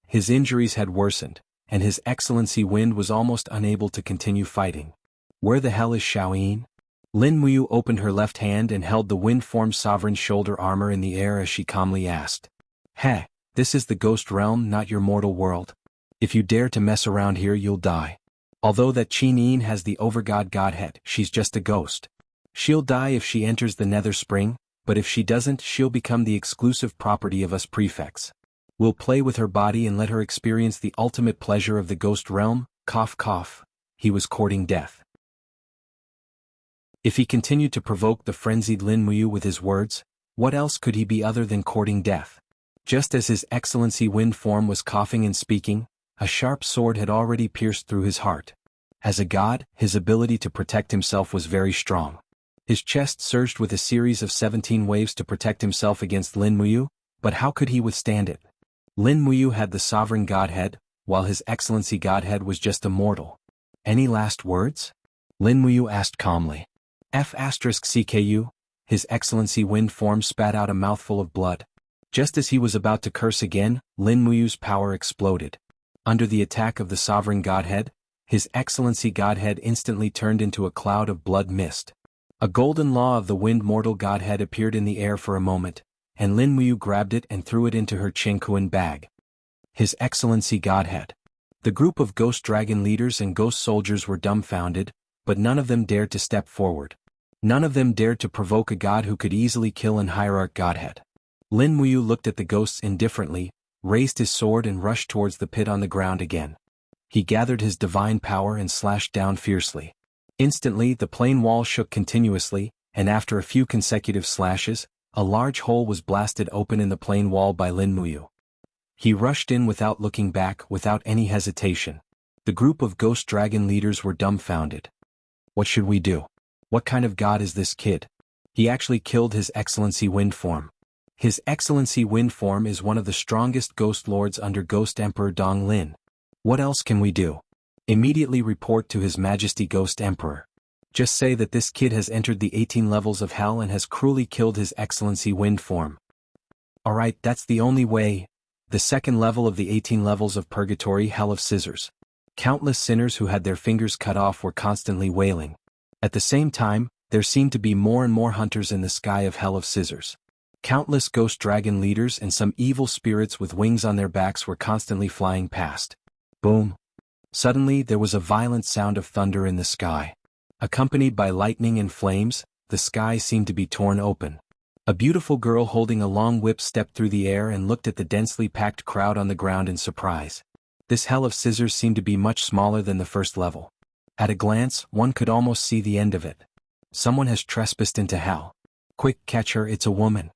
His injuries had worsened, and His Excellency Wind was almost unable to continue fighting. Where the hell is Xiao Yin? Lin Muyu opened her left hand and held the wind-formed sovereign's shoulder armor in the air as she calmly asked. Heh, this is the ghost realm, not your mortal world. If you dare to mess around here, you'll die. Although that Qin Yin has the overgod godhead, she's just a ghost. She'll die if she enters the Nether Spring, but if she doesn't, she'll become the exclusive property of us prefects. We'll play with her body and let her experience the ultimate pleasure of the ghost realm, cough cough. he was courting death. If he continued to provoke the frenzied Lin Muyu with his words, what else could he be other than courting death? Just as His Excellency Wind Form was coughing and speaking, a sharp sword had already pierced through his heart. As a god, his ability to protect himself was very strong. His chest surged with a series of 17 waves to protect himself against Lin Muyu, but how could he withstand it? Lin Muyu had the sovereign godhead, while His Excellency Godhead was just a mortal. Any last words? Lin Muyu asked calmly. F***CKU, His Excellency Wind Form spat out a mouthful of blood. Just as he was about to curse again, Lin Muyu's power exploded. Under the attack of the sovereign godhead, His Excellency Godhead instantly turned into a cloud of blood mist. A golden law of the wind mortal godhead appeared in the air for a moment, and Lin Muyu grabbed it and threw it into her Qingquan bag. His Excellency Godhead. The group of ghost dragon leaders and ghost soldiers were dumbfounded, but none of them dared to step forward. None of them dared to provoke a god who could easily kill an hierarch godhead. Lin Muyu looked at the ghosts indifferently, raised his sword and rushed towards the pit on the ground again. He gathered his divine power and slashed down fiercely. Instantly the plain wall shook continuously, and after a few consecutive slashes, a large hole was blasted open in the plain wall by Lin Muyu. He rushed in without looking back, without any hesitation. The group of ghost dragon leaders were dumbfounded. What should we do? What kind of god is this kid? He actually killed His Excellency Wind Form. His Excellency Wind Form is one of the strongest ghost lords under Ghost Emperor Dong Lin. What else can we do? Immediately report to His Majesty Ghost Emperor. Just say that this kid has entered the 18 levels of hell and has cruelly killed His Excellency Wind Form. Alright, that's the only way. The second level of the 18 levels of Purgatory, Hell of Scissors. Countless sinners who had their fingers cut off were constantly wailing. At the same time, there seemed to be more and more hunters in the sky of Hell of Scissors. Countless ghost dragon leaders and some evil spirits with wings on their backs were constantly flying past. Boom. Suddenly there was a violent sound of thunder in the sky. Accompanied by lightning and flames, the sky seemed to be torn open. A beautiful girl holding a long whip stepped through the air and looked at the densely packed crowd on the ground in surprise. This Hell of Scissors seemed to be much smaller than the first level. At a glance, one could almost see the end of it. Someone has trespassed into hell. Quick, catch her, it's a woman.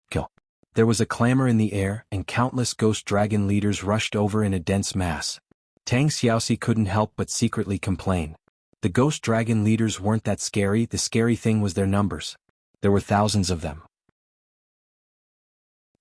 Kill. There was a clamor in the air, and countless ghost dragon leaders rushed over in a dense mass. Tang Xiaoxi couldn't help but secretly complain. The ghost dragon leaders weren't that scary, the scary thing was their numbers. There were thousands of them.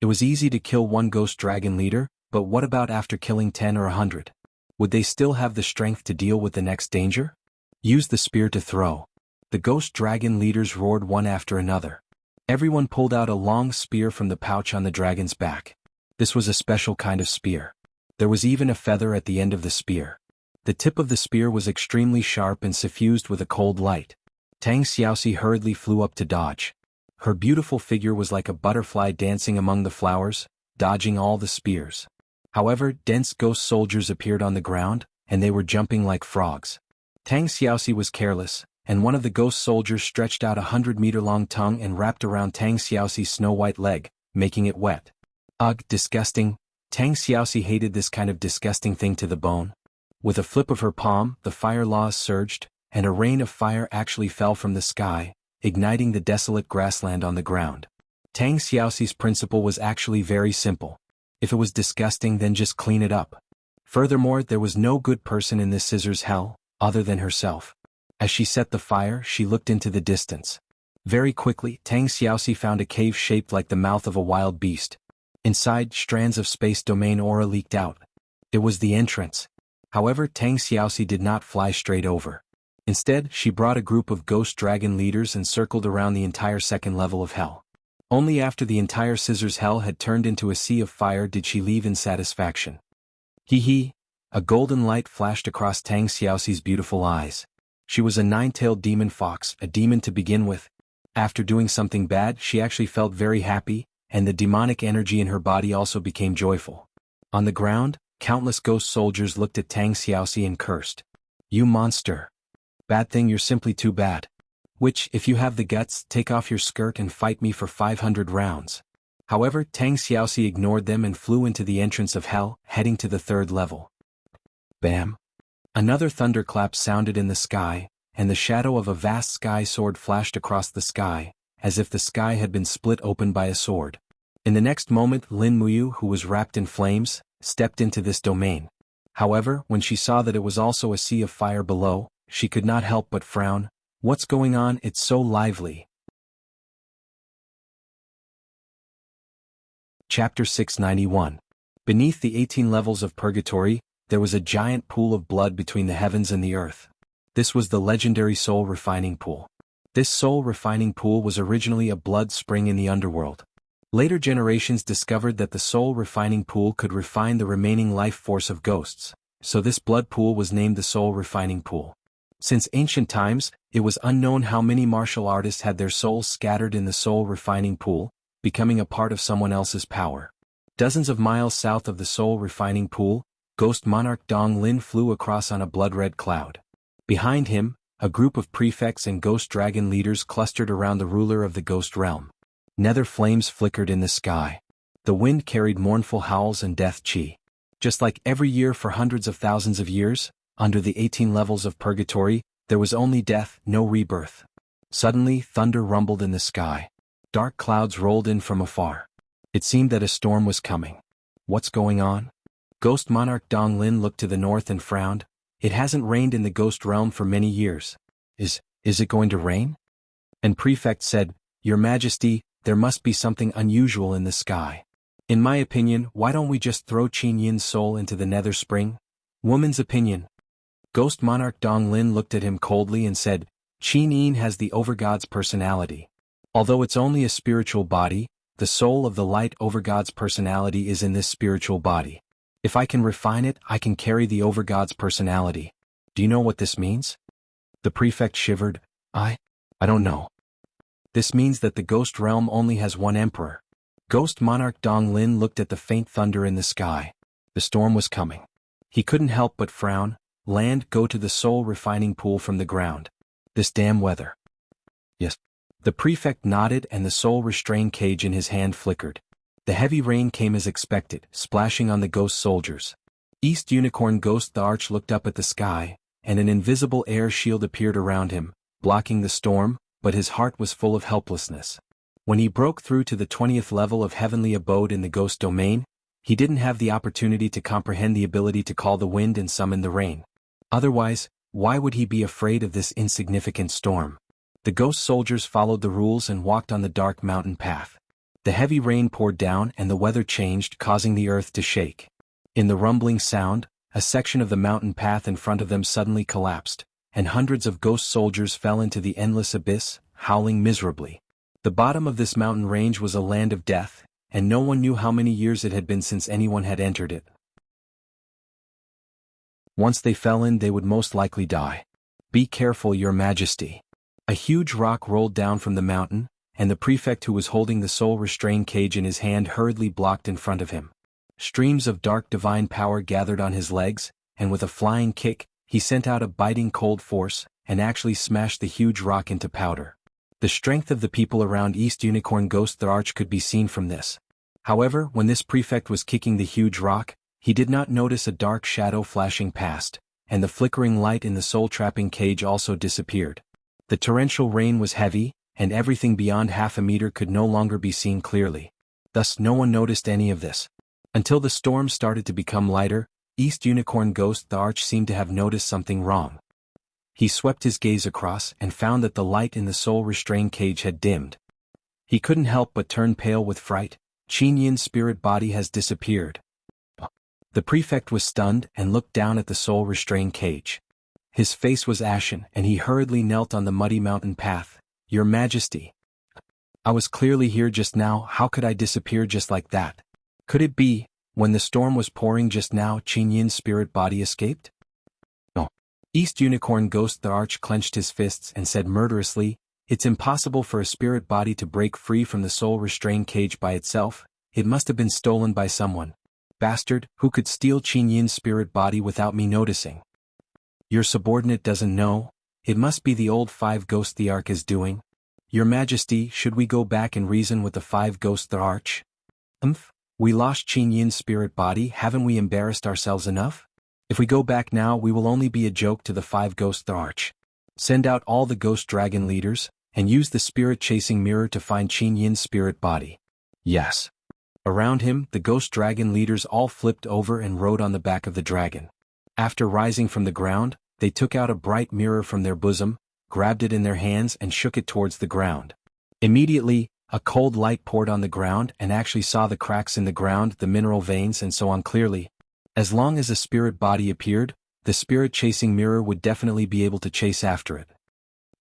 It was easy to kill one ghost dragon leader, but what about after killing 10 or 100? Would they still have the strength to deal with the next danger? Use the spear to throw. The ghost dragon leaders roared one after another. Everyone pulled out a long spear from the pouch on the dragon's back. This was a special kind of spear. There was even a feather at the end of the spear. The tip of the spear was extremely sharp and suffused with a cold light. Tang Xiaoxi hurriedly flew up to dodge. Her beautiful figure was like a butterfly dancing among the flowers, dodging all the spears. However, dense ghost soldiers appeared on the ground, and they were jumping like frogs. Tang Xiaoxi was careless, and one of the ghost soldiers stretched out 100-meter-long tongue and wrapped around Tang Xiaoxi's snow-white leg, making it wet. Ugh, disgusting. Tang Xiaoxi hated this kind of disgusting thing to the bone. With a flip of her palm, the fire laws surged, and a rain of fire actually fell from the sky, igniting the desolate grassland on the ground. Tang Xiaoxi's principle was actually very simple. If it was disgusting, then just clean it up. Furthermore, there was no good person in this scissors hell, other than herself. As she set the fire, she looked into the distance. Very quickly, Tang Xiaoxi found a cave shaped like the mouth of a wild beast. Inside, strands of space domain aura leaked out. It was the entrance. However, Tang Xiaoxi did not fly straight over. Instead, she brought a group of ghost dragon leaders and circled around the entire second level of hell. Only after the entire scissors hell had turned into a sea of fire did she leave in satisfaction. Hee hee. A golden light flashed across Tang Xiaoxi's beautiful eyes. She was a nine-tailed demon fox, a demon to begin with. After doing something bad, she actually felt very happy, and the demonic energy in her body also became joyful. On the ground, countless ghost soldiers looked at Tang Xiaoxi and cursed. You monster. Bad thing, you're simply too bad. Which, if you have the guts, take off your skirt and fight me for 500 rounds. However, Tang Xiaoxi ignored them and flew into the entrance of hell, heading to the third level. Bam. Another thunderclap sounded in the sky, and the shadow of a vast sky sword flashed across the sky, as if the sky had been split open by a sword. In the next moment Lin Muyu, who was wrapped in flames, stepped into this domain. However, when she saw that it was also a sea of fire below, she could not help but frown. What's going on? It's so lively. Chapter 691. Beneath the 18 levels of purgatory, there was a giant pool of blood between the heavens and the earth. This was the legendary soul refining pool. This soul refining pool was originally a blood spring in the underworld. Later generations discovered that the soul refining pool could refine the remaining life force of ghosts, so this blood pool was named the soul refining pool. Since ancient times, it was unknown how many martial artists had their souls scattered in the soul refining pool, becoming a part of someone else's power. Dozens of miles south of the soul refining pool, Ghost Monarch Dong Lin flew across on a blood-red cloud. Behind him, a group of prefects and ghost dragon leaders clustered around the ruler of the ghost realm. Nether flames flickered in the sky. The wind carried mournful howls and death chi. Just like every year for hundreds of thousands of years, under the 18 levels of purgatory, there was only death, no rebirth. Suddenly, thunder rumbled in the sky. Dark clouds rolled in from afar. It seemed that a storm was coming. What's going on? Ghost Monarch Dong Lin looked to the north and frowned. It hasn't rained in the ghost realm for many years. Is it going to rain? And Prefect said, Your Majesty, there must be something unusual in the sky. In my opinion, why don't we just throw Qin Yin's soul into the nether spring? Woman's opinion. Ghost Monarch Dong Lin looked at him coldly and said, Qin Yin has the Overgod's personality. Although it's only a spiritual body, the soul of the light Overgod's personality is in this spiritual body. If I can refine it, I can carry the Overgod's personality. Do you know what this means? The prefect shivered. I don't know. This means that the ghost realm only has one emperor. Ghost Monarch Dong Lin looked at the faint thunder in the sky. The storm was coming. He couldn't help but frown. Land, go to the soul refining pool from the ground. This damn weather. Yes. The prefect nodded and the soul restraint cage in his hand flickered. The heavy rain came as expected, splashing on the ghost soldiers. East Unicorn Ghost the Arch looked up at the sky, and an invisible air shield appeared around him, blocking the storm, but his heart was full of helplessness. When he broke through to the 20th level of heavenly abode in the ghost domain, he didn't have the opportunity to comprehend the ability to call the wind and summon the rain. Otherwise, why would he be afraid of this insignificant storm? The ghost soldiers followed the rules and walked on the dark mountain path. The heavy rain poured down and the weather changed, causing the earth to shake. In the rumbling sound, a section of the mountain path in front of them suddenly collapsed, and hundreds of ghost soldiers fell into the endless abyss, howling miserably. The bottom of this mountain range was a land of death, and no one knew how many years it had been since anyone had entered it. Once they fell in, they would most likely die. Be careful, Your Majesty. A huge rock rolled down from the mountain, and the prefect who was holding the soul restraint cage in his hand hurriedly blocked in front of him. Streams of dark divine power gathered on his legs, and with a flying kick, he sent out a biting cold force, and actually smashed the huge rock into powder. The strength of the people around East Unicorn Ghost the Arch could be seen from this. However, when this prefect was kicking the huge rock, he did not notice a dark shadow flashing past, and the flickering light in the soul-trapping cage also disappeared. The torrential rain was heavy, and everything beyond half a meter could no longer be seen clearly. Thus no one noticed any of this. Until the storm started to become lighter, East Unicorn Ghost the Arch seemed to have noticed something wrong. He swept his gaze across and found that the light in the soul restraint cage had dimmed. He couldn't help but turn pale with fright. Qin Yin's spirit body has disappeared. The prefect was stunned and looked down at the soul restraint cage. His face was ashen and he hurriedly knelt on the muddy mountain path. Your Majesty. I was clearly here just now, how could I disappear just like that? Could it be, when the storm was pouring just now, Qin Yin's spirit body escaped? No. East Unicorn Ghost the Arch clenched his fists and said murderously, It's impossible for a spirit body to break free from the soul restraint cage by itself. It must have been stolen by someone. Bastard, who could steal Qin Yin's spirit body without me noticing? Your subordinate doesn't know? It must be the old five ghosts the Ark is doing. Your Majesty, should we go back and reason with the five ghosts the Arch? We lost Qin Yin's spirit body, haven't we embarrassed ourselves enough? If we go back now, we will only be a joke to the 5 ghosts the arch. Send out all the ghost dragon leaders, and use the spirit-chasing mirror to find Qin Yin's spirit body. Yes. Around him, the ghost dragon leaders all flipped over and rode on the back of the dragon. After rising from the ground, they took out a bright mirror from their bosom, grabbed it in their hands and shook it towards the ground. Immediately, a cold light poured on the ground and actually saw the cracks in the ground, the mineral veins and so on clearly. As long as a spirit body appeared, the spirit-chasing mirror would definitely be able to chase after it.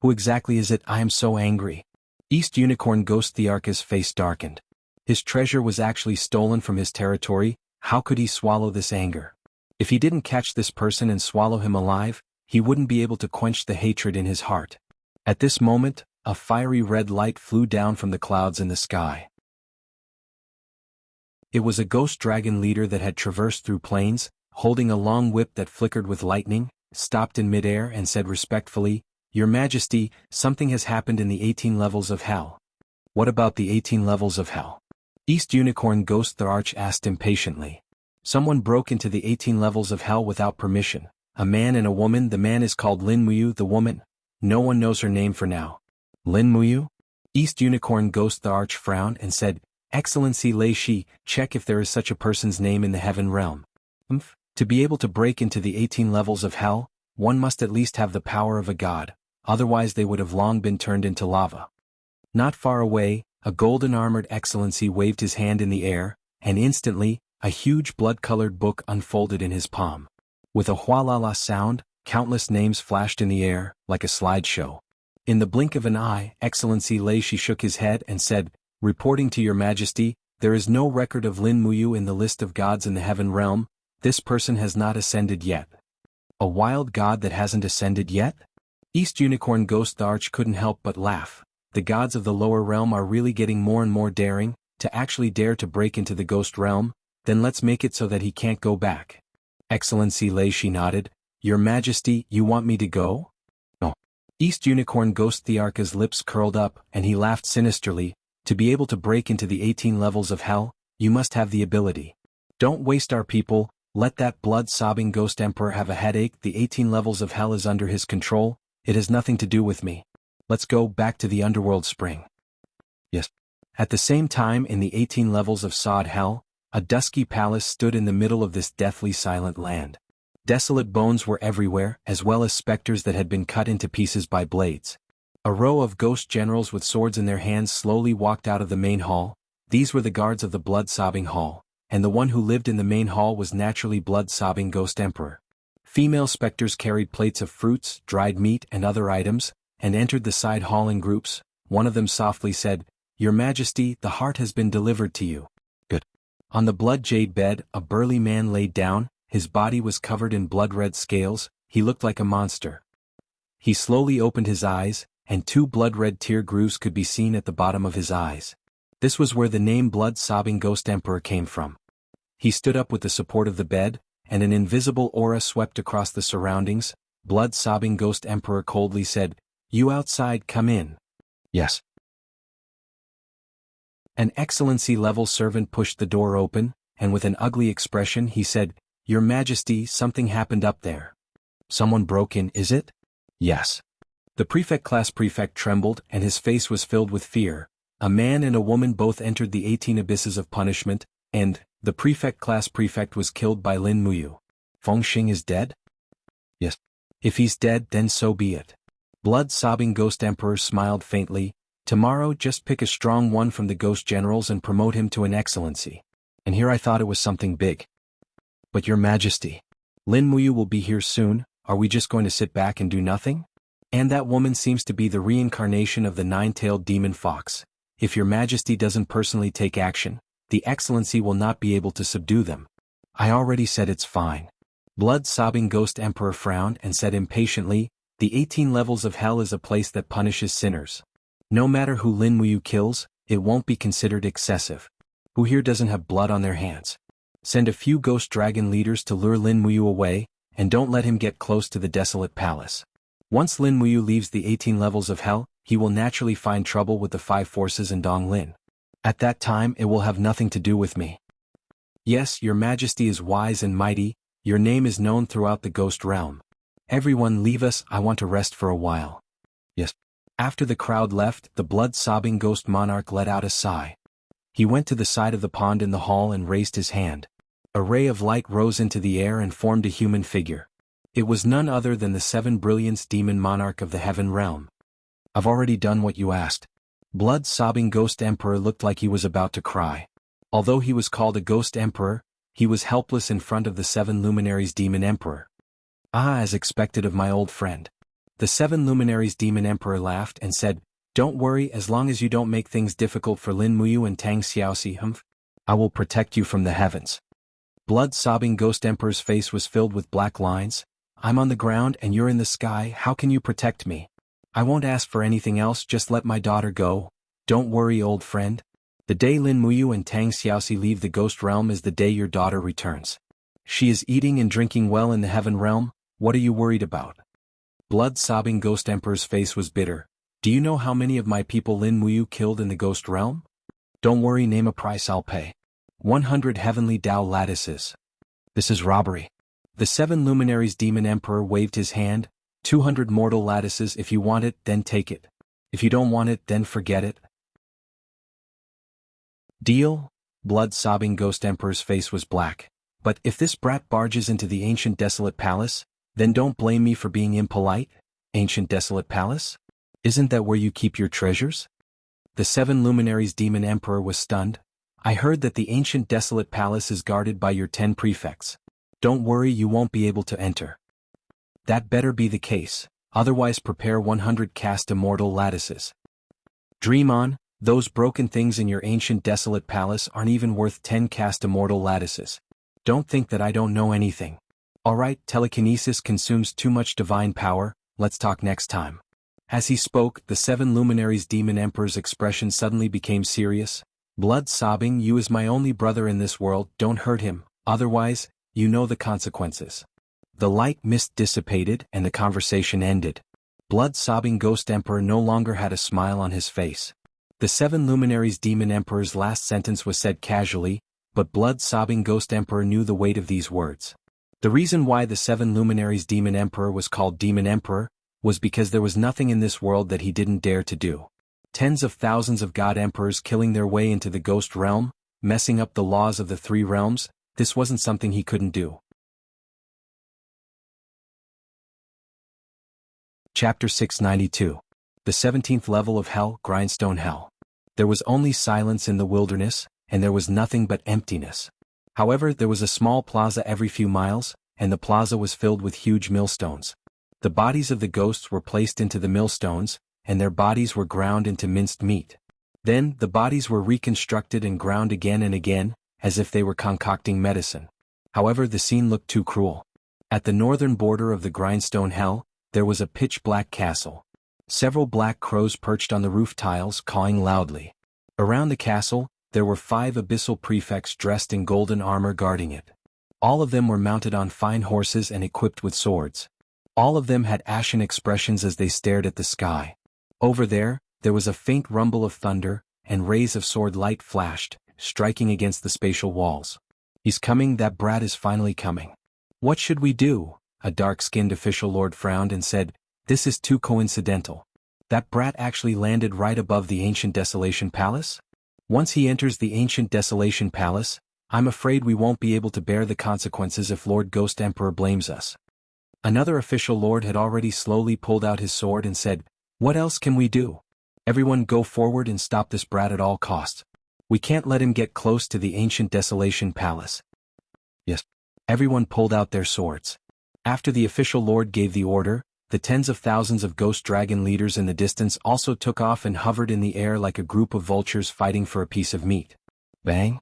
Who exactly is it? I am so angry. East Unicorn Ghost Thearch's face darkened. His treasure was actually stolen from his territory. How could he swallow this anger? If he didn't catch this person and swallow him alive, he wouldn't be able to quench the hatred in his heart. At this moment, a fiery red light flew down from the clouds in the sky. It was a ghost dragon leader that had traversed through plains, holding a long whip that flickered with lightning, stopped in midair and said respectfully, "Your Majesty, something has happened in the 18 levels of hell." What about the 18 levels of hell? East Unicorn Ghost the Arch asked impatiently. Someone broke into the 18 levels of hell without permission. A man and a woman. The man is called Lin Muyu. The woman, no one knows her name for now. Lin Muyu? East Unicorn Ghost the Arch frowned and said, "Excellency Lei Shi, check if there is such a person's name in the heaven realm." To be able to break into the 18 levels of hell, one must at least have the power of a god, otherwise they would have long been turned into lava. Not far away, a golden-armored excellency waved his hand in the air, and instantly, a huge blood-colored book unfolded in his palm. With a hualala sound, countless names flashed in the air, like a slideshow. In the blink of an eye, Excellency Lei Shi shook his head and said, "Reporting to your Majesty, there is no record of Lin Muyu in the list of gods in the heaven realm. This person has not ascended yet." A wild god that hasn't ascended yet? East Unicorn Ghost the Arch couldn't help but laugh. The gods of the lower realm are really getting more and more daring, to actually dare to break into the ghost realm. Then let's make it so that he can't go back. Excellency Lei Shi nodded. "Your Majesty, you want me to go?" "No." East Unicorn Ghost Thearch's lips curled up and he laughed sinisterly. "To be able to break into the 18 levels of hell, you must have the ability. Don't waste our people, let that blood-sobbing ghost emperor have a headache. The 18 levels of hell is under his control, it has nothing to do with me. Let's go back to the underworld spring." Yes. At the same time in the 18 levels of Sod Hell, a dusky palace stood in the middle of this deathly silent land. Desolate bones were everywhere, as well as specters that had been cut into pieces by blades. A row of ghost generals with swords in their hands slowly walked out of the main hall. These were the guards of the blood-sobbing hall, and the one who lived in the main hall was naturally blood-sobbing Ghost Emperor. Female specters carried plates of fruits, dried meat and other items, and entered the side hall in groups. One of them softly said, "Your Majesty, the heart has been delivered to you." Good. On the blood jade bed, a burly man laid down. His body was covered in blood-red scales. He looked like a monster. He slowly opened his eyes, and 2 blood-red tear grooves could be seen at the bottom of his eyes. This was where the name Blood-Sobbing Ghost Emperor came from. He stood up with the support of the bed, and an invisible aura swept across the surroundings. Blood-Sobbing Ghost Emperor coldly said, "You outside, come in." Yes. An excellency-level servant pushed the door open, and with an ugly expression he said, "Your Majesty, something happened up there." "Someone broke in, is it?" "Yes." The prefect-class prefect trembled and his face was filled with fear. A man and a woman both entered the 18 abysses of punishment, and the prefect-class prefect was killed by Lin Muyu. Fengxing is dead? Yes. If he's dead, then so be it. Blood-sobbing Ghost Emperor smiled faintly. "Tomorrow just pick a strong one from the ghost generals and promote him to an excellency." And here I thought it was something big. "But your Majesty, Lin Muyu will be here soon. Are we just going to sit back and do nothing? And that woman seems to be the reincarnation of the 9-tailed demon fox. If your Majesty doesn't personally take action, the excellency will not be able to subdue them." "I already said it's fine." Blood-sobbing Ghost Emperor frowned and said impatiently, "The 18 levels of hell is a place that punishes sinners. No matter who Lin Muyu kills, it won't be considered excessive. Who here doesn't have blood on their hands? Send a few ghost dragon leaders to lure Lin Muyu away, and don't let him get close to the desolate palace. Once Lin Muyu leaves the 18 levels of hell, he will naturally find trouble with the 5 forces in Donglin. At that time it will have nothing to do with me." "Yes, your Majesty is wise and mighty, Your name is known throughout the ghost realm. Everyone leave us, I want to rest for a while. Yes. After the crowd left, the blood-sobbing ghost monarch let out a sigh. He went to the side of the pond in the hall and raised his hand. A ray of light rose into the air and formed a human figure. It was none other than the Seven Brilliance Demon Monarch of the Heaven Realm. I've already done what you asked. Blood-sobbing Ghost Emperor looked like he was about to cry. Although he was called a Ghost Emperor, he was helpless in front of the Seven Luminaries Demon Emperor. Ah, as expected of my old friend. The Seven Luminaries Demon Emperor laughed and said, "Don't worry, as long as you don't make things difficult for Lin Muyu and Tang Xiaoxi, I will protect you from the heavens." Blood-sobbing Ghost Emperor's face was filled with black lines. "I'm on the ground and you're in the sky, how can you protect me? I won't ask for anything else, just let my daughter go. Don't worry, old friend. The day Lin Muyu and Tang Xiaoxi leave the ghost realm is the day your daughter returns. She is eating and drinking well in the heaven realm, what are you worried about?" Blood-sobbing Ghost Emperor's face was bitter. "Do you know how many of my people Lin Muyu killed in the ghost realm? Don't worry, name a price I'll pay. 100 heavenly Dao lattices. This is robbery." The Seven Luminaries Demon Emperor waved his hand. 200 mortal lattices, if you want it, then take it. If you don't want it, then forget it. Deal? Blood-sobbing Ghost Emperor's face was black. "But if this brat barges into the ancient desolate palace, then don't blame me for being impolite." Ancient desolate palace? Isn't that where you keep your treasures? The Seven Luminaries Demon Emperor was stunned. "I heard that the ancient desolate palace is guarded by your 10 prefects. Don't worry, you won't be able to enter. That better be the case, otherwise prepare 100 cast immortal lattices. Dream on, those broken things in your ancient desolate palace aren't even worth 10 cast immortal lattices. Don't think that I don't know anything. Alright, telekinesis consumes too much divine power, let's talk next time." As he spoke, the Seven Luminaries Demon Emperor's expression suddenly became serious. "Blood-sobbing, you is my only brother in this world, don't hurt him, otherwise, you know the consequences." The light mist dissipated and the conversation ended. Blood-sobbing Ghost Emperor no longer had a smile on his face. The Seven Luminaries Demon Emperor's last sentence was said casually, but blood-sobbing Ghost Emperor knew the weight of these words. The reason why the Seven Luminaries Demon Emperor was called Demon Emperor was because there was nothing in this world that he didn't dare to do. Tens of thousands of God Emperors killing their way into the ghost realm, messing up the laws of the 3 realms, this wasn't something he couldn't do. Chapter 692. The 17th level of Hell, Grindstone Hell. There was only silence in the wilderness, and there was nothing but emptiness. However, there was a small plaza every few miles, and the plaza was filled with huge millstones. The bodies of the ghosts were placed into the millstones, and their bodies were ground into minced meat. Then, the bodies were reconstructed and ground again and again, as if they were concocting medicine. However, the scene looked too cruel. At the northern border of the Grindstone Hell, there was a pitch-black castle. Several black crows perched on the roof tiles cawing loudly. Around the castle, there were 5 abyssal prefects dressed in golden armor guarding it. All of them were mounted on fine horses and equipped with swords. All of them had ashen expressions as they stared at the sky. Over there was a faint rumble of thunder, and rays of sword light flashed, striking against the spatial walls. "He's coming, that brat is finally coming. What should we do?" A dark-skinned official lord frowned and said, "This is too coincidental. That brat actually landed right above the Ancient Desolation Palace? Once he enters the Ancient Desolation Palace, I'm afraid we won't be able to bear the consequences if Lord Ghost Emperor blames us." Another official lord had already slowly pulled out his sword and said, "What else can we do? Everyone go forward and stop this brat at all costs. We can't let him get close to the Ancient Desolation Palace." Yes. Everyone pulled out their swords. After the official lord gave the order, the tens of thousands of ghost dragon leaders in the distance also took off and hovered in the air like a group of vultures fighting for a piece of meat. Bang!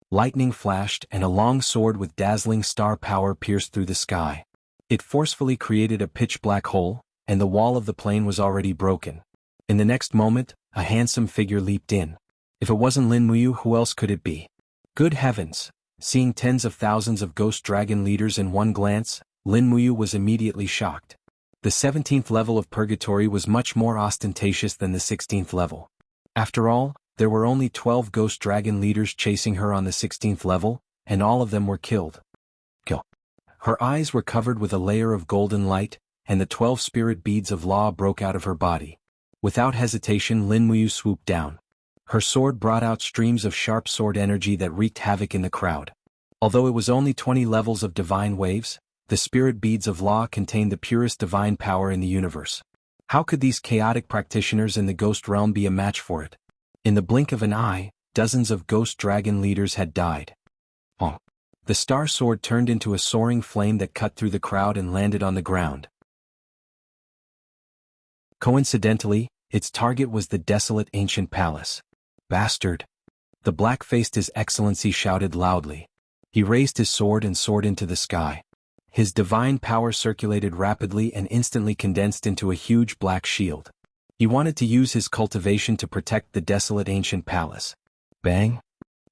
Lightning flashed and a long sword with dazzling star power pierced through the sky. It forcefully created a pitch-black hole, and the wall of the plane was already broken. In the next moment, a handsome figure leaped in. If it wasn't Lin Muyu, who else could it be? Good heavens! Seeing tens of thousands of ghost dragon leaders in one glance, Lin Muyu was immediately shocked. The 17th level of Purgatory was much more ostentatious than the 16th level. After all, there were only 12 ghost dragon leaders chasing her on the 16th level, and all of them were killed. Kill. Her eyes were covered with a layer of golden light, and the 12 spirit beads of law broke out of her body. Without hesitation, Lin Muyu swooped down. Her sword brought out streams of sharp sword energy that wreaked havoc in the crowd. Although it was only 20 levels of divine waves, the spirit beads of law contained the purest divine power in the universe. How could these chaotic practitioners in the ghost realm be a match for it? In the blink of an eye, dozens of ghost dragon leaders had died. Oh. The star sword turned into a soaring flame that cut through the crowd and landed on the ground. Coincidentally, its target was the desolate ancient palace. Bastard! The black-faced His Excellency shouted loudly. He raised his sword and soared into the sky. His divine power circulated rapidly and instantly condensed into a huge black shield. He wanted to use his cultivation to protect the desolate ancient palace. Bang!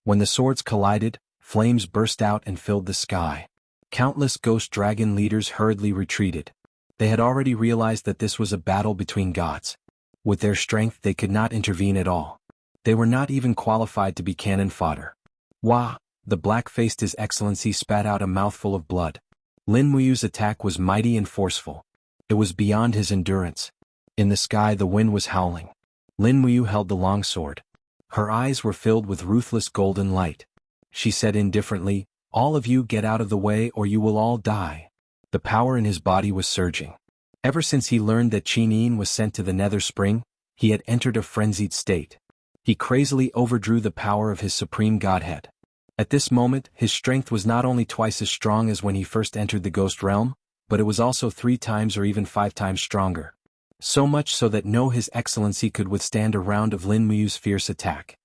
When the swords collided, flames burst out and filled the sky. Countless ghost dragon leaders hurriedly retreated. They had already realized that this was a battle between gods. With their strength they could not intervene at all. They were not even qualified to be cannon fodder. Wah! The black-faced His Excellency spat out a mouthful of blood. Lin Muyu's attack was mighty and forceful. It was beyond his endurance. In the sky the wind was howling. Lin Muyu held the longsword. Her eyes were filled with ruthless golden light. She said indifferently, "All of you get out of the way or you will all die." The power in his body was surging. Ever since he learned that Qin was sent to the Nether Spring, he had entered a frenzied state. He crazily overdrew the power of his supreme godhead. At this moment, his strength was not only twice as strong as when he first entered the ghost realm, but it was also 3 times or even 5 times stronger. So much so that no His Excellency could withstand a round of Lin Muyu's fierce attack.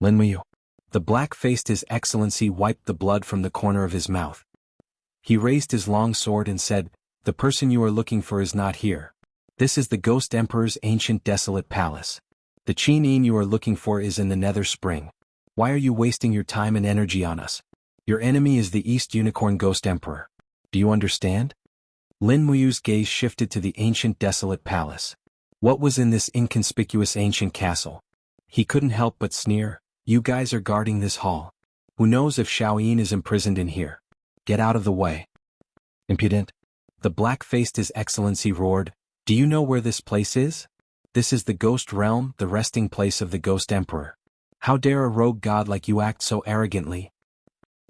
Lin Muyu. The black-faced His Excellency wiped the blood from the corner of his mouth. He raised his long sword and said, "The person you are looking for is not here. This is the Ghost Emperor's ancient desolate palace. The Qin you are looking for is in the Nether Spring. Why are you wasting your time and energy on us? Your enemy is the East Unicorn Ghost Emperor. Do you understand?" Lin Muyu's gaze shifted to the ancient desolate palace. What was in this inconspicuous ancient castle? He couldn't help but sneer. "You guys are guarding this hall. Who knows if Xiaoyin is imprisoned in here? Get out of the way." Impudent! The black-faced His Excellency roared. "Do you know where this place is? This is the Ghost Realm, the resting place of the Ghost Emperor. How dare a rogue god like you act so arrogantly?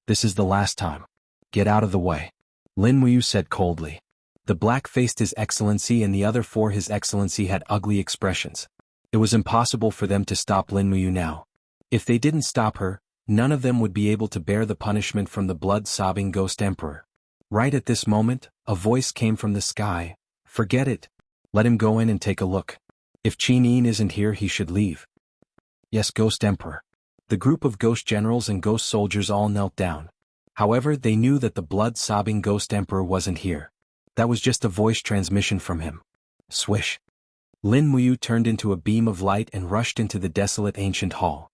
This is the last time. Get out of the way," Lin Muyu said coldly. The black-faced His Excellency and the other 4 His Excellency had ugly expressions. It was impossible for them to stop Lin Muyu now. If they didn't stop her, none of them would be able to bear the punishment from the blood-sobbing Ghost Emperor. Right at this moment, a voice came from the sky. "Forget it. Let him go in and take a look. If Qin isn't here he should leave." "Yes, Ghost Emperor." The group of ghost generals and ghost soldiers all knelt down. However, they knew that the blood-sobbing Ghost Emperor wasn't here. That was just a voice transmission from him. Swish! Lin Muyu turned into a beam of light and rushed into the desolate ancient hall.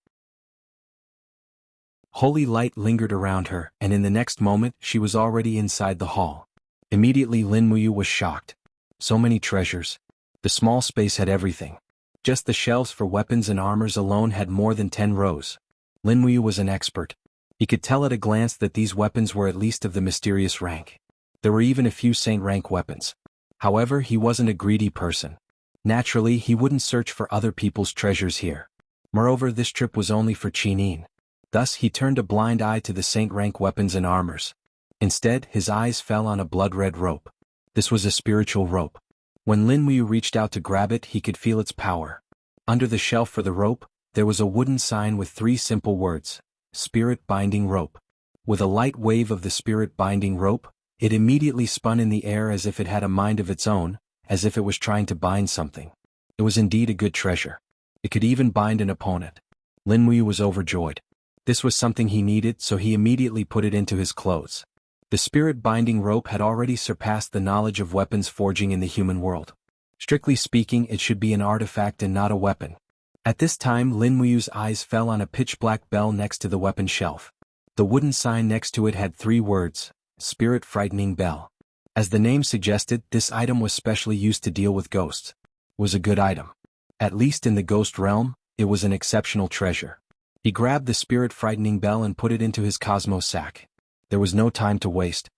Holy light lingered around her, and in the next moment she was already inside the hall. Immediately Lin Muyu was shocked. So many treasures. The small space had everything. Just the shelves for weapons and armors alone had more than 10 rows. Lin Muyu was an expert. He could tell at a glance that these weapons were at least of the mysterious rank. There were even a few saint rank weapons. However, he wasn't a greedy person. Naturally, he wouldn't search for other people's treasures here. Moreover, this trip was only for Qin. Thus he turned a blind eye to the saint rank weapons and armors. Instead, his eyes fell on a blood-red rope. This was a spiritual rope. When Lin Muyu reached out to grab it, he could feel its power. Under the shelf for the rope, there was a wooden sign with 3 simple words: Spirit Binding Rope. With a light wave of the spirit binding rope, it immediately spun in the air as if it had a mind of its own, as if it was trying to bind something. It was indeed a good treasure. It could even bind an opponent. Lin Muyu was overjoyed. This was something he needed, so he immediately put it into his clothes. The spirit-binding rope had already surpassed the knowledge of weapons forging in the human world. Strictly speaking, it should be an artifact and not a weapon. At this time, Lin Muyu's eyes fell on a pitch-black bell next to the weapon shelf. The wooden sign next to it had 3 words: Spirit Frightening Bell. As the name suggested, this item was specially used to deal with ghosts. It was a good item. At least in the ghost realm, it was an exceptional treasure. He grabbed the spirit frightening bell and put it into his cosmos sack. There was no time to waste.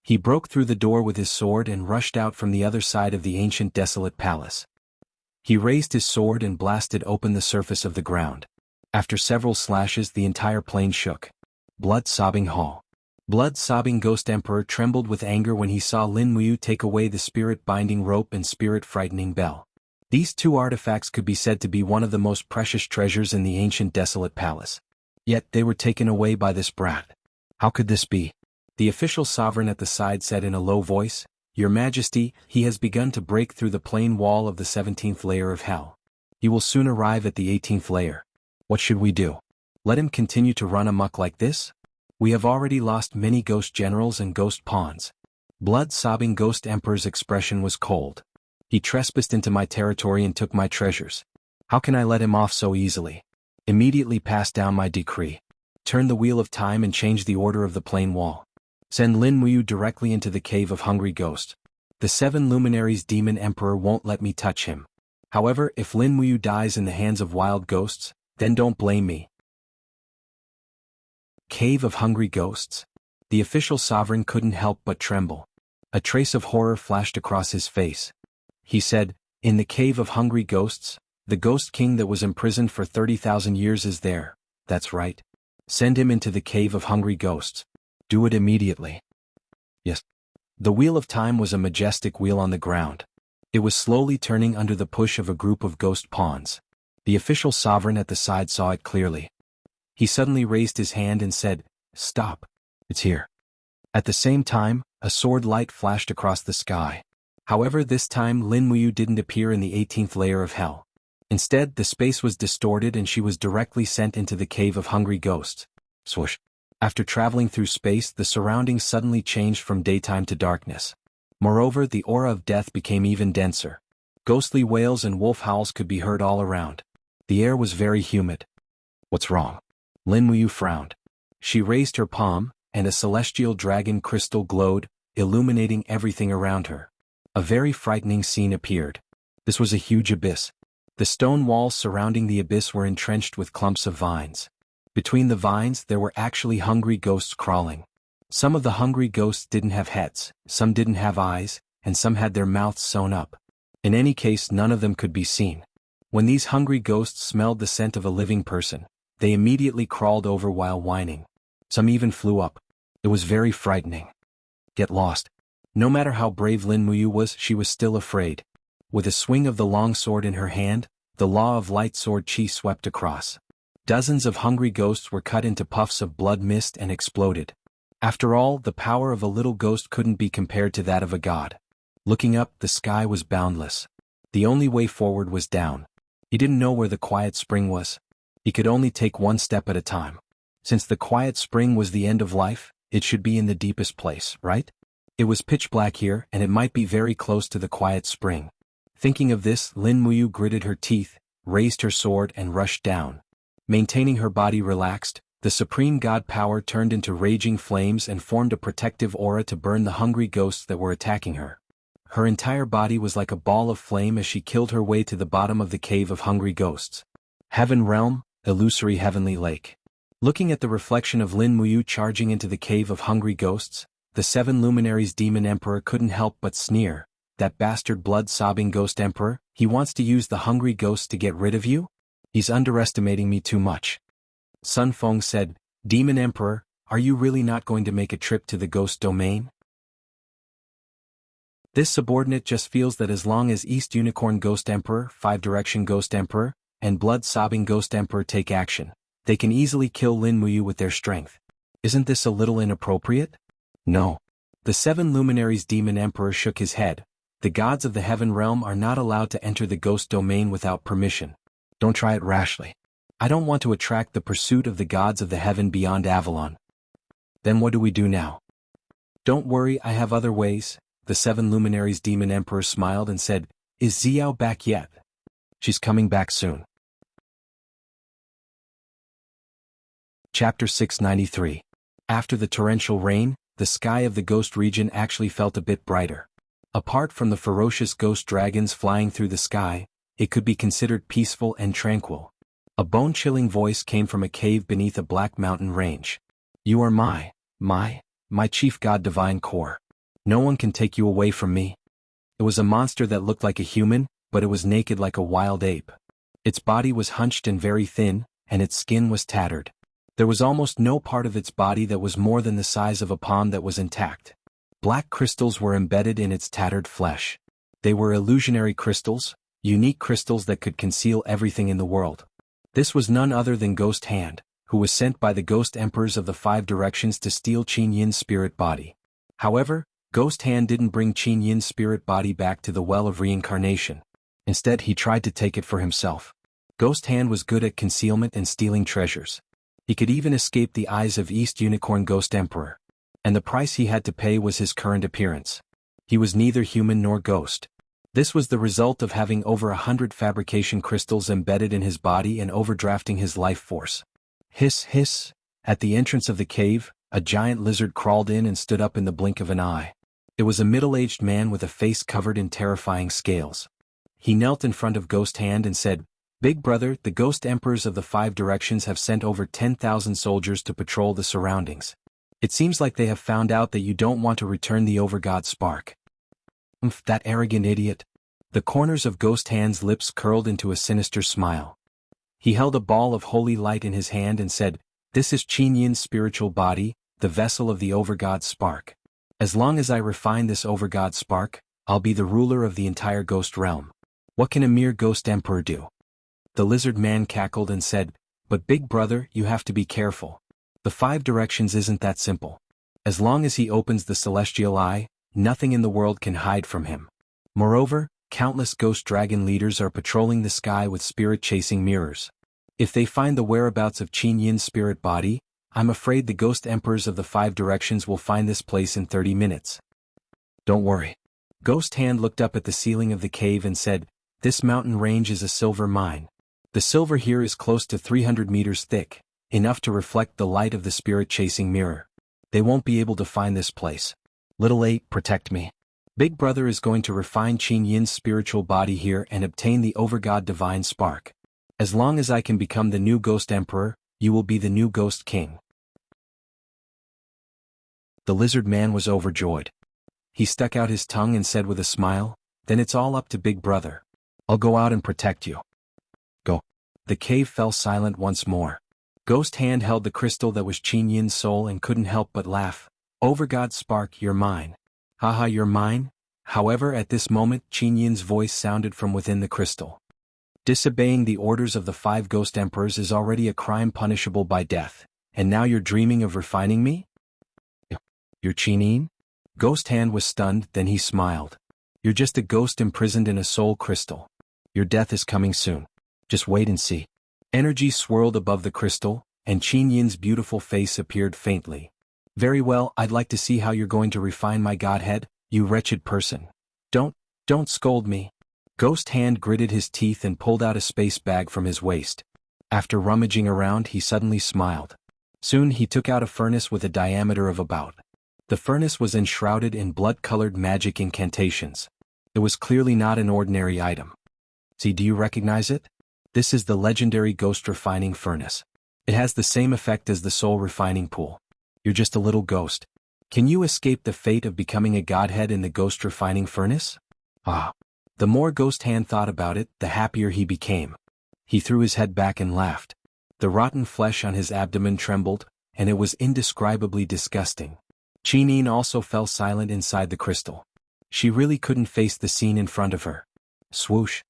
He broke through the door with his sword and rushed out from the other side of the ancient desolate palace. He raised his sword and blasted open the surface of the ground. After several slashes, the entire plain shook. Blood-sobbing Hall. Blood-sobbing Ghost Emperor trembled with anger when he saw Lin Muyu take away the spirit-binding rope and spirit-frightening bell. These two artifacts could be said to be one of the most precious treasures in the ancient desolate palace. Yet they were taken away by this brat. How could this be? The official sovereign at the side said in a low voice, "Your Majesty, he has begun to break through the plain wall of the 17th layer of hell. He will soon arrive at the 18th layer. What should we do? Let him continue to run amok like this? We have already lost many ghost generals and ghost pawns." Blood-sobbing Ghost Emperor's expression was cold. "He trespassed into my territory and took my treasures. How can I let him off so easily? Immediately pass down my decree. Turn the wheel of time and change the order of the plain wall. Send Lin Muyu directly into the cave of hungry ghosts. The 7 luminaries demon emperor won't let me touch him. However, if Lin Muyu dies in the hands of wild ghosts, then don't blame me." Cave of hungry ghosts? The official sovereign couldn't help but tremble. A trace of horror flashed across his face. He said, "In the cave of hungry ghosts, the ghost king that was imprisoned for 30,000 years is there. That's right. Send him into the cave of hungry ghosts. Do it immediately." Yes. The wheel of time was a majestic wheel on the ground. It was slowly turning under the push of a group of ghost pawns. The official sovereign at the side saw it clearly. He suddenly raised his hand and said, "Stop. It's here." At the same time, a sword light flashed across the sky. However, this time Lin Muyu didn't appear in the 18th layer of hell. Instead, the space was distorted and she was directly sent into the cave of hungry ghosts. Swoosh. After traveling through space, the surroundings suddenly changed from daytime to darkness. Moreover, the aura of death became even denser. Ghostly wails and wolf howls could be heard all around. The air was very humid. "What's wrong?" Lin Muyu frowned. She raised her palm, and a celestial dragon crystal glowed, illuminating everything around her. A very frightening scene appeared. This was a huge abyss. The stone walls surrounding the abyss were entrenched with clumps of vines. Between the vines there were actually hungry ghosts crawling. Some of the hungry ghosts didn't have heads, some didn't have eyes, and some had their mouths sewn up. In any case, none of them could be seen. When these hungry ghosts smelled the scent of a living person, they immediately crawled over while whining. Some even flew up. It was very frightening. Get lost. No matter how brave Lin Muyu was, she was still afraid. With a swing of the long sword in her hand, the Law of Light sword chi swept across. Dozens of hungry ghosts were cut into puffs of blood mist and exploded. After all, the power of a little ghost couldn't be compared to that of a god. Looking up, the sky was boundless. The only way forward was down. He didn't know where the quiet spring was. He could only take one step at a time. Since the quiet spring was the end of life, it should be in the deepest place, right? It was pitch black here, and it might be very close to the quiet spring. Thinking of this, Lin Muyu gritted her teeth, raised her sword and rushed down. Maintaining her body relaxed, the supreme god power turned into raging flames and formed a protective aura to burn the hungry ghosts that were attacking her. Her entire body was like a ball of flame as she killed her way to the bottom of the cave of hungry ghosts. Heaven Realm, illusory heavenly lake. Looking at the reflection of Lin Muyu charging into the cave of hungry ghosts, the 7 luminaries demon emperor couldn't help but sneer. That bastard blood-sobbing ghost emperor, he wants to use the hungry ghosts to get rid of you? He's underestimating me too much. Sun Feng said, "Demon Emperor, are you really not going to make a trip to the ghost domain?" This subordinate just feels that as long as East Unicorn Ghost Emperor, 5-Direction Ghost Emperor, and Blood-Sobbing Ghost Emperor take action, they can easily kill Lin Muyu with their strength. Isn't this a little inappropriate? No. The 7 luminaries demon emperor shook his head. The gods of the heaven realm are not allowed to enter the ghost domain without permission. Don't try it rashly. I don't want to attract the pursuit of the gods of the heaven beyond Avalon. Then what do we do now? Don't worry, I have other ways. The 7 luminaries demon emperor smiled and said, "Is Xiao back yet?" "She's coming back soon." Chapter 693. After the torrential rain, the sky of the ghost region actually felt a bit brighter. Apart from the ferocious ghost dragons flying through the sky, it could be considered peaceful and tranquil. A bone-chilling voice came from a cave beneath a black mountain range. "You are my chief god divine core. No one can take you away from me. It was a monster that looked like a human, but it was naked like a wild ape. Its body was hunched and very thin, and its skin was tattered. There was almost no part of its body that was more than the size of a palm that was intact. Black crystals were embedded in its tattered flesh. They were illusionary crystals, unique crystals that could conceal everything in the world. This was none other than Ghost Hand, who was sent by the Ghost Emperors of the Five Directions to steal Qin Yin's spirit body. However, Ghost Hand didn't bring Qin Yin's spirit body back to the well of reincarnation. Instead, he tried to take it for himself. Ghost Hand was good at concealment and stealing treasures. He could even escape the eyes of East Unicorn Ghost Emperor. And the price he had to pay was his current appearance. He was neither human nor ghost. This was the result of having over 100 fabrication crystals embedded in his body and overdrafting his life force. Hiss, hiss. At the entrance of the cave, a giant lizard crawled in and stood up in the blink of an eye. It was a middle-aged man with a face covered in terrifying scales. He knelt in front of Ghost Hand and said, "Big brother, the Ghost Emperors of the Five Directions have sent over 10,000 soldiers to patrol the surroundings. It seems like they have found out that you don't want to return the Overgod spark." That arrogant idiot. The corners of Ghost Hand's lips curled into a sinister smile. He held a ball of holy light in his hand and said, "This is Qin Yin's spiritual body, the vessel of the Overgod spark. As long as I refine this Overgod spark, I'll be the ruler of the entire ghost realm. What can a mere ghost emperor do?" The lizard man cackled and said, "But big brother, you have to be careful. The Five Directions isn't that simple. As long as he opens the celestial eye, nothing in the world can hide from him. Moreover, countless ghost dragon leaders are patrolling the sky with spirit-chasing mirrors. If they find the whereabouts of Qin Yin's spirit body, I'm afraid the Ghost Emperors of the Five Directions will find this place in 30 minutes. Don't worry." Ghost Hand looked up at the ceiling of the cave and said, "This mountain range is a silver mine. The silver here is close to 300 meters thick, enough to reflect the light of the spirit-chasing mirror. They won't be able to find this place. Little 8, protect me. Big brother is going to refine Qin Yin's spiritual body here and obtain the Overgod divine spark. As long as I can become the new Ghost Emperor, you will be the new Ghost King." The lizard man was overjoyed. He stuck out his tongue and said with a smile, "Then it's all up to Big Brother. I'll go out and protect you. Go." The cave fell silent once more. Ghost Hand held the crystal that was Qin Yin's soul and couldn't help but laugh. "Overgod spark, you're mine. Haha, you're mine?" However, at this moment, Qin Yin's voice sounded from within the crystal. "Disobeying the orders of the 5 Ghost Emperors is already a crime punishable by death, and now you're dreaming of refining me? You're Qin Yin?" Ghost Hand was stunned, then he smiled. "You're just a ghost imprisoned in a soul crystal. Your death is coming soon. Just wait and see." Energy swirled above the crystal, and Qin Yin's beautiful face appeared faintly. "Very well, I'd like to see how you're going to refine my godhead, you wretched person. Don't scold me." Ghost Hand gritted his teeth and pulled out a space bag from his waist. After rummaging around, he suddenly smiled. Soon he took out a furnace with a diameter of about. The furnace was enshrouded in blood-colored magic incantations. It was clearly not an ordinary item. "See, do you recognize it? This is the legendary ghost refining furnace. It has the same effect as the soul refining pool. You're just a little ghost. Can you escape the fate of becoming a godhead in the ghost refining furnace?" The more Ghost Hand thought about it, the happier he became. He threw his head back and laughed. The rotten flesh on his abdomen trembled, and it was indescribably disgusting. Qin Yin also fell silent inside the crystal. She really couldn't face the scene in front of her. Swoosh!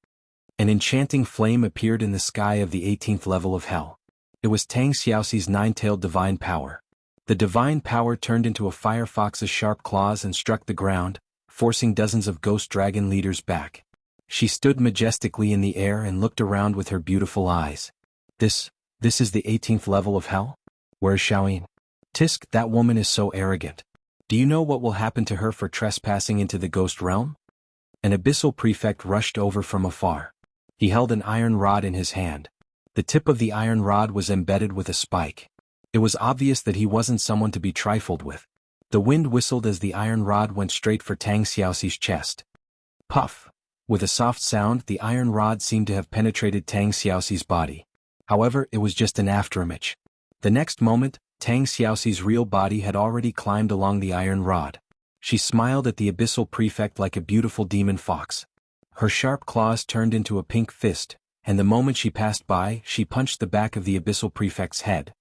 An enchanting flame appeared in the sky of the 18th level of hell. It was Tang Xiaoxi's 9-tailed divine power. The divine power turned into a firefox's sharp claws and struck the ground, forcing dozens of ghost dragon leaders back. She stood majestically in the air and looked around with her beautiful eyes. This is the 18th level of hell? Where's Xiaoyin? Tisk, that woman is so arrogant. Do you know what will happen to her for trespassing into the ghost realm?" An abyssal prefect rushed over from afar. He held an iron rod in his hand. The tip of the iron rod was embedded with a spike. It was obvious that he wasn't someone to be trifled with. The wind whistled as the iron rod went straight for Tang Xiaoxi's chest. Puff! With a soft sound, the iron rod seemed to have penetrated Tang Xiaoxi's body. However, it was just an afterimage. The next moment, Tang Xiaoxi's real body had already climbed along the iron rod. She smiled at the abyssal prefect like a beautiful demon fox. Her sharp claws turned into a pink fist, and the moment she passed by, she punched the back of the abyssal prefect's head.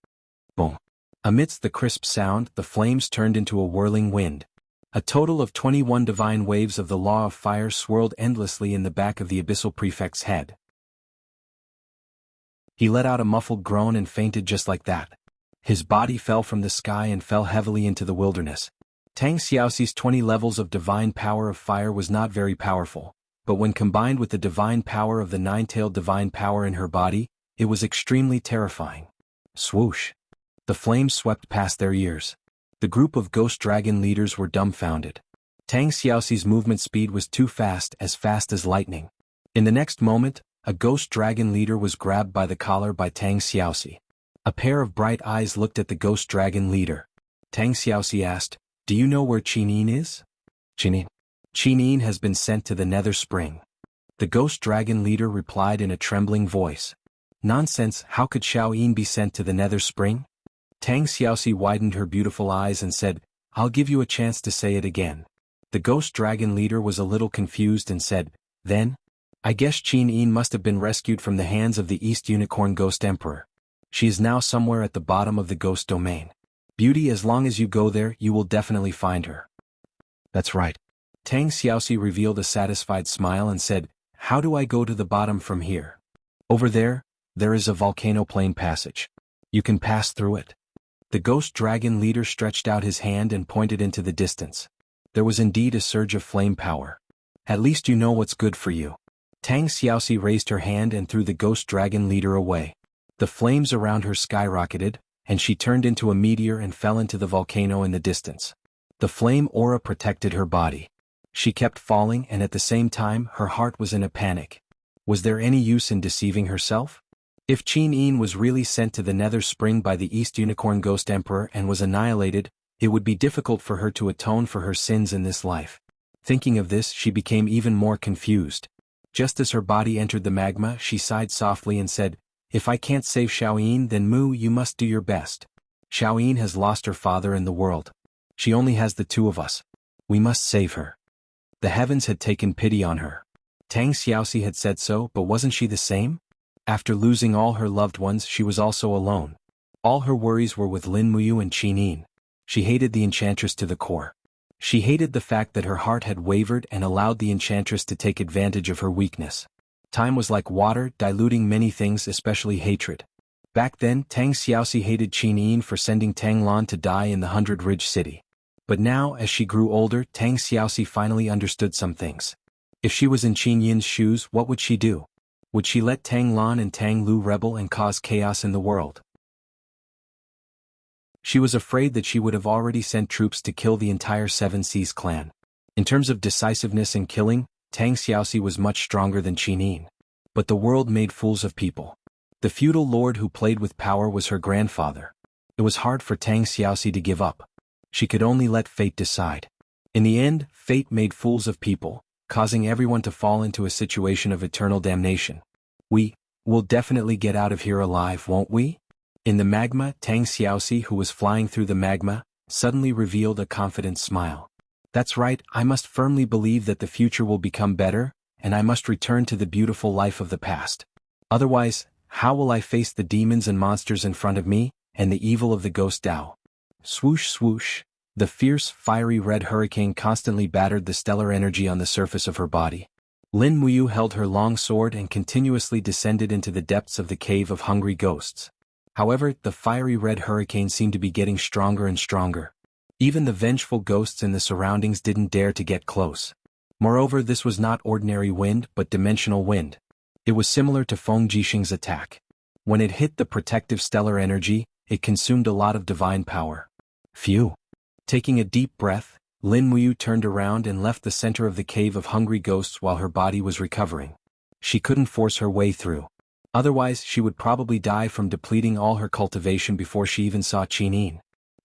Boom! Amidst the crisp sound, the flames turned into a whirling wind. A total of 21 divine waves of the law of fire swirled endlessly in the back of the abyssal prefect's head. He let out a muffled groan and fainted just like that. His body fell from the sky and fell heavily into the wilderness. Tang Xiaoxi's 20 levels of divine power of fire was not very powerful, but when combined with the divine power of the nine-tailed divine power in her body, it was extremely terrifying. Swoosh! The flames swept past their ears. The group of ghost dragon leaders were dumbfounded. Tang Xiaoxi's movement speed was too fast as lightning. In the next moment, a ghost dragon leader was grabbed by the collar by Tang Xiaoxi. A pair of bright eyes looked at the ghost dragon leader. Tang Xiaoxi asked, "Do you know where Qinin is?" Qinin has been sent to the Nether Spring. The ghost dragon leader replied in a trembling voice. Nonsense, how could Xiaoyin be sent to the Nether Spring? Tang Xiaoxi widened her beautiful eyes and said, "I'll give you a chance to say it again." The ghost dragon leader was a little confused and said, "Then? I guess Qinin must have been rescued from the hands of the East Unicorn Ghost Emperor. She is now somewhere at the bottom of the ghost domain. Beauty, as long as you go there, you will definitely find her." "That's right." Tang Xiaoxi revealed a satisfied smile and said, "How do I go to the bottom from here?" "Over there, there is a volcano plane passage. You can pass through it." The ghost dragon leader stretched out his hand and pointed into the distance. There was indeed a surge of flame power. "At least you know what's good for you." Tang Xiaoxi raised her hand and threw the ghost dragon leader away. The flames around her skyrocketed, and she turned into a meteor and fell into the volcano in the distance. The flame aura protected her body. She kept falling, and at the same time her heart was in a panic. Was there any use in deceiving herself? If Qinin was really sent to the Nether Spring by the East Unicorn Ghost Emperor and was annihilated, it would be difficult for her to atone for her sins in this life. Thinking of this, she became even more confused. Just as her body entered the magma, she sighed softly and said, "If I can't save Xiaoyin, then Mu, you must do your best. Xiaoyin has lost her father and the world. She only has the two of us. We must save her." The heavens had taken pity on her. Tang Xiaoxi had said so, but wasn't she the same? After losing all her loved ones, she was also alone. All her worries were with Lin Muyu and Qinin. She hated the enchantress to the core. She hated the fact that her heart had wavered and allowed the enchantress to take advantage of her weakness. Time was like water, diluting many things, especially hatred. Back then, Tang Xiaoxi hated Qinin for sending Tang Lan to die in the 100-Ridge City. But now, as she grew older, Tang Xiaoxi finally understood some things. If she was in Qinin's shoes, what would she do? Would she let Tang Lan and Tang Lu rebel and cause chaos in the world? She was afraid that she would have already sent troops to kill the entire Seven Seas clan. In terms of decisiveness and killing, Tang Xiaoxi was much stronger than Qinin. But the world made fools of people. The feudal lord who played with power was her grandfather. It was hard for Tang Xiaoxi to give up. She could only let fate decide. In the end, fate made fools of people, causing everyone to fall into a situation of eternal damnation. We'll definitely get out of here alive, won't we? In the magma, Tang Xiaoxi, who was flying through the magma, suddenly revealed a confident smile. "That's right, I must firmly believe that the future will become better, and I must return to the beautiful life of the past. Otherwise, how will I face the demons and monsters in front of me, and the evil of the ghost Dao?" Swoosh swoosh, the fierce, fiery red hurricane constantly battered the stellar energy on the surface of her body. Lin Muyu held her long sword and continuously descended into the depths of the cave of hungry ghosts. However, the fiery red hurricane seemed to be getting stronger and stronger. Even the vengeful ghosts in the surroundings didn't dare to get close. Moreover, this was not ordinary wind but dimensional wind. It was similar to Feng Jixing's attack. When it hit the protective stellar energy, it consumed a lot of divine power. Phew! Taking a deep breath, Lin Muyu turned around and left the center of the cave of hungry ghosts while her body was recovering. She couldn't force her way through. Otherwise, she would probably die from depleting all her cultivation before she even saw Qinin.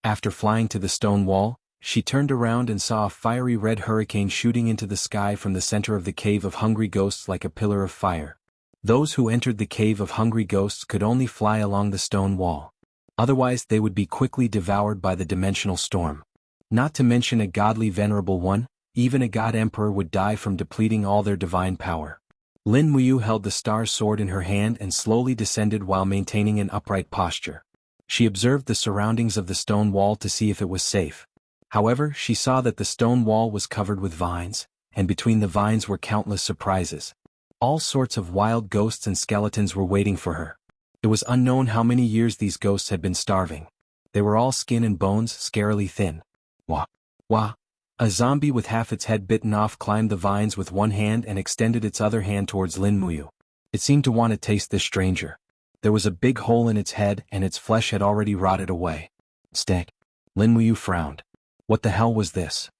After flying to the stone wall, she turned around and saw a fiery red hurricane shooting into the sky from the center of the cave of hungry ghosts like a pillar of fire. Those who entered the cave of hungry ghosts could only fly along the stone wall. Otherwise, they would be quickly devoured by the dimensional storm. Not to mention a godly venerable one, even a god emperor would die from depleting all their divine power. Lin Muyu held the star's sword in her hand and slowly descended while maintaining an upright posture. She observed the surroundings of the stone wall to see if it was safe. However, she saw that the stone wall was covered with vines, and between the vines were countless surprises. All sorts of wild ghosts and skeletons were waiting for her. It was unknown how many years these ghosts had been starving. They were all skin and bones, scarily thin. Wah! Wah! A zombie with half its head bitten off climbed the vines with one hand and extended its other hand towards Lin Muyu. It seemed to want to taste this stranger. There was a big hole in its head and its flesh had already rotted away. Stank. Lin Muyu frowned. What the hell was this?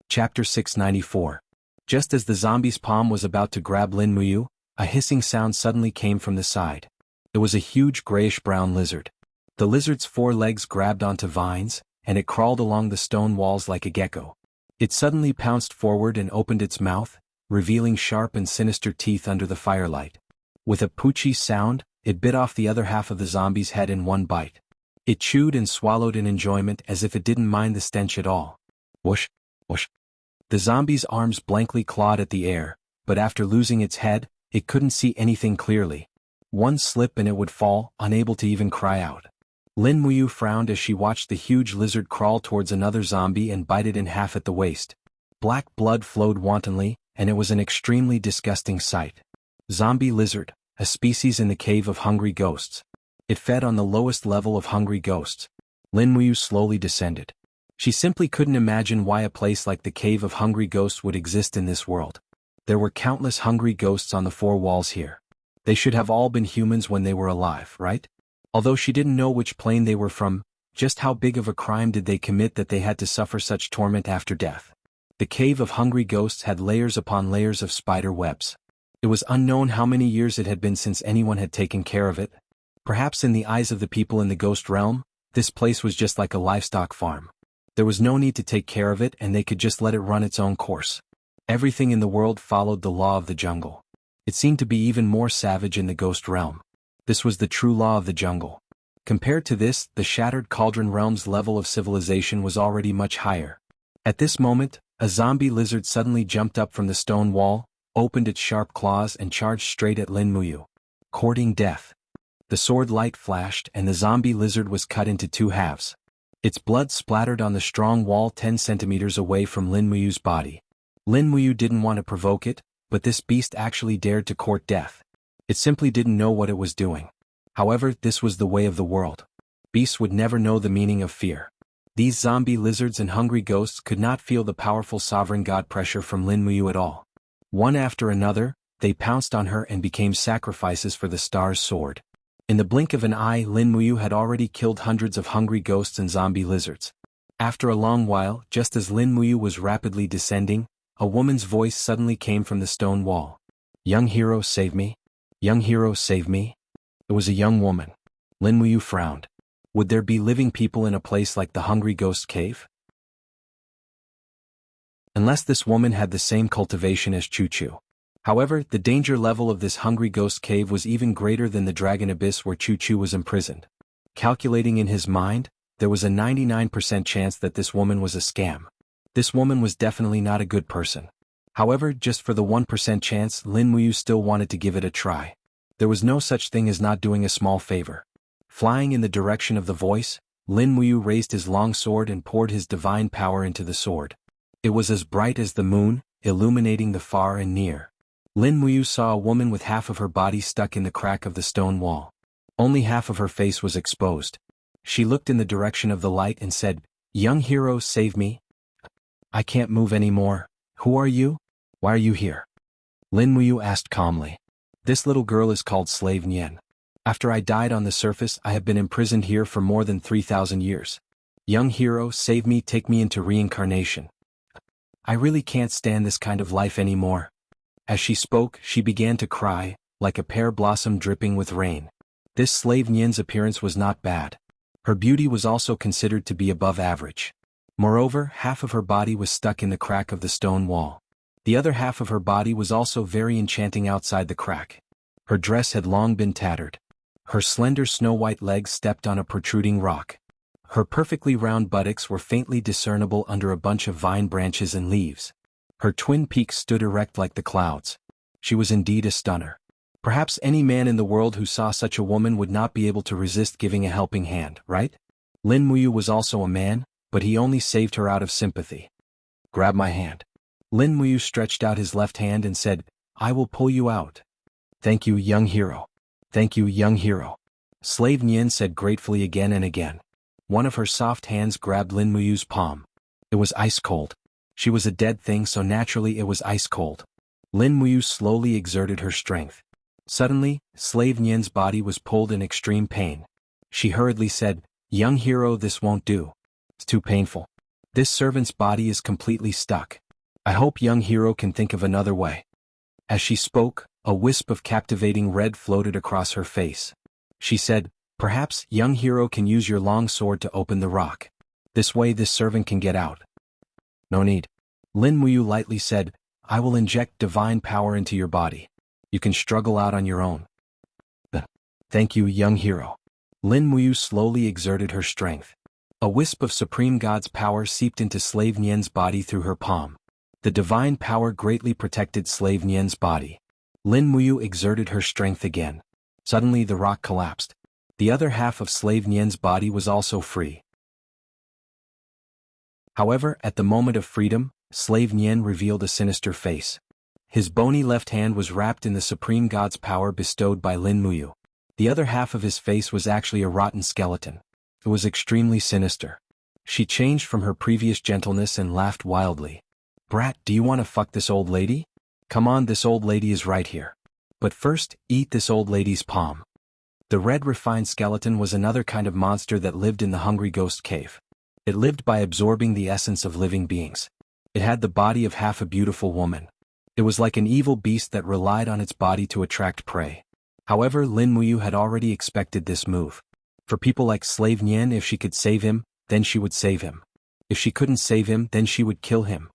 Chapter 694. Just as the zombie's palm was about to grab Lin Muyu, a hissing sound suddenly came from the side. It was a huge grayish-brown lizard. The lizard's 4 legs grabbed onto vines, and it crawled along the stone walls like a gecko. It suddenly pounced forward and opened its mouth, revealing sharp and sinister teeth under the firelight. With a poochie sound, it bit off the other half of the zombie's head in one bite. It chewed and swallowed in enjoyment as if it didn't mind the stench at all. Whoosh! Whoosh! The zombie's arms blankly clawed at the air, but after losing its head, it couldn't see anything clearly. One slip and it would fall, unable to even cry out. Lin Muyu frowned as she watched the huge lizard crawl towards another zombie and bite it in half at the waist. Black blood flowed wantonly, and it was an extremely disgusting sight. Zombie lizard, a species in the cave of hungry ghosts. It fed on the lowest level of hungry ghosts. Lin Muyu slowly descended. She simply couldn't imagine why a place like the cave of hungry ghosts would exist in this world. There were countless hungry ghosts on the 4 walls here. They should have all been humans when they were alive, right? Although she didn't know which plane they were from, just how big of a crime did they commit that they had to suffer such torment after death? The cave of hungry ghosts had layers upon layers of spider webs. It was unknown how many years it had been since anyone had taken care of it. Perhaps in the eyes of the people in the ghost realm, this place was just like a livestock farm. There was no need to take care of it and they could just let it run its own course. Everything in the world followed the law of the jungle. It seemed to be even more savage in the ghost realm. This was the true law of the jungle. Compared to this, the shattered cauldron realm's level of civilization was already much higher. At this moment, a zombie lizard suddenly jumped up from the stone wall, opened its sharp claws and charged straight at Lin Muyu. Courting death. The sword light flashed and the zombie lizard was cut into 2 halves. Its blood splattered on the strong wall 10 centimeters away from Lin Muyu's body. Lin Muyu didn't want to provoke it, but this beast actually dared to court death. It simply didn't know what it was doing. However, this was the way of the world. Beasts would never know the meaning of fear. These zombie lizards and hungry ghosts could not feel the powerful sovereign god pressure from Lin Muyu at all. One after another, they pounced on her and became sacrifices for the star's sword. In the blink of an eye, Lin Muyu had already killed hundreds of hungry ghosts and zombie lizards. After a long while, just as Lin Muyu was rapidly descending, a woman's voice suddenly came from the stone wall. "Young hero, save me. Young hero, save me." It was a young woman. Lin Muyu frowned. Would there be living people in a place like the Hungry Ghost Cave? Unless this woman had the same cultivation as Chu Chu. However, the danger level of this Hungry Ghost Cave was even greater than the Dragon Abyss where Chu Chu was imprisoned. Calculating in his mind, there was a 99% chance that this woman was a scam. This woman was definitely not a good person. However, just for the 1% chance, Lin Muyu still wanted to give it a try. There was no such thing as not doing a small favor. Flying in the direction of the voice, Lin Muyu raised his long sword and poured his divine power into the sword. It was as bright as the moon, illuminating the far and near. Lin Muyu saw a woman with half of her body stuck in the crack of the stone wall. Only half of her face was exposed. She looked in the direction of the light and said, "Young hero, save me. I can't move anymore. Who are you? Why are you here?" Lin Muyu asked calmly. "This little girl is called Slave Nian. After I died on the surface, I have been imprisoned here for more than 3,000 years. Young hero, save me, take me into reincarnation. I really can't stand this kind of life anymore." As she spoke, she began to cry, like a pear blossom dripping with rain. This Slave Nian's appearance was not bad. Her beauty was also considered to be above average. Moreover, half of her body was stuck in the crack of the stone wall. The other half of her body was also very enchanting outside the crack. Her dress had long been tattered. Her slender snow-white legs stepped on a protruding rock. Her perfectly round buttocks were faintly discernible under a bunch of vine branches and leaves. Her twin peaks stood erect like the clouds. She was indeed a stunner. Perhaps any man in the world who saw such a woman would not be able to resist giving a helping hand, right? Lin Muyu was also a man, but he only saved her out of sympathy. Grab my hand. Lin Muyu stretched out his left hand and said, I will pull you out. Thank you, young hero. Thank you, young hero. Slave Nian said gratefully again and again. One of her soft hands grabbed Lin Muyu's palm. It was ice cold. She was a dead thing, so naturally it was ice cold. Lin Muyu slowly exerted her strength. Suddenly, Slave Nian's body was pulled in extreme pain. She hurriedly said, Young hero, this won't do. It's too painful. This servant's body is completely stuck. I hope young hero can think of another way. As she spoke, a wisp of captivating red floated across her face. She said, Perhaps young hero can use your long sword to open the rock. This way this servant can get out. No need. Lin Muyu lightly said, I will inject divine power into your body. You can struggle out on your own. Thank you, young hero. Lin Muyu slowly exerted her strength. A wisp of Supreme God's power seeped into Slave Nian's body through her palm. The divine power greatly protected Slave Nian's body. Lin Muyu exerted her strength again. Suddenly the rock collapsed. The other half of Slave Nian's body was also free. However, at the moment of freedom, Slave Nian revealed a sinister face. His bony left hand was wrapped in the Supreme God's power bestowed by Lin Muyu. The other half of his face was actually a rotten skeleton. It was extremely sinister. She changed from her previous gentleness and laughed wildly. Brat, do you want to fuck this old lady? Come on, this old lady is right here. But first, eat this old lady's palm. The red refined skeleton was another kind of monster that lived in the Hungry Ghost Cave. It lived by absorbing the essence of living beings. It had the body of half a beautiful woman. It was like an evil beast that relied on its body to attract prey. However, Lin Muyu had already expected this move. For people like Slave Nian, if she could save him, then she would save him. If she couldn't save him, then she would kill him.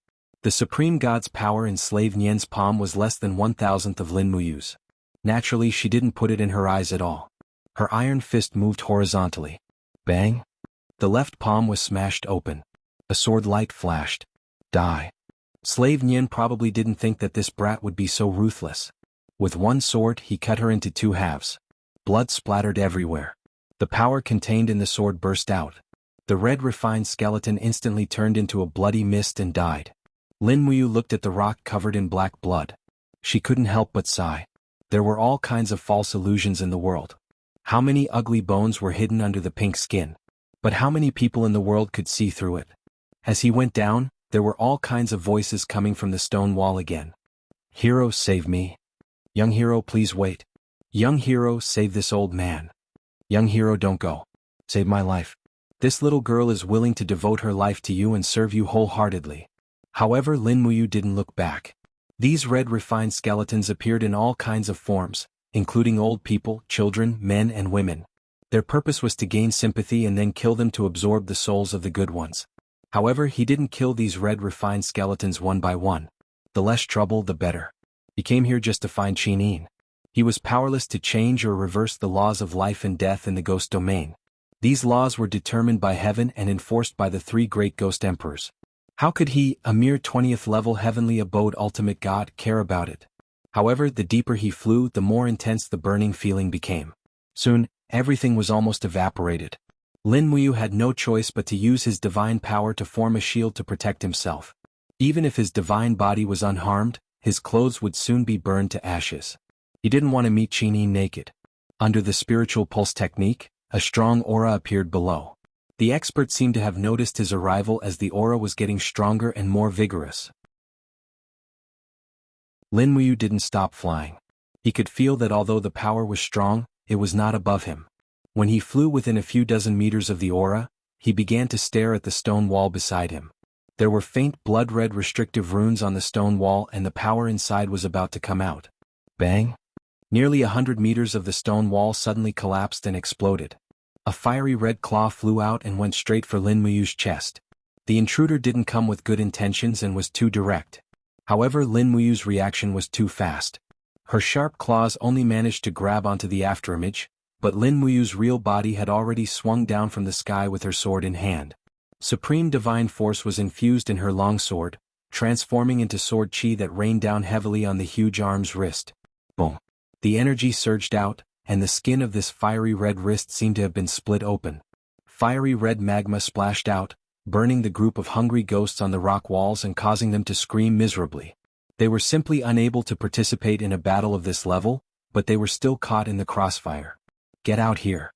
The Supreme God's power in Slave Nian's palm was less than 1,000th of Lin Muyu's. Naturally, she didn't put it in her eyes at all. Her iron fist moved horizontally. Bang! The left palm was smashed open. A sword light flashed. Die. Slave Nian probably didn't think that this brat would be so ruthless. With one sword, he cut her into two halves. Blood splattered everywhere. The power contained in the sword burst out. The red refined skeleton instantly turned into a bloody mist and died. Lin Muyu looked at the rock covered in black blood. She couldn't help but sigh. There were all kinds of false illusions in the world. How many ugly bones were hidden under the pink skin? But how many people in the world could see through it? As he went down, there were all kinds of voices coming from the stone wall again. Hero, save me. Young hero, please wait. Young hero, save this old man. Young hero, don't go. Save my life. This little girl is willing to devote her life to you and serve you wholeheartedly. However, Lin Muyu didn't look back. These red refined skeletons appeared in all kinds of forms, including old people, children, men and women. Their purpose was to gain sympathy and then kill them to absorb the souls of the good ones. However, he didn't kill these red refined skeletons one by one. The less trouble, the better. He came here just to find Chinin. He was powerless to change or reverse the laws of life and death in the ghost domain. These laws were determined by heaven and enforced by the three great ghost emperors. How could he, a mere 20th level heavenly abode ultimate god, care about it? However, the deeper he flew, the more intense the burning feeling became. Soon, everything was almost evaporated. Lin Muyu had no choice but to use his divine power to form a shield to protect himself. Even if his divine body was unharmed, his clothes would soon be burned to ashes. He didn't want to meet Chinin naked. Under the spiritual pulse technique, a strong aura appeared below. The expert seemed to have noticed his arrival as the aura was getting stronger and more vigorous. Lin Muyu didn't stop flying. He could feel that although the power was strong, it was not above him. When he flew within a few dozen meters of the aura, he began to stare at the stone wall beside him. There were faint blood-red restrictive runes on the stone wall and the power inside was about to come out. Bang! Nearly 100 meters of the stone wall suddenly collapsed and exploded. A fiery red claw flew out and went straight for Lin Muyu's chest. The intruder didn't come with good intentions and was too direct. However, Lin Muyu's reaction was too fast. Her sharp claws only managed to grab onto the afterimage, but Lin Muyu's real body had already swung down from the sky with her sword in hand. Supreme divine force was infused in her longsword, transforming into sword chi that rained down heavily on the huge arm's wrist. Boom! The energy surged out, and the skin of this fiery red wrist seemed to have been split open. Fiery red magma splashed out, burning the group of hungry ghosts on the rock walls and causing them to scream miserably. They were simply unable to participate in a battle of this level, but they were still caught in the crossfire. "Get out here!"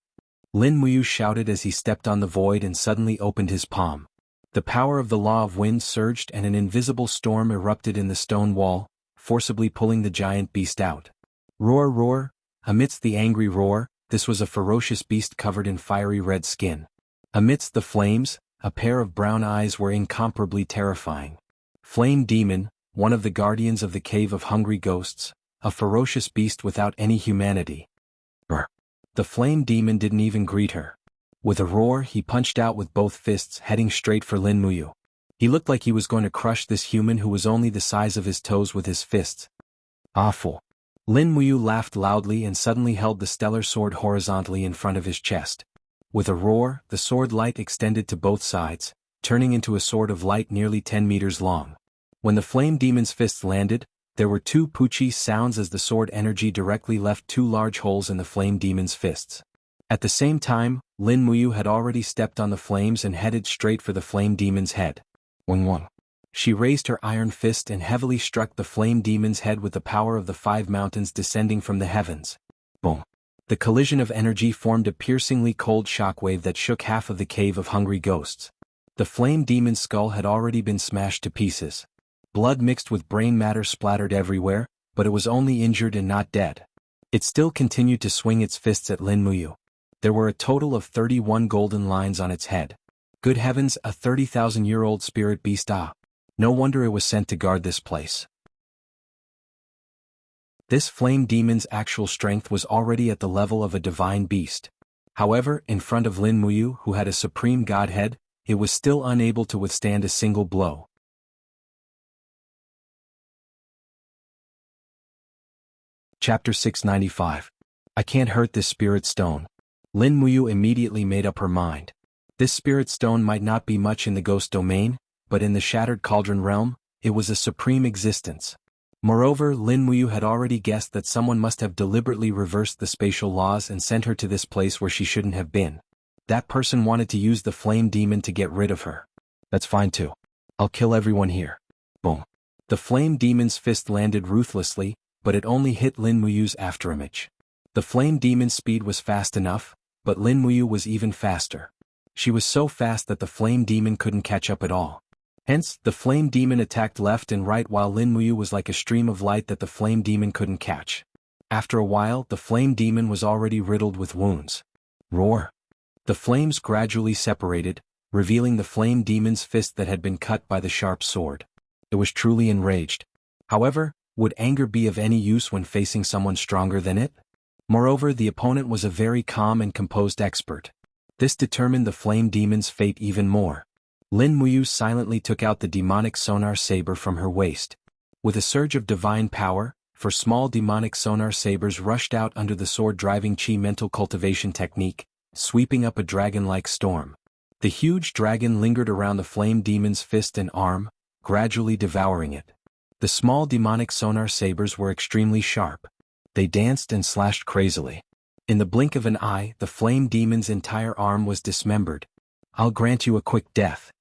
Lin Muyu shouted as he stepped on the void and suddenly opened his palm. The power of the law of wind surged and an invisible storm erupted in the stone wall, forcibly pulling the giant beast out. Roar, roar! Amidst the angry roar, this was a ferocious beast covered in fiery red skin. Amidst the flames, a pair of brown eyes were incomparably terrifying. Flame Demon, one of the guardians of the Cave of Hungry Ghosts, a ferocious beast without any humanity. Brr. The Flame Demon didn't even greet her. With a roar, he punched out with both fists, heading straight for Lin Muyu. He looked like he was going to crush this human who was only the size of his toes with his fists. Awful. Lin Muyu laughed loudly and suddenly held the stellar sword horizontally in front of his chest. With a roar, the sword light extended to both sides, turning into a sword of light nearly 10 meters long. When the Flame Demon's fists landed, there were two poochie sounds as the sword energy directly left two large holes in the Flame Demon's fists. At the same time, Lin Muyu had already stepped on the flames and headed straight for the Flame Demon's head. Wing. She raised her iron fist and heavily struck the Flame Demon's head with the power of the 5 mountains descending from the heavens. Boom! The collision of energy formed a piercingly cold shockwave that shook half of the Cave of Hungry Ghosts. The Flame Demon's skull had already been smashed to pieces. Blood mixed with brain matter splattered everywhere, but it was only injured and not dead. It still continued to swing its fists at Lin Muyu. There were a total of 31 golden lines on its head. Good heavens, a 30,000-year-old spirit beast! No wonder it was sent to guard this place. This Flame Demon's actual strength was already at the level of a divine beast. However, in front of Lin Muyu, who had a supreme godhead, it was still unable to withstand a single blow. Chapter 695. I can't hurt this spirit stone. Lin Muyu immediately made up her mind. This spirit stone might not be much in the ghost domain, but in the Shattered Cauldron realm, it was a supreme existence. Moreover, Lin Muyu had already guessed that someone must have deliberately reversed the spatial laws and sent her to this place where she shouldn't have been. That person wanted to use the Flame Demon to get rid of her. That's fine too. I'll kill everyone here. Boom. The Flame Demon's fist landed ruthlessly, but it only hit Lin Muyu's afterimage. The Flame Demon's speed was fast enough, but Lin Muyu was even faster. She was so fast that the Flame Demon couldn't catch up at all. Hence, the Flame Demon attacked left and right while Lin Muyu was like a stream of light that the Flame Demon couldn't catch. After a while, the Flame Demon was already riddled with wounds. Roar! The flames gradually separated, revealing the Flame Demon's fist that had been cut by the sharp sword. It was truly enraged. However, would anger be of any use when facing someone stronger than it? Moreover, the opponent was a very calm and composed expert. This determined the Flame Demon's fate even more. Lin Muyu silently took out the demonic sonar saber from her waist. With a surge of divine power, 4 small demonic sonar sabers rushed out under the sword-driving chi mental cultivation technique, sweeping up a dragon-like storm. The huge dragon lingered around the Flame Demon's fist and arm, gradually devouring it. The small demonic sonar sabers were extremely sharp. They danced and slashed crazily. In the blink of an eye, the Flame Demon's entire arm was dismembered. I'll grant you a quick death.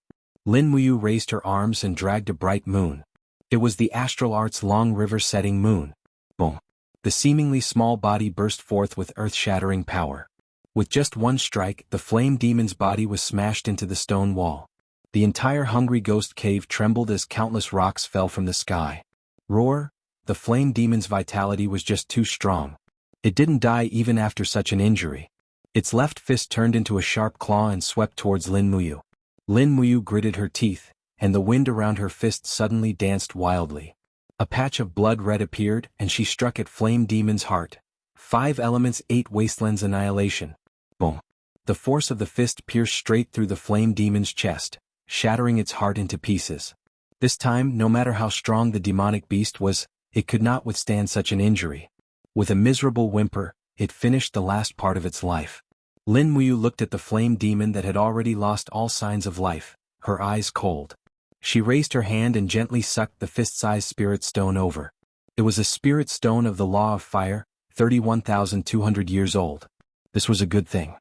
Lin Muyu raised her arms and dragged a bright moon. It was the Astral Art's long river-setting moon. Boom! The seemingly small body burst forth with earth-shattering power. With just one strike, the Flame Demon's body was smashed into the stone wall. The entire Hungry Ghost Cave trembled as countless rocks fell from the sky. Roar! The Flame Demon's vitality was just too strong. It didn't die even after such an injury. Its left fist turned into a sharp claw and swept towards Lin Muyu. Lin Muyu gritted her teeth, and the wind around her fist suddenly danced wildly. A patch of blood red appeared, and she struck at Flame Demon's heart. 5 elements, 8 wastelands annihilation. Boom! The force of the fist pierced straight through the Flame Demon's chest, shattering its heart into pieces. This time, no matter how strong the demonic beast was, it could not withstand such an injury. With a miserable whimper, it finished the last part of its life. Lin Muyu looked at the flame demon that had already lost all signs of life, her eyes cold. She raised her hand and gently sucked the fist-sized spirit stone over. It was a spirit stone of the law of fire, 31,200 years old. This was a good thing.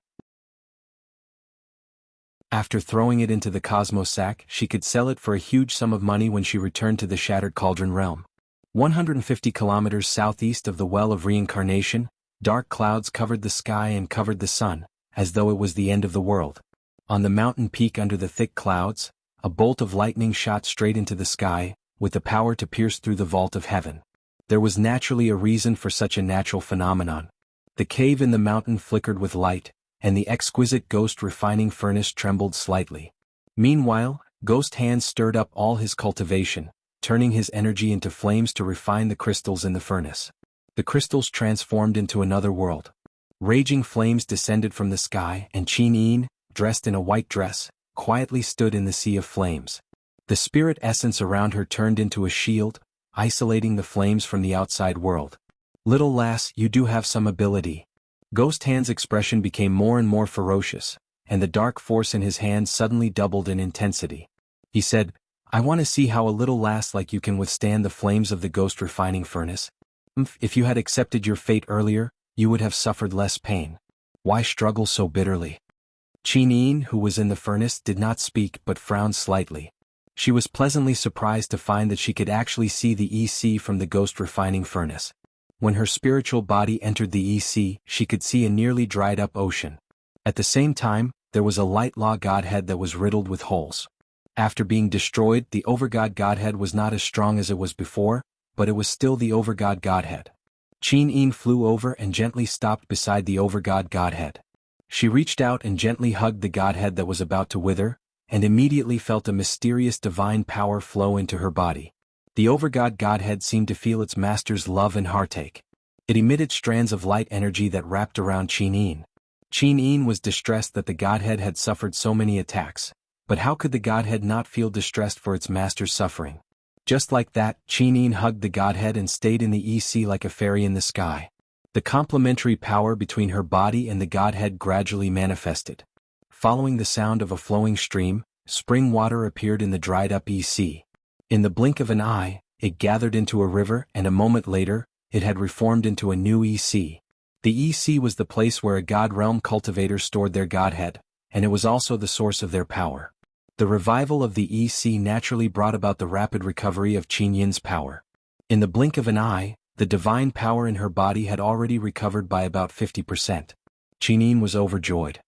After throwing it into the cosmos sack, she could sell it for a huge sum of money when she returned to the Shattered Cauldron realm. 150 kilometers southeast of the Well of Reincarnation, dark clouds covered the sky and covered the sun, as though it was the end of the world. On the mountain peak under the thick clouds, a bolt of lightning shot straight into the sky, with the power to pierce through the vault of heaven. There was naturally a reason for such a natural phenomenon. The cave in the mountain flickered with light, and the exquisite ghost refining furnace trembled slightly. Meanwhile, Ghost Hand stirred up all his cultivation, turning his energy into flames to refine the crystals in the furnace. The crystals transformed into another world. Raging flames descended from the sky, and Qin Yin, dressed in a white dress, quietly stood in the sea of flames. The spirit essence around her turned into a shield, isolating the flames from the outside world. "Little lass, you do have some ability." Ghost Hand's expression became more and more ferocious, and the dark force in his hand suddenly doubled in intensity. He said, "I want to see how a little lass like you can withstand the flames of the ghost refining furnace. If you had accepted your fate earlier, you would have suffered less pain. Why struggle so bitterly?" Qin Yin, who was in the furnace, did not speak but frowned slightly. She was pleasantly surprised to find that she could actually see the EC from the ghost refining furnace. When her spiritual body entered the EC, she could see a nearly dried-up ocean. At the same time, there was a light law godhead that was riddled with holes. After being destroyed, the overgod godhead was not as strong as it was before, but it was still the overgod godhead. Qin Yin flew over and gently stopped beside the overgod godhead. She reached out and gently hugged the godhead that was about to wither, and immediately felt a mysterious divine power flow into her body. The overgod godhead seemed to feel its master's love and heartache. It emitted strands of light energy that wrapped around Qin Yin. Qin Yin was distressed that the godhead had suffered so many attacks, but how could the godhead not feel distressed for its master's suffering? Just like that, Qin Yin hugged the godhead and stayed in the EC like a fairy in the sky. The complementary power between her body and the godhead gradually manifested. Following the sound of a flowing stream, spring water appeared in the dried-up EC. In the blink of an eye, it gathered into a river, and a moment later, it had reformed into a new EC. The EC was the place where a god realm cultivator stored their godhead, and it was also the source of their power. The revival of the EC naturally brought about the rapid recovery of Qin Yin's power. In the blink of an eye, the divine power in her body had already recovered by about 50%. Qin Yin was overjoyed.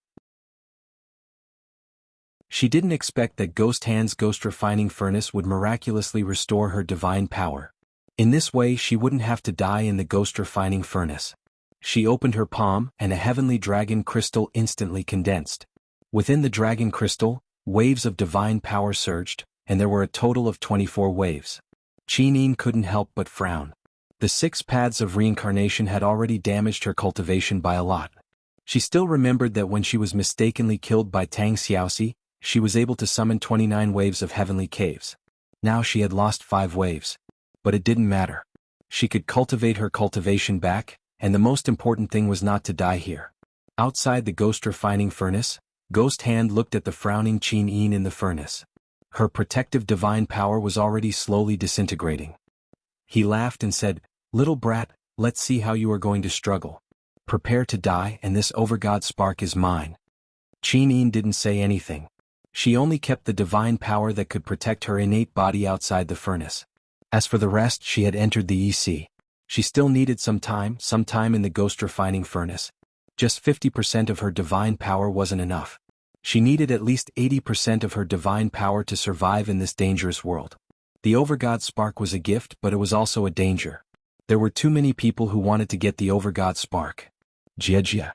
She didn't expect that Ghost Hand's ghost refining furnace would miraculously restore her divine power. In this way, she wouldn't have to die in the ghost refining furnace. She opened her palm, and a heavenly dragon crystal instantly condensed. Within the dragon crystal, waves of divine power surged, and there were a total of 24 waves. Qin Yin couldn't help but frown. The 6 paths of reincarnation had already damaged her cultivation by a lot. She still remembered that when she was mistakenly killed by Tang Xiaoxi, she was able to summon 29 waves of heavenly caves. Now she had lost 5 waves. But it didn't matter. She could cultivate her cultivation back, and the most important thing was not to die here. Outside the ghost refining furnace, Ghost Hand looked at the frowning Qin Yin in the furnace. Her protective divine power was already slowly disintegrating. He laughed and said, "Little brat, let's see how you are going to struggle. Prepare to die, and this overgod spark is mine." Qin Yin didn't say anything. She only kept the divine power that could protect her innate body outside the furnace. As for the rest, she had entered the EC. She still needed some time in the ghost refining furnace. Just 50% of her divine power wasn't enough. She needed at least 80% of her divine power to survive in this dangerous world. The overgod spark was a gift, but it was also a danger. There were too many people who wanted to get the overgod spark. Jia.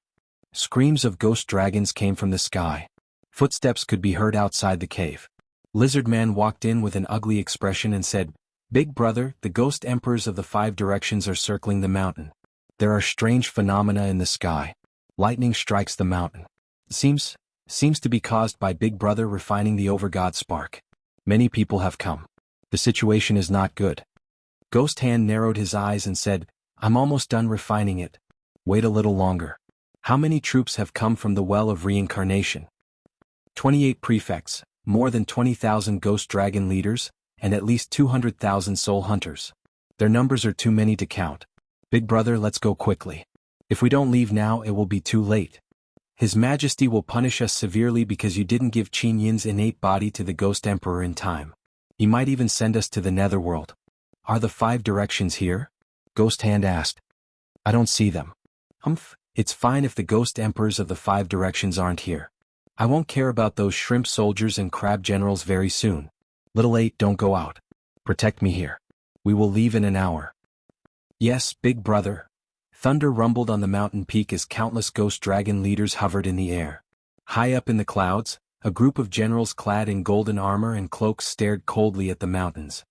Screams of ghost dragons came from the sky. Footsteps could be heard outside the cave. Lizardman walked in with an ugly expression and said, "Big brother, the ghost emperors of the 5 directions are circling the mountain. There are strange phenomena in the sky. Lightning strikes the mountain. Seems to be caused by Big Brother refining the overgod spark. Many people have come. The situation is not good." Ghost Hand narrowed his eyes and said, "I'm almost done refining it. Wait a little longer. How many troops have come from the well of reincarnation? 28 prefects, more than 20,000 ghost dragon leaders, and at least 200,000 soul hunters. Their numbers are too many to count. Big brother, let's go quickly. If we don't leave now, it will be too late. His Majesty will punish us severely because you didn't give Qin Yin's innate body to the Ghost Emperor in time. He might even send us to the Netherworld. Are the 5 directions here? Ghost Hand asked. I don't see them. It's fine if the Ghost Emperors of the 5 directions aren't here. I won't care about those shrimp soldiers and crab generals very soon. Little 8, don't go out. Protect me here. We will leave in an hour. Yes, big brother. Thunder rumbled on the mountain peak as countless ghost dragon leaders hovered in the air. High up in the clouds, a group of generals clad in golden armor and cloaks stared coldly at the mountains.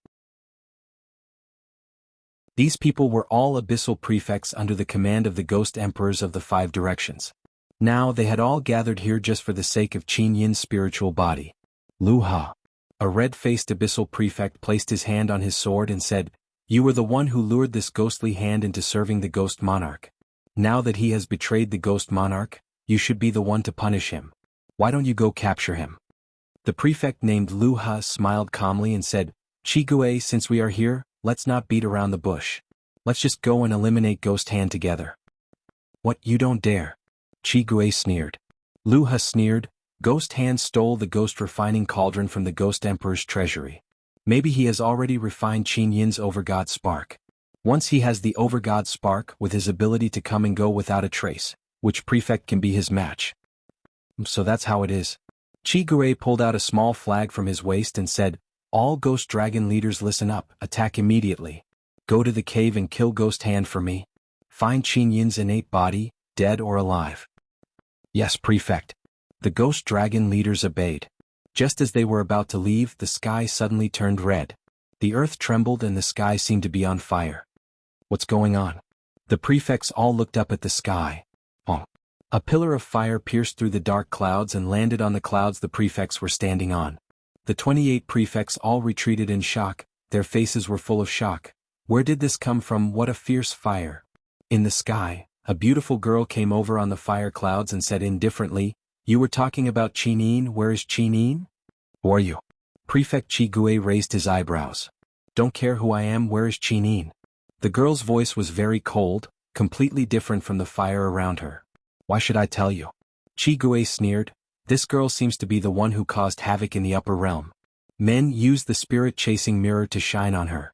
These people were all abyssal prefects under the command of the ghost emperors of the 5 directions. Now they had all gathered here just for the sake of Qin Yin's spiritual body. Lu Ha. A red-faced abyssal prefect placed his hand on his sword and said, You were the one who lured this ghostly hand into serving the ghost monarch. Now that he has betrayed the ghost monarch, you should be the one to punish him. Why don't you go capture him? The prefect named Lu Ha smiled calmly and said, Qigui, since we are here, let's not beat around the bush. Let's just go and eliminate Ghost Hand together. What, you don't dare? Qigui sneered. Lu Ha sneered, Ghost Hand stole the ghost refining cauldron from the Ghost Emperor's treasury. Maybe he has already refined Qin Yin's Overgod spark. Once he has the Overgod spark with his ability to come and go without a trace, which prefect can be his match? So that's how it is. Qigui pulled out a small flag from his waist and said, All ghost dragon leaders listen up, attack immediately. Go to the cave and kill Ghost Hand for me. Find Qin Yin's innate body, dead or alive. Yes, prefect. The ghost dragon leaders obeyed. Just as they were about to leave, the sky suddenly turned red. The earth trembled and the sky seemed to be on fire. What's going on? The prefects all looked up at the sky. A pillar of fire pierced through the dark clouds and landed on the clouds the prefects were standing on. The 28 prefects all retreated in shock, their faces were full of shock. Where did this come from? What a fierce fire. In the sky, a beautiful girl came over on the fire clouds and said indifferently, You were talking about Qin Yin, where is Qin Yin? Who are you? Prefect Qigui raised his eyebrows. Don't care who I am, where is Qin Yin? The girl's voice was very cold, completely different from the fire around her. Why should I tell you? Qigui sneered, This girl seems to be the one who caused havoc in the upper realm. Men used the spirit-chasing mirror to shine on her.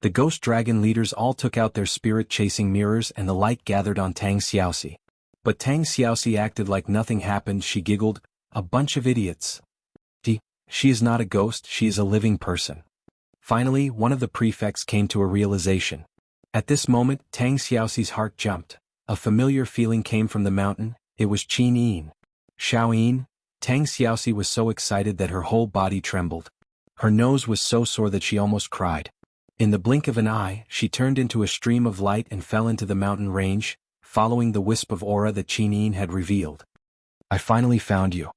The ghost dragon leaders all took out their spirit-chasing mirrors and the light gathered on Tang Xiaoxi. But Tang Xiaoxi acted like nothing happened. She giggled, A bunch of idiots. She is not a ghost, she is a living person. Finally, one of the prefects came to a realization. At this moment, Tang Xiaoxi's heart jumped. A familiar feeling came from the mountain, it was Qin Yin. Xiao Yin. Tang Xiaoxi was so excited that her whole body trembled. Her nose was so sore that she almost cried. In the blink of an eye, she turned into a stream of light and fell into the mountain range, following the wisp of aura that Qin Yin had revealed. I finally found you.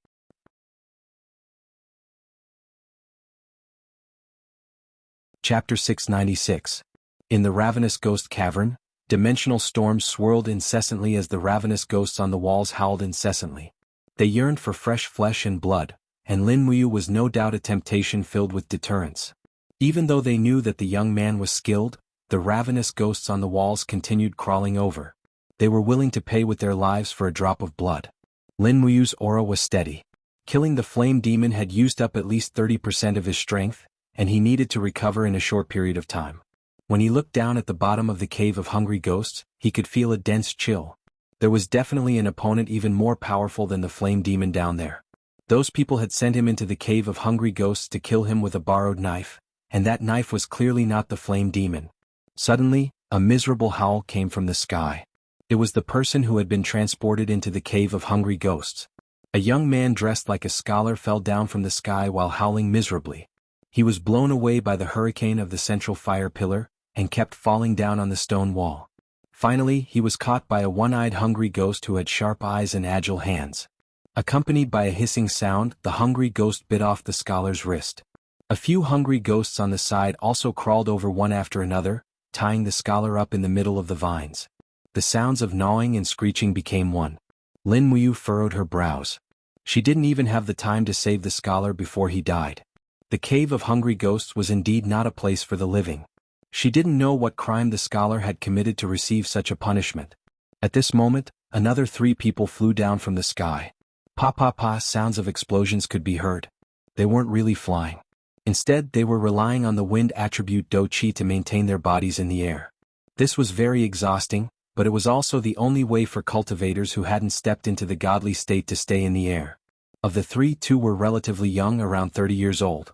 Chapter 696. In the Ravenous Ghost Cavern, dimensional storms swirled incessantly as the ravenous ghosts on the walls howled incessantly. They yearned for fresh flesh and blood, and Lin Muyu was no doubt a temptation filled with deterrence. Even though they knew that the young man was skilled, the ravenous ghosts on the walls continued crawling over. They were willing to pay with their lives for a drop of blood. Lin Muyu's aura was steady. Killing the flame demon had used up at least 30% of his strength, and he needed to recover in a short period of time. When he looked down at the bottom of the cave of hungry ghosts, he could feel a dense chill. There was definitely an opponent even more powerful than the flame demon down there. Those people had sent him into the cave of hungry ghosts to kill him with a borrowed knife, and that knife was clearly not the flame demon. Suddenly, a miserable howl came from the sky. It was the person who had been transported into the cave of hungry ghosts. A young man dressed like a scholar fell down from the sky while howling miserably. He was blown away by the hurricane of the central fire pillar, and kept falling down on the stone wall. Finally, he was caught by a one-eyed hungry ghost who had sharp eyes and agile hands. Accompanied by a hissing sound, the hungry ghost bit off the scholar's wrist. A few hungry ghosts on the side also crawled over one after another, tying the scholar up in the middle of the vines. The sounds of gnawing and screeching became one. Lin Muyu furrowed her brows. She didn't even have the time to save the scholar before he died. The Cave of Hungry Ghosts was indeed not a place for the living. She didn't know what crime the scholar had committed to receive such a punishment. At this moment, another 3 people flew down from the sky. Pa-pa-pa sounds of explosions could be heard. They weren't really flying. Instead, they were relying on the wind attribute Do-Chi to maintain their bodies in the air. This was very exhausting, but it was also the only way for cultivators who hadn't stepped into the godly state to stay in the air. Of the 3, 2 were relatively young, around 30 years old.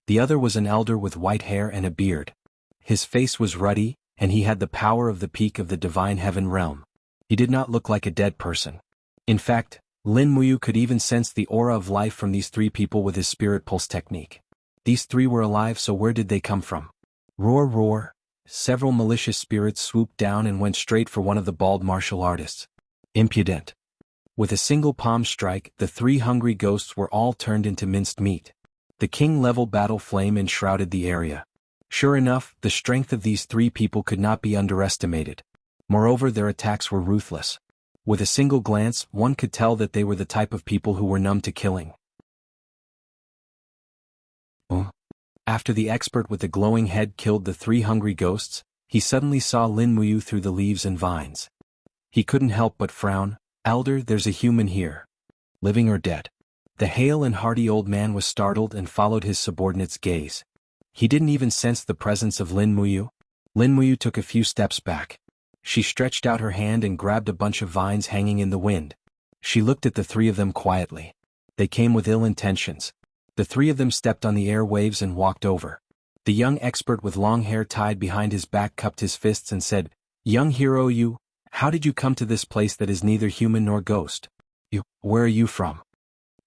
The other was an elder with white hair and a beard. His face was ruddy, and he had the power of the peak of the divine heaven realm. He did not look like a dead person. In fact, Lin Muyu could even sense the aura of life from these 3 people with his spirit pulse technique. These 3 were alive, so where did they come from? Roar, roar. Several malicious spirits swooped down and went straight for one of the bald martial artists. Impudent. With a single palm strike, the 3 hungry ghosts were all turned into minced meat. The king-level battle flame enshrouded the area. Sure enough, the strength of these 3 people could not be underestimated. Moreover, their attacks were ruthless. With a single glance, one could tell that they were the type of people who were numb to killing. After the expert with the glowing head killed the 3 hungry ghosts, he suddenly saw Lin Muyu through the leaves and vines. He couldn't help but frown. Elder, there's a human here. Living or dead? The hale and hearty old man was startled and followed his subordinate's gaze. He didn't even sense the presence of Lin Muyu. Lin Muyu took a few steps back. She stretched out her hand and grabbed a bunch of vines hanging in the wind. She looked at the 3 of them quietly. They came with ill intentions. The 3 of them stepped on the airwaves and walked over. The young expert with long hair tied behind his back cupped his fists and said, "Young hero, how did you come to this place that is neither human nor ghost? Where are you from?"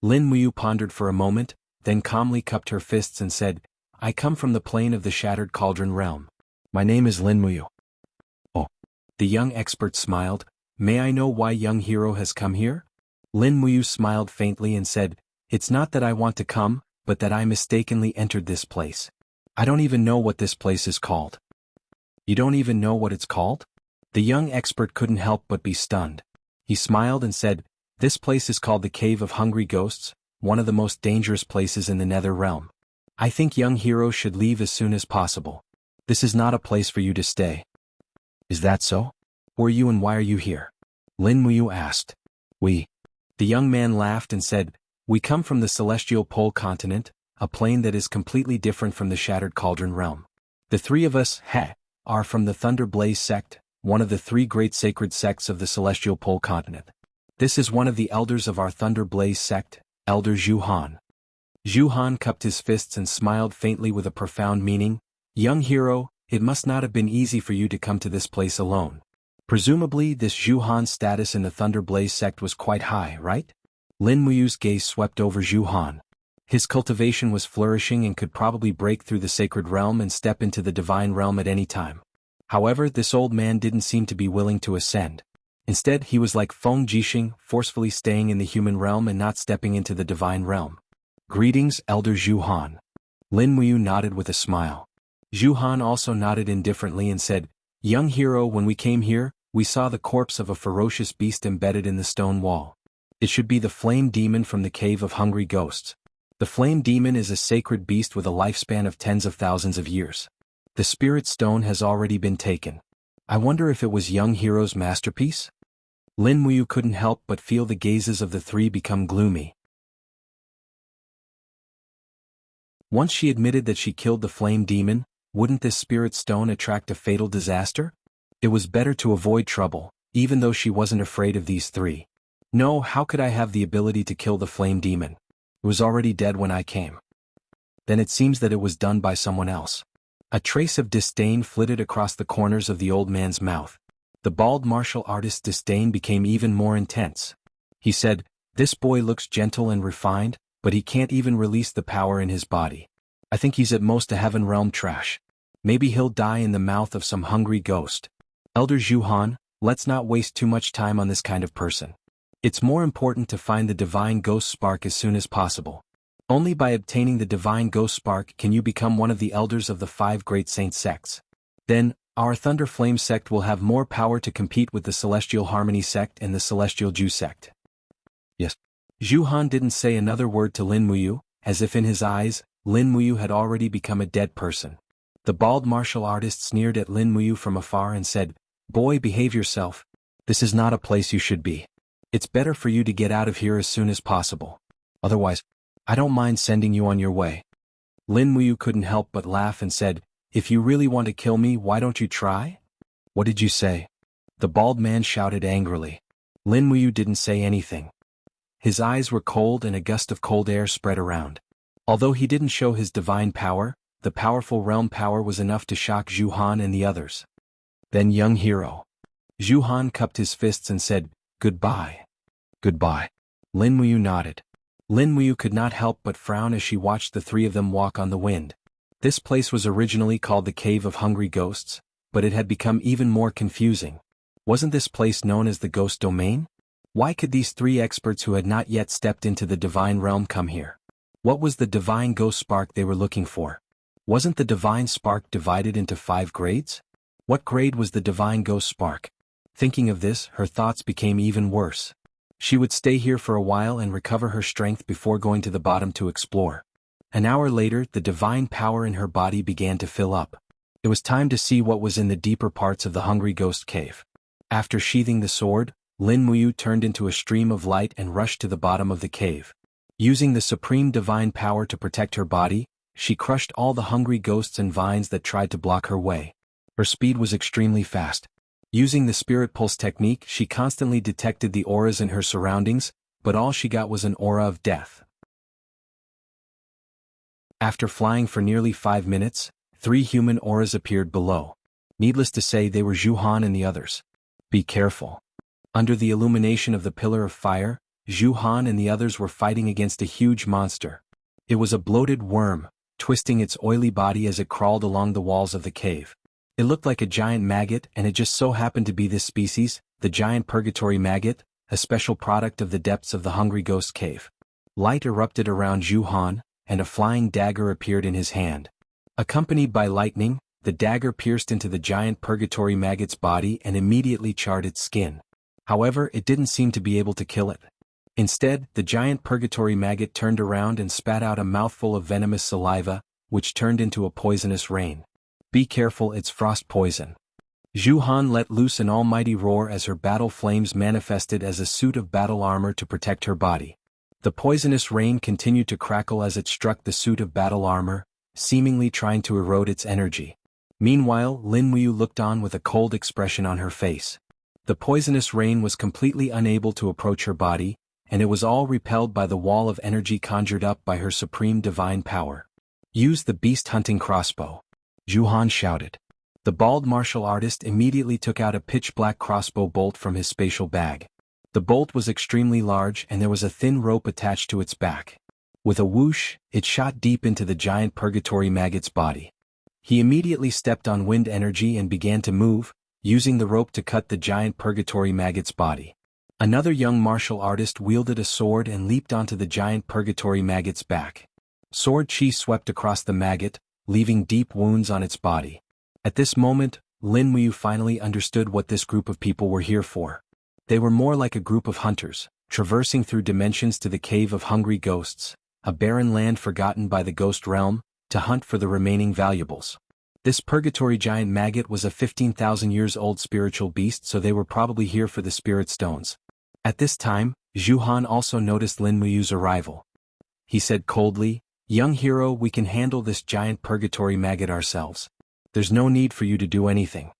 Lin Muyu pondered for a moment, then calmly cupped her fists and said, "I come from the plane of the Shattered Cauldron realm. My name is Lin Muyu." "Oh." The young expert smiled. "May I know why young hero has come here?" Lin Muyu smiled faintly and said, "It's not that I want to come, but that I mistakenly entered this place. I don't even know what this place is called." "You don't even know what it's called?" The young expert couldn't help but be stunned. He smiled and said, "This place is called the Cave of Hungry Ghosts, one of the most dangerous places in the Nether Realm. I think young hero should leave as soon as possible. This is not a place for you to stay." "Is that so? Who are you and why are you here?" Lin Muyu asked. "We." The young man laughed and said, "We come from the Celestial Pole continent, a plane that is completely different from the Shattered Cauldron realm. The 3 of us, are from the Thunder Blaze sect, one of the 3 great sacred sects of the Celestial Pole continent. This is one of the elders of our Thunder Blaze sect, Elder Zhu Han." Zhu Han cupped his fists and smiled faintly with a profound meaning. "Young hero, it must not have been easy for you to come to this place alone. Presumably this Zhu Han's status in the Thunder Blaze sect was quite high, right?" Lin Muyu's gaze swept over Zhu Han. His cultivation was flourishing and could probably break through the sacred realm and step into the divine realm at any time. However, this old man didn't seem to be willing to ascend. Instead, he was like Feng Jixing, forcefully staying in the human realm and not stepping into the divine realm. "Greetings, Elder Zhu Han." Lin Muyu nodded with a smile. Zhu Han also nodded indifferently and said, "Young hero, when we came here, we saw the corpse of a ferocious beast embedded in the stone wall. It should be the flame demon from the Cave of Hungry Ghosts. The flame demon is a sacred beast with a lifespan of tens of thousands of years. The spirit stone has already been taken. I wonder if it was young hero's masterpiece?" Lin Muyu couldn't help but feel the gazes of the 3 become gloomy. Once she admitted that she killed the flame demon, wouldn't this spirit stone attract a fatal disaster? It was better to avoid trouble, even though she wasn't afraid of these 3. "No, how could I have the ability to kill the flame demon? It was already dead when I came." "Then it seems that it was done by someone else." A trace of disdain flitted across the corners of the old man's mouth. The bald martial artist's disdain became even more intense. He said, "This boy looks gentle and refined, but he can't even release the power in his body. I think he's at most a heaven realm trash. Maybe he'll die in the mouth of some hungry ghost. Elder Zhu Han, let's not waste too much time on this kind of person. It's more important to find the divine ghost spark as soon as possible. Only by obtaining the divine ghost spark can you become one of the elders of the 5 great saint sects. Then, Our Thunder Flame sect will have more power to compete with the Celestial Harmony sect and the Celestial Ju sect. Yes. Zhu Han didn't say another word to Lin Muyu, as if in his eyes, Lin Muyu had already become a dead person. The bald martial artist sneered at Lin Muyu from afar and said, "Boy, behave yourself. This is not a place you should be. It's better for you to get out of here as soon as possible. Otherwise, I don't mind sending you on your way." Lin Muyu couldn't help but laugh and said, "If you really want to kill me, why don't you try?" "What did you say?" the bald man shouted angrily. Lin Muyu didn't say anything. His eyes were cold and a gust of cold air spread around. Although he didn't show his divine power, the powerful realm power was enough to shock Zhu Han and the others. "Then, young hero." Zhu Han cupped his fists and said, "Goodbye." "Goodbye." Lin Muyu nodded. Lin Muyu could not help but frown as she watched the three of them walk on the wind. This place was originally called the Cave of Hungry Ghosts, but it had become even more confusing. Wasn't this place known as the Ghost Domain? Why could these three experts who had not yet stepped into the divine realm come here? What was the divine ghost spark they were looking for? Wasn't the divine spark divided into 5 grades? What grade was the divine ghost spark? Thinking of this, her thoughts became even worse. She would stay here for a while and recover her strength before going to the bottom to explore. An hour later, the divine power in her body began to fill up. It was time to see what was in the deeper parts of the Hungry Ghost Cave. After sheathing the sword, Lin Muyu turned into a stream of light and rushed to the bottom of the cave. Using the supreme divine power to protect her body, she crushed all the hungry ghosts and vines that tried to block her way. Her speed was extremely fast. Using the spirit pulse technique, she constantly detected the auras in her surroundings, but all she got was an aura of death. After flying for nearly 5 minutes, 3 human auras appeared below. Needless to say, they were Zhu Han and the others. Be careful. Under the illumination of the pillar of fire, Zhu Han and the others were fighting against a huge monster. It was a bloated worm, twisting its oily body as it crawled along the walls of the cave. It looked like a giant maggot, and it just so happened to be this species, the giant purgatory maggot, a special product of the depths of the Hungry Ghost Cave. Light erupted around Zhu Han, and a flying dagger appeared in his hand. Accompanied by lightning, the dagger pierced into the giant purgatory maggot's body and immediately charred its skin. However, it didn't seem to be able to kill it. Instead, the giant purgatory maggot turned around and spat out a mouthful of venomous saliva, which turned into a poisonous rain. Be careful, it's frost poison. Zhu Han let loose an almighty roar as her battle flames manifested as a suit of battle armor to protect her body. The poisonous rain continued to crackle as it struck the suit of battle armor, seemingly trying to erode its energy. Meanwhile, Lin Muyu looked on with a cold expression on her face. The poisonous rain was completely unable to approach her body, and it was all repelled by the wall of energy conjured up by her supreme divine power. Use the beast-hunting crossbow. Zhu Han shouted. The bald martial artist immediately took out a pitch-black crossbow bolt from his spatial bag. The bolt was extremely large and there was a thin rope attached to its back. With a whoosh, it shot deep into the giant purgatory maggot's body. He immediately stepped on wind energy and began to move, using the rope to cut the giant purgatory maggot's body. Another young martial artist wielded a sword and leaped onto the giant purgatory maggot's back. Sword chi swept across the maggot, leaving deep wounds on its body. At this moment, Lin Muyu finally understood what this group of people were here for. They were more like a group of hunters, traversing through dimensions to the Cave of Hungry Ghosts, a barren land forgotten by the ghost realm, to hunt for the remaining valuables. This purgatory giant maggot was a 15,000 years old spiritual beast, so they were probably here for the spirit stones. At this time, Zhu Han also noticed Lin Muyu's arrival. He said coldly, "Young hero, we can handle this giant purgatory maggot ourselves. There's no need for you to do anything."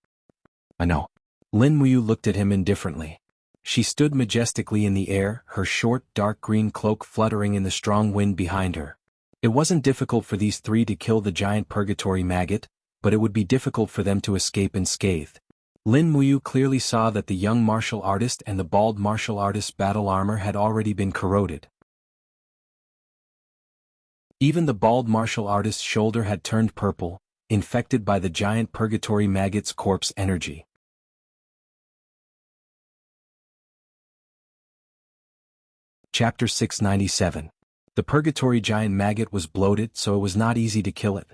"I know." Lin Muyu looked at him indifferently. She stood majestically in the air, her short, dark green cloak fluttering in the strong wind behind her. It wasn't difficult for these three to kill the giant purgatory maggot, but it would be difficult for them to escape unscathed. Lin Muyu clearly saw that the young martial artist and the bald martial artist's battle armor had already been corroded. Even the bald martial artist's shoulder had turned purple, infected by the giant purgatory maggot's corpse energy. Chapter 697. The purgatory giant maggot was bloated, so it was not easy to kill it.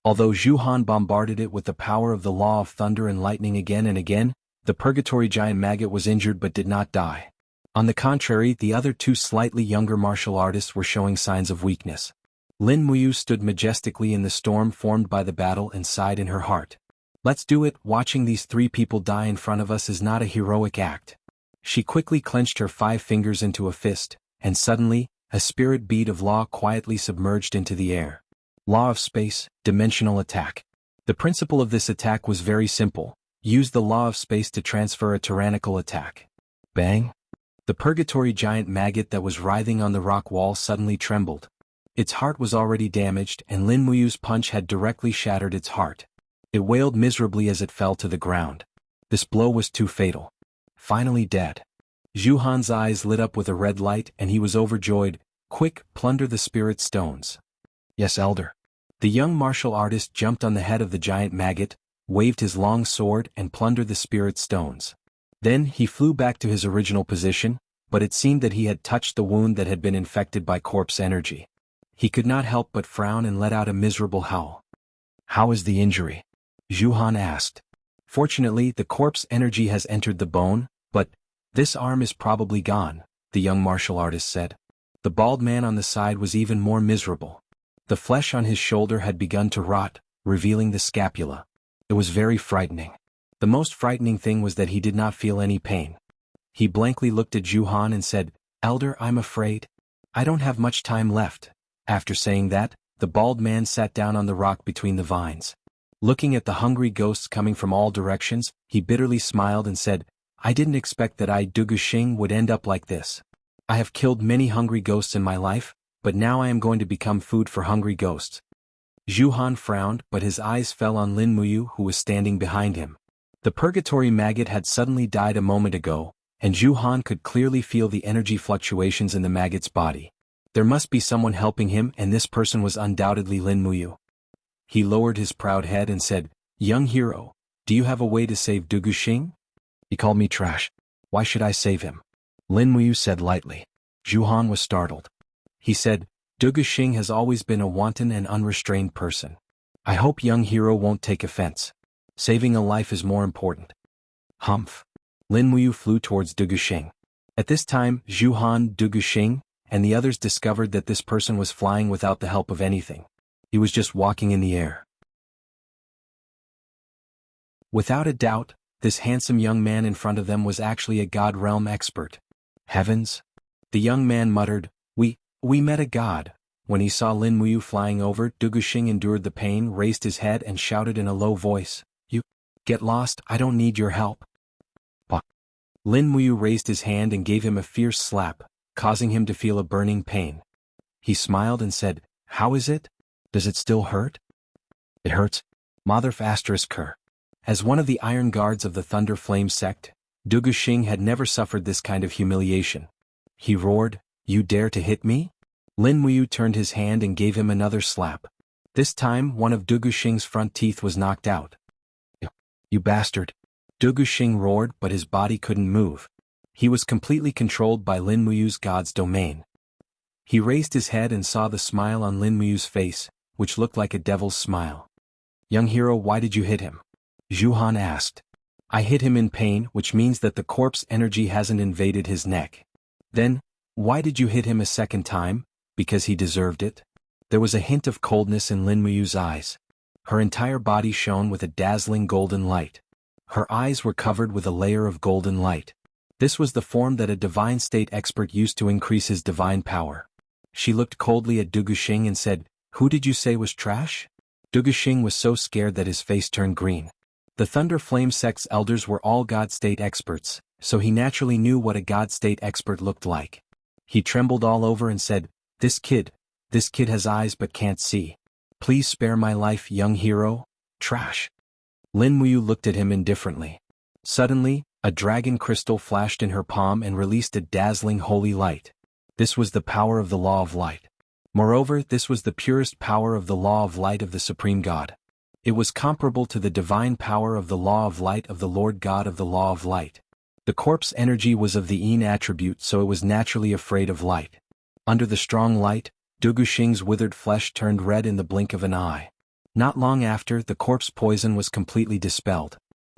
Although Zhu Han bombarded it with the power of the law of thunder and lightning again and again, the purgatory giant maggot was injured but did not die. On the contrary, the other two slightly younger martial artists were showing signs of weakness. Lin Muyu stood majestically in the storm formed by the battle and sighed in her heart. Let's do it, watching these three people die in front of us is not a heroic act. She quickly clenched her 5 fingers into a fist, and suddenly, a spirit bead of law quietly submerged into the air. Law of space, dimensional attack. The principle of this attack was very simple. Use the law of space to transfer a tyrannical attack. Bang! The purgatory giant maggot that was writhing on the rock wall suddenly trembled. Its heart was already damaged and Lin Muyu's punch had directly shattered its heart. It wailed miserably as it fell to the ground. This blow was too fatal. Finally dead. Zhu Han's eyes lit up with a red light and he was overjoyed. Quick, plunder the spirit stones. Yes, Elder. The young martial artist jumped on the head of the giant maggot, waved his long sword and plundered the spirit stones. Then he flew back to his original position, but it seemed that he had touched the wound that had been infected by corpse energy. He could not help but frown and let out a miserable howl. How is the injury? Zhu Han asked. Fortunately, the corpse energy has entered the bone, but this arm is probably gone, the young martial artist said. The bald man on the side was even more miserable. The flesh on his shoulder had begun to rot, revealing the scapula. It was very frightening. The most frightening thing was that he did not feel any pain. He blankly looked at Zhu Han and said, Elder, I'm afraid. I don't have much time left. After saying that, the bald man sat down on the rock between the vines. Looking at the hungry ghosts coming from all directions, he bitterly smiled and said, I didn't expect that Du Guxing would end up like this. I have killed many hungry ghosts in my life, but now I am going to become food for hungry ghosts. Zhu Han frowned, but his eyes fell on Lin Muyu who was standing behind him. The purgatory maggot had suddenly died a moment ago, and Zhu Han could clearly feel the energy fluctuations in the maggot's body. There must be someone helping him and this person was undoubtedly Lin Muyu. He lowered his proud head and said, Young hero, do you have a way to save Du Guxing? He called me trash. Why should I save him? Lin Muyu said lightly. Zhu Han was startled. He said, Du Guxing has always been a wanton and unrestrained person. I hope young hero won't take offense. Saving a life is more important. Humph. Lin Muyu flew towards Du Guxing. At this time, Zhu Han, Du Guxing, and the others discovered that this person was flying without the help of anything. He was just walking in the air. Without a doubt, this handsome young man in front of them was actually a god realm expert. Heavens! The young man muttered, We met a god. When he saw Lin Muyu flying over, Du Guxing endured the pain, raised his head and shouted in a low voice, You, get lost, I don't need your help. Bah. Lin Muyu raised his hand and gave him a fierce slap, causing him to feel a burning pain. He smiled and said, How is it? Does it still hurt? It hurts. Motherf asterisk her. As one of the Iron Guards of the Thunder Flame sect, Du Guxing had never suffered this kind of humiliation. He roared, You dare to hit me? Lin Muyu turned his hand and gave him another slap. This time, one of Du Guxing's front teeth was knocked out. You bastard. Du Guxing roared, but his body couldn't move. He was completely controlled by Lin Muyu's god's domain. He raised his head and saw the smile on Lin Muyu's face, which looked like a devil's smile. Young hero, why did you hit him? Zhu Han asked. I hit him in pain, which means that the corpse energy hasn't invaded his neck. Then, why did you hit him a second time? Because he deserved it? There was a hint of coldness in Lin Muyu's eyes. Her entire body shone with a dazzling golden light. Her eyes were covered with a layer of golden light. This was the form that a divine state expert used to increase his divine power. She looked coldly at Du Guxing and said, Who did you say was trash? Du Guxing was so scared that his face turned green. The Thunder Flame sect's elders were all God state experts, so he naturally knew what a God state expert looked like. He trembled all over and said, This kid has eyes but can't see. Please spare my life, young hero. Trash. Lin Muyu looked at him indifferently. Suddenly, a dragon crystal flashed in her palm and released a dazzling holy light. This was the power of the law of light. Moreover, this was the purest power of the law of light of the Supreme God. It was comparable to the divine power of the law of light of the Lord God of the law of light. The corpse energy was of the Yin attribute, so it was naturally afraid of light. Under the strong light, Du Guxing's withered flesh turned red in the blink of an eye. Not long after, the corpse poison was completely dispelled.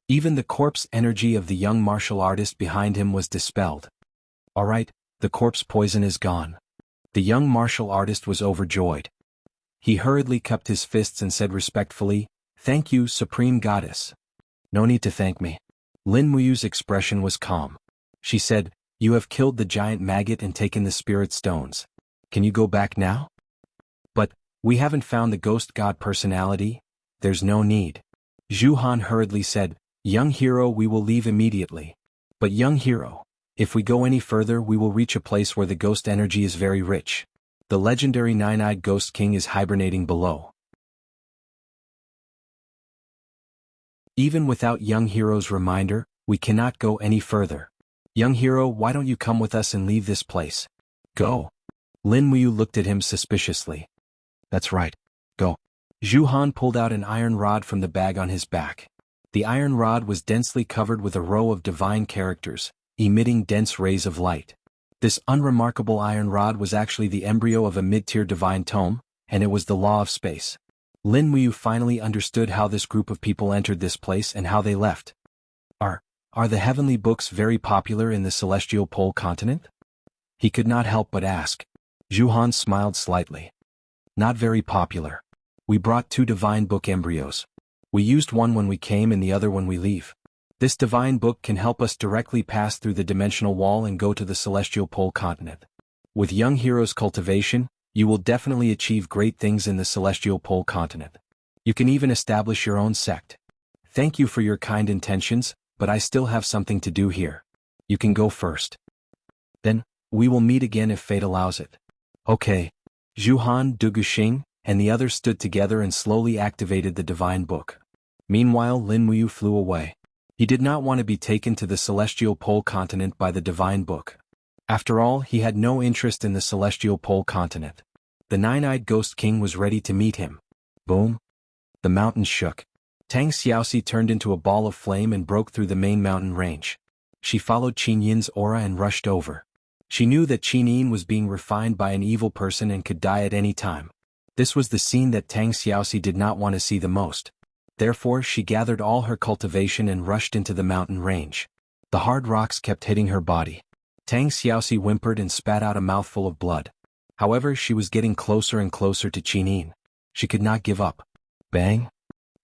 Even the corpse energy of the young martial artist behind him was dispelled. All right, the corpse poison is gone. The young martial artist was overjoyed. He hurriedly cupped his fists and said respectfully, "Thank you, Supreme Goddess." "No need to thank me." Lin Muyu's expression was calm. She said, "You have killed the giant maggot and taken the spirit stones. Can you go back now?" "But, we haven't found the ghost god personality." "There's no need." Zhu Han hurriedly said, "Young hero, we will leave immediately." "But young hero, if we go any further we will reach a place where the ghost energy is very rich. The legendary nine-eyed ghost king is hibernating below. Even without young hero's reminder, we cannot go any further. Young hero, why don't you come with us and leave this place?" "Go." Lin Muyu looked at him suspiciously. "That's right. Go." Zhu Han pulled out an iron rod from the bag on his back. The iron rod was densely covered with a row of divine characters, emitting dense rays of light. This unremarkable iron rod was actually the embryo of a mid-tier divine tome, and it was the law of space. Lin Muyu finally understood how this group of people entered this place and how they left. Are the heavenly books very popular in the celestial pole continent?" He could not help but ask. Zhu Han smiled slightly. "Not very popular. We brought 2 divine book embryos. We used one when we came and the other when we leave. This divine book can help us directly pass through the dimensional wall and go to the celestial pole continent. With young hero's cultivation, you will definitely achieve great things in the celestial pole continent. You can even establish your own sect. Thank you for your kind intentions, but I still have something to do here. You can go first. Then, we will meet again if fate allows it." "Okay." Zhu Han, Du Guxing, and the others stood together and slowly activated the divine book. Meanwhile, Lin Muyu flew away. He did not want to be taken to the celestial pole continent by the divine book. After all, he had no interest in the celestial pole continent. The nine-eyed ghost king was ready to meet him. Boom! The mountains shook. Tang Xiaoxi turned into a ball of flame and broke through the main mountain range. She followed Qin Yin's aura and rushed over. She knew that Qin Yin was being refined by an evil person and could die at any time. This was the scene that Tang Xiaoxi did not want to see the most. Therefore, she gathered all her cultivation and rushed into the mountain range. The hard rocks kept hitting her body. Tang Xiaoxi whimpered and spat out a mouthful of blood. However, she was getting closer and closer to Qin Yin. She could not give up. Bang!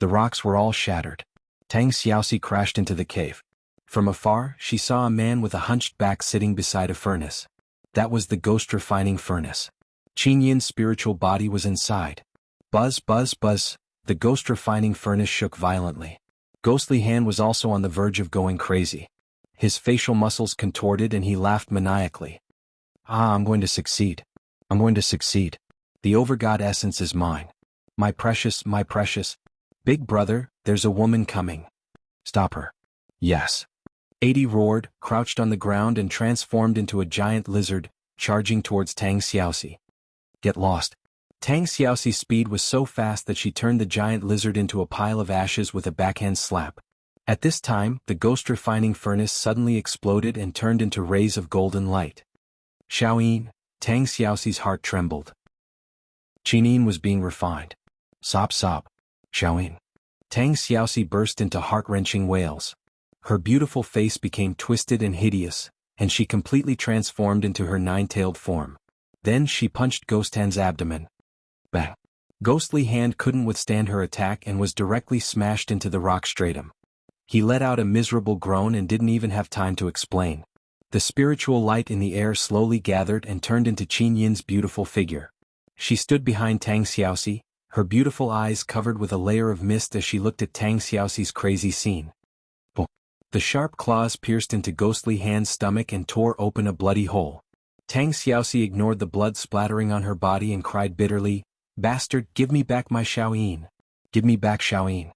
The rocks were all shattered. Tang Xiaoxi crashed into the cave. From afar, she saw a man with a hunched back sitting beside a furnace. That was the ghost refining furnace. Qin Yin's spiritual body was inside. Buzz, buzz, buzz. The ghost refining furnace shook violently. Ghostly Han was also on the verge of going crazy. His facial muscles contorted and he laughed maniacally. I'm going to succeed. I'm going to succeed. The overgod essence is mine. My precious, big brother, there's a woman coming. Stop her. Yes. 80 roared, crouched on the ground and transformed into a giant lizard, charging towards Tang Xiaoxi. Get lost. Tang Xiaoxi's speed was so fast that she turned the giant lizard into a pile of ashes with a backhand slap. At this time, the ghost refining furnace suddenly exploded and turned into rays of golden light. Xiaoyin, Tang Xiaoxi's heart trembled. Qin Yin was being refined. Sop sop. Xiaoyin. Tang Xiaoxi burst into heart-wrenching wails. Her beautiful face became twisted and hideous, and she completely transformed into her nine-tailed form. Then she punched Ghost Han's abdomen. Bang! Ghostly Hand couldn't withstand her attack and was directly smashed into the rock stratum. He let out a miserable groan and didn't even have time to explain. The spiritual light in the air slowly gathered and turned into Qin Yin's beautiful figure. She stood behind Tang Xiaoxi, her beautiful eyes covered with a layer of mist as she looked at Tang Xiaoxi's crazy scene. Boom! The sharp claws pierced into Ghostly Hand's stomach and tore open a bloody hole. Tang Xiaoxi ignored the blood splattering on her body and cried bitterly, "Bastard, give me back my Xiaoyin. Give me back Xiaoyin."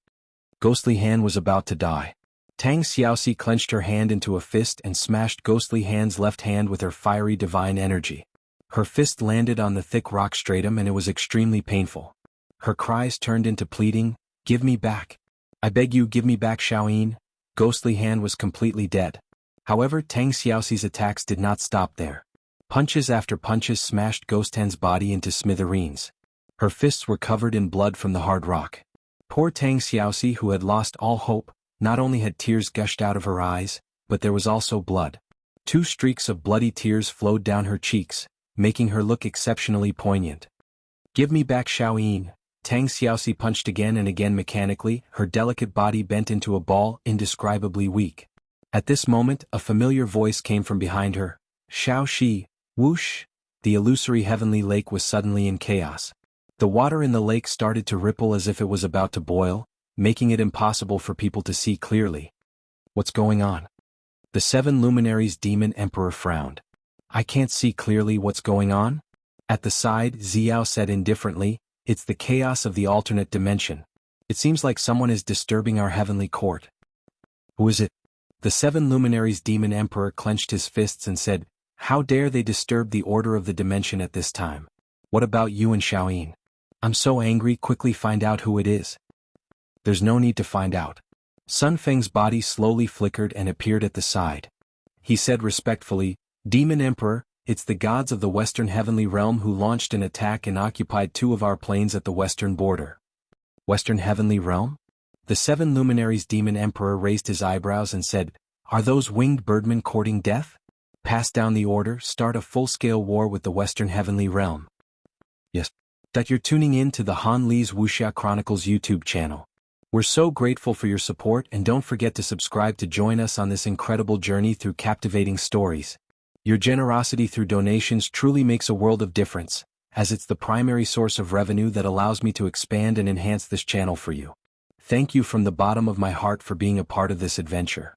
Ghostly Hand was about to die. Tang Xiaoxi clenched her hand into a fist and smashed Ghostly Hand's left hand with her fiery divine energy. Her fist landed on the thick rock stratum and it was extremely painful. Her cries turned into pleading, "Give me back. I beg you, give me back Xiaoyin." Ghostly Hand was completely dead. However, Tang Xiaoxi's attacks did not stop there. Punches after punches smashed Ghost Hand's body into smithereens. Her fists were covered in blood from the hard rock. Poor Tang Xiaoxi, who had lost all hope, not only had tears gushed out of her eyes, but there was also blood. 2 streaks of bloody tears flowed down her cheeks, making her look exceptionally poignant. "Give me back Xiaoyin." Tang Xiaoxi punched again and again mechanically, her delicate body bent into a ball, indescribably weak. At this moment, a familiar voice came from behind her. "Xiao Shi, whoosh!" The illusory heavenly lake was suddenly in chaos. The water in the lake started to ripple as if it was about to boil, making it impossible for people to see clearly. "What's going on?" The 7 luminaries' demon emperor frowned. "I can't see clearly what's going on?" At the side, Xiao said indifferently, "It's the chaos of the alternate dimension. It seems like someone is disturbing our heavenly court." "Who is it?" The 7 luminaries' demon emperor clenched his fists and said, "How dare they disturb the order of the dimension at this time? What about you and Xiaoyin? I'm so angry, quickly find out who it is." "There's no need to find out." Sun Feng's body slowly flickered and appeared at the side. He said respectfully, "Demon Emperor, it's the gods of the Western Heavenly Realm who launched an attack and occupied 2 of our planes at the western border." "Western Heavenly Realm?" The 7 luminaries' demon emperor raised his eyebrows and said, "Are those winged birdmen courting death? Pass down the order, start a full-scale war with the Western Heavenly Realm." "Yes." That you're tuning in to the Han Li's Wuxia Chronicles YouTube channel. We're so grateful for your support, and don't forget to subscribe to join us on this incredible journey through captivating stories. Your generosity through donations truly makes a world of difference, as it's the primary source of revenue that allows me to expand and enhance this channel for you. Thank you from the bottom of my heart for being a part of this adventure.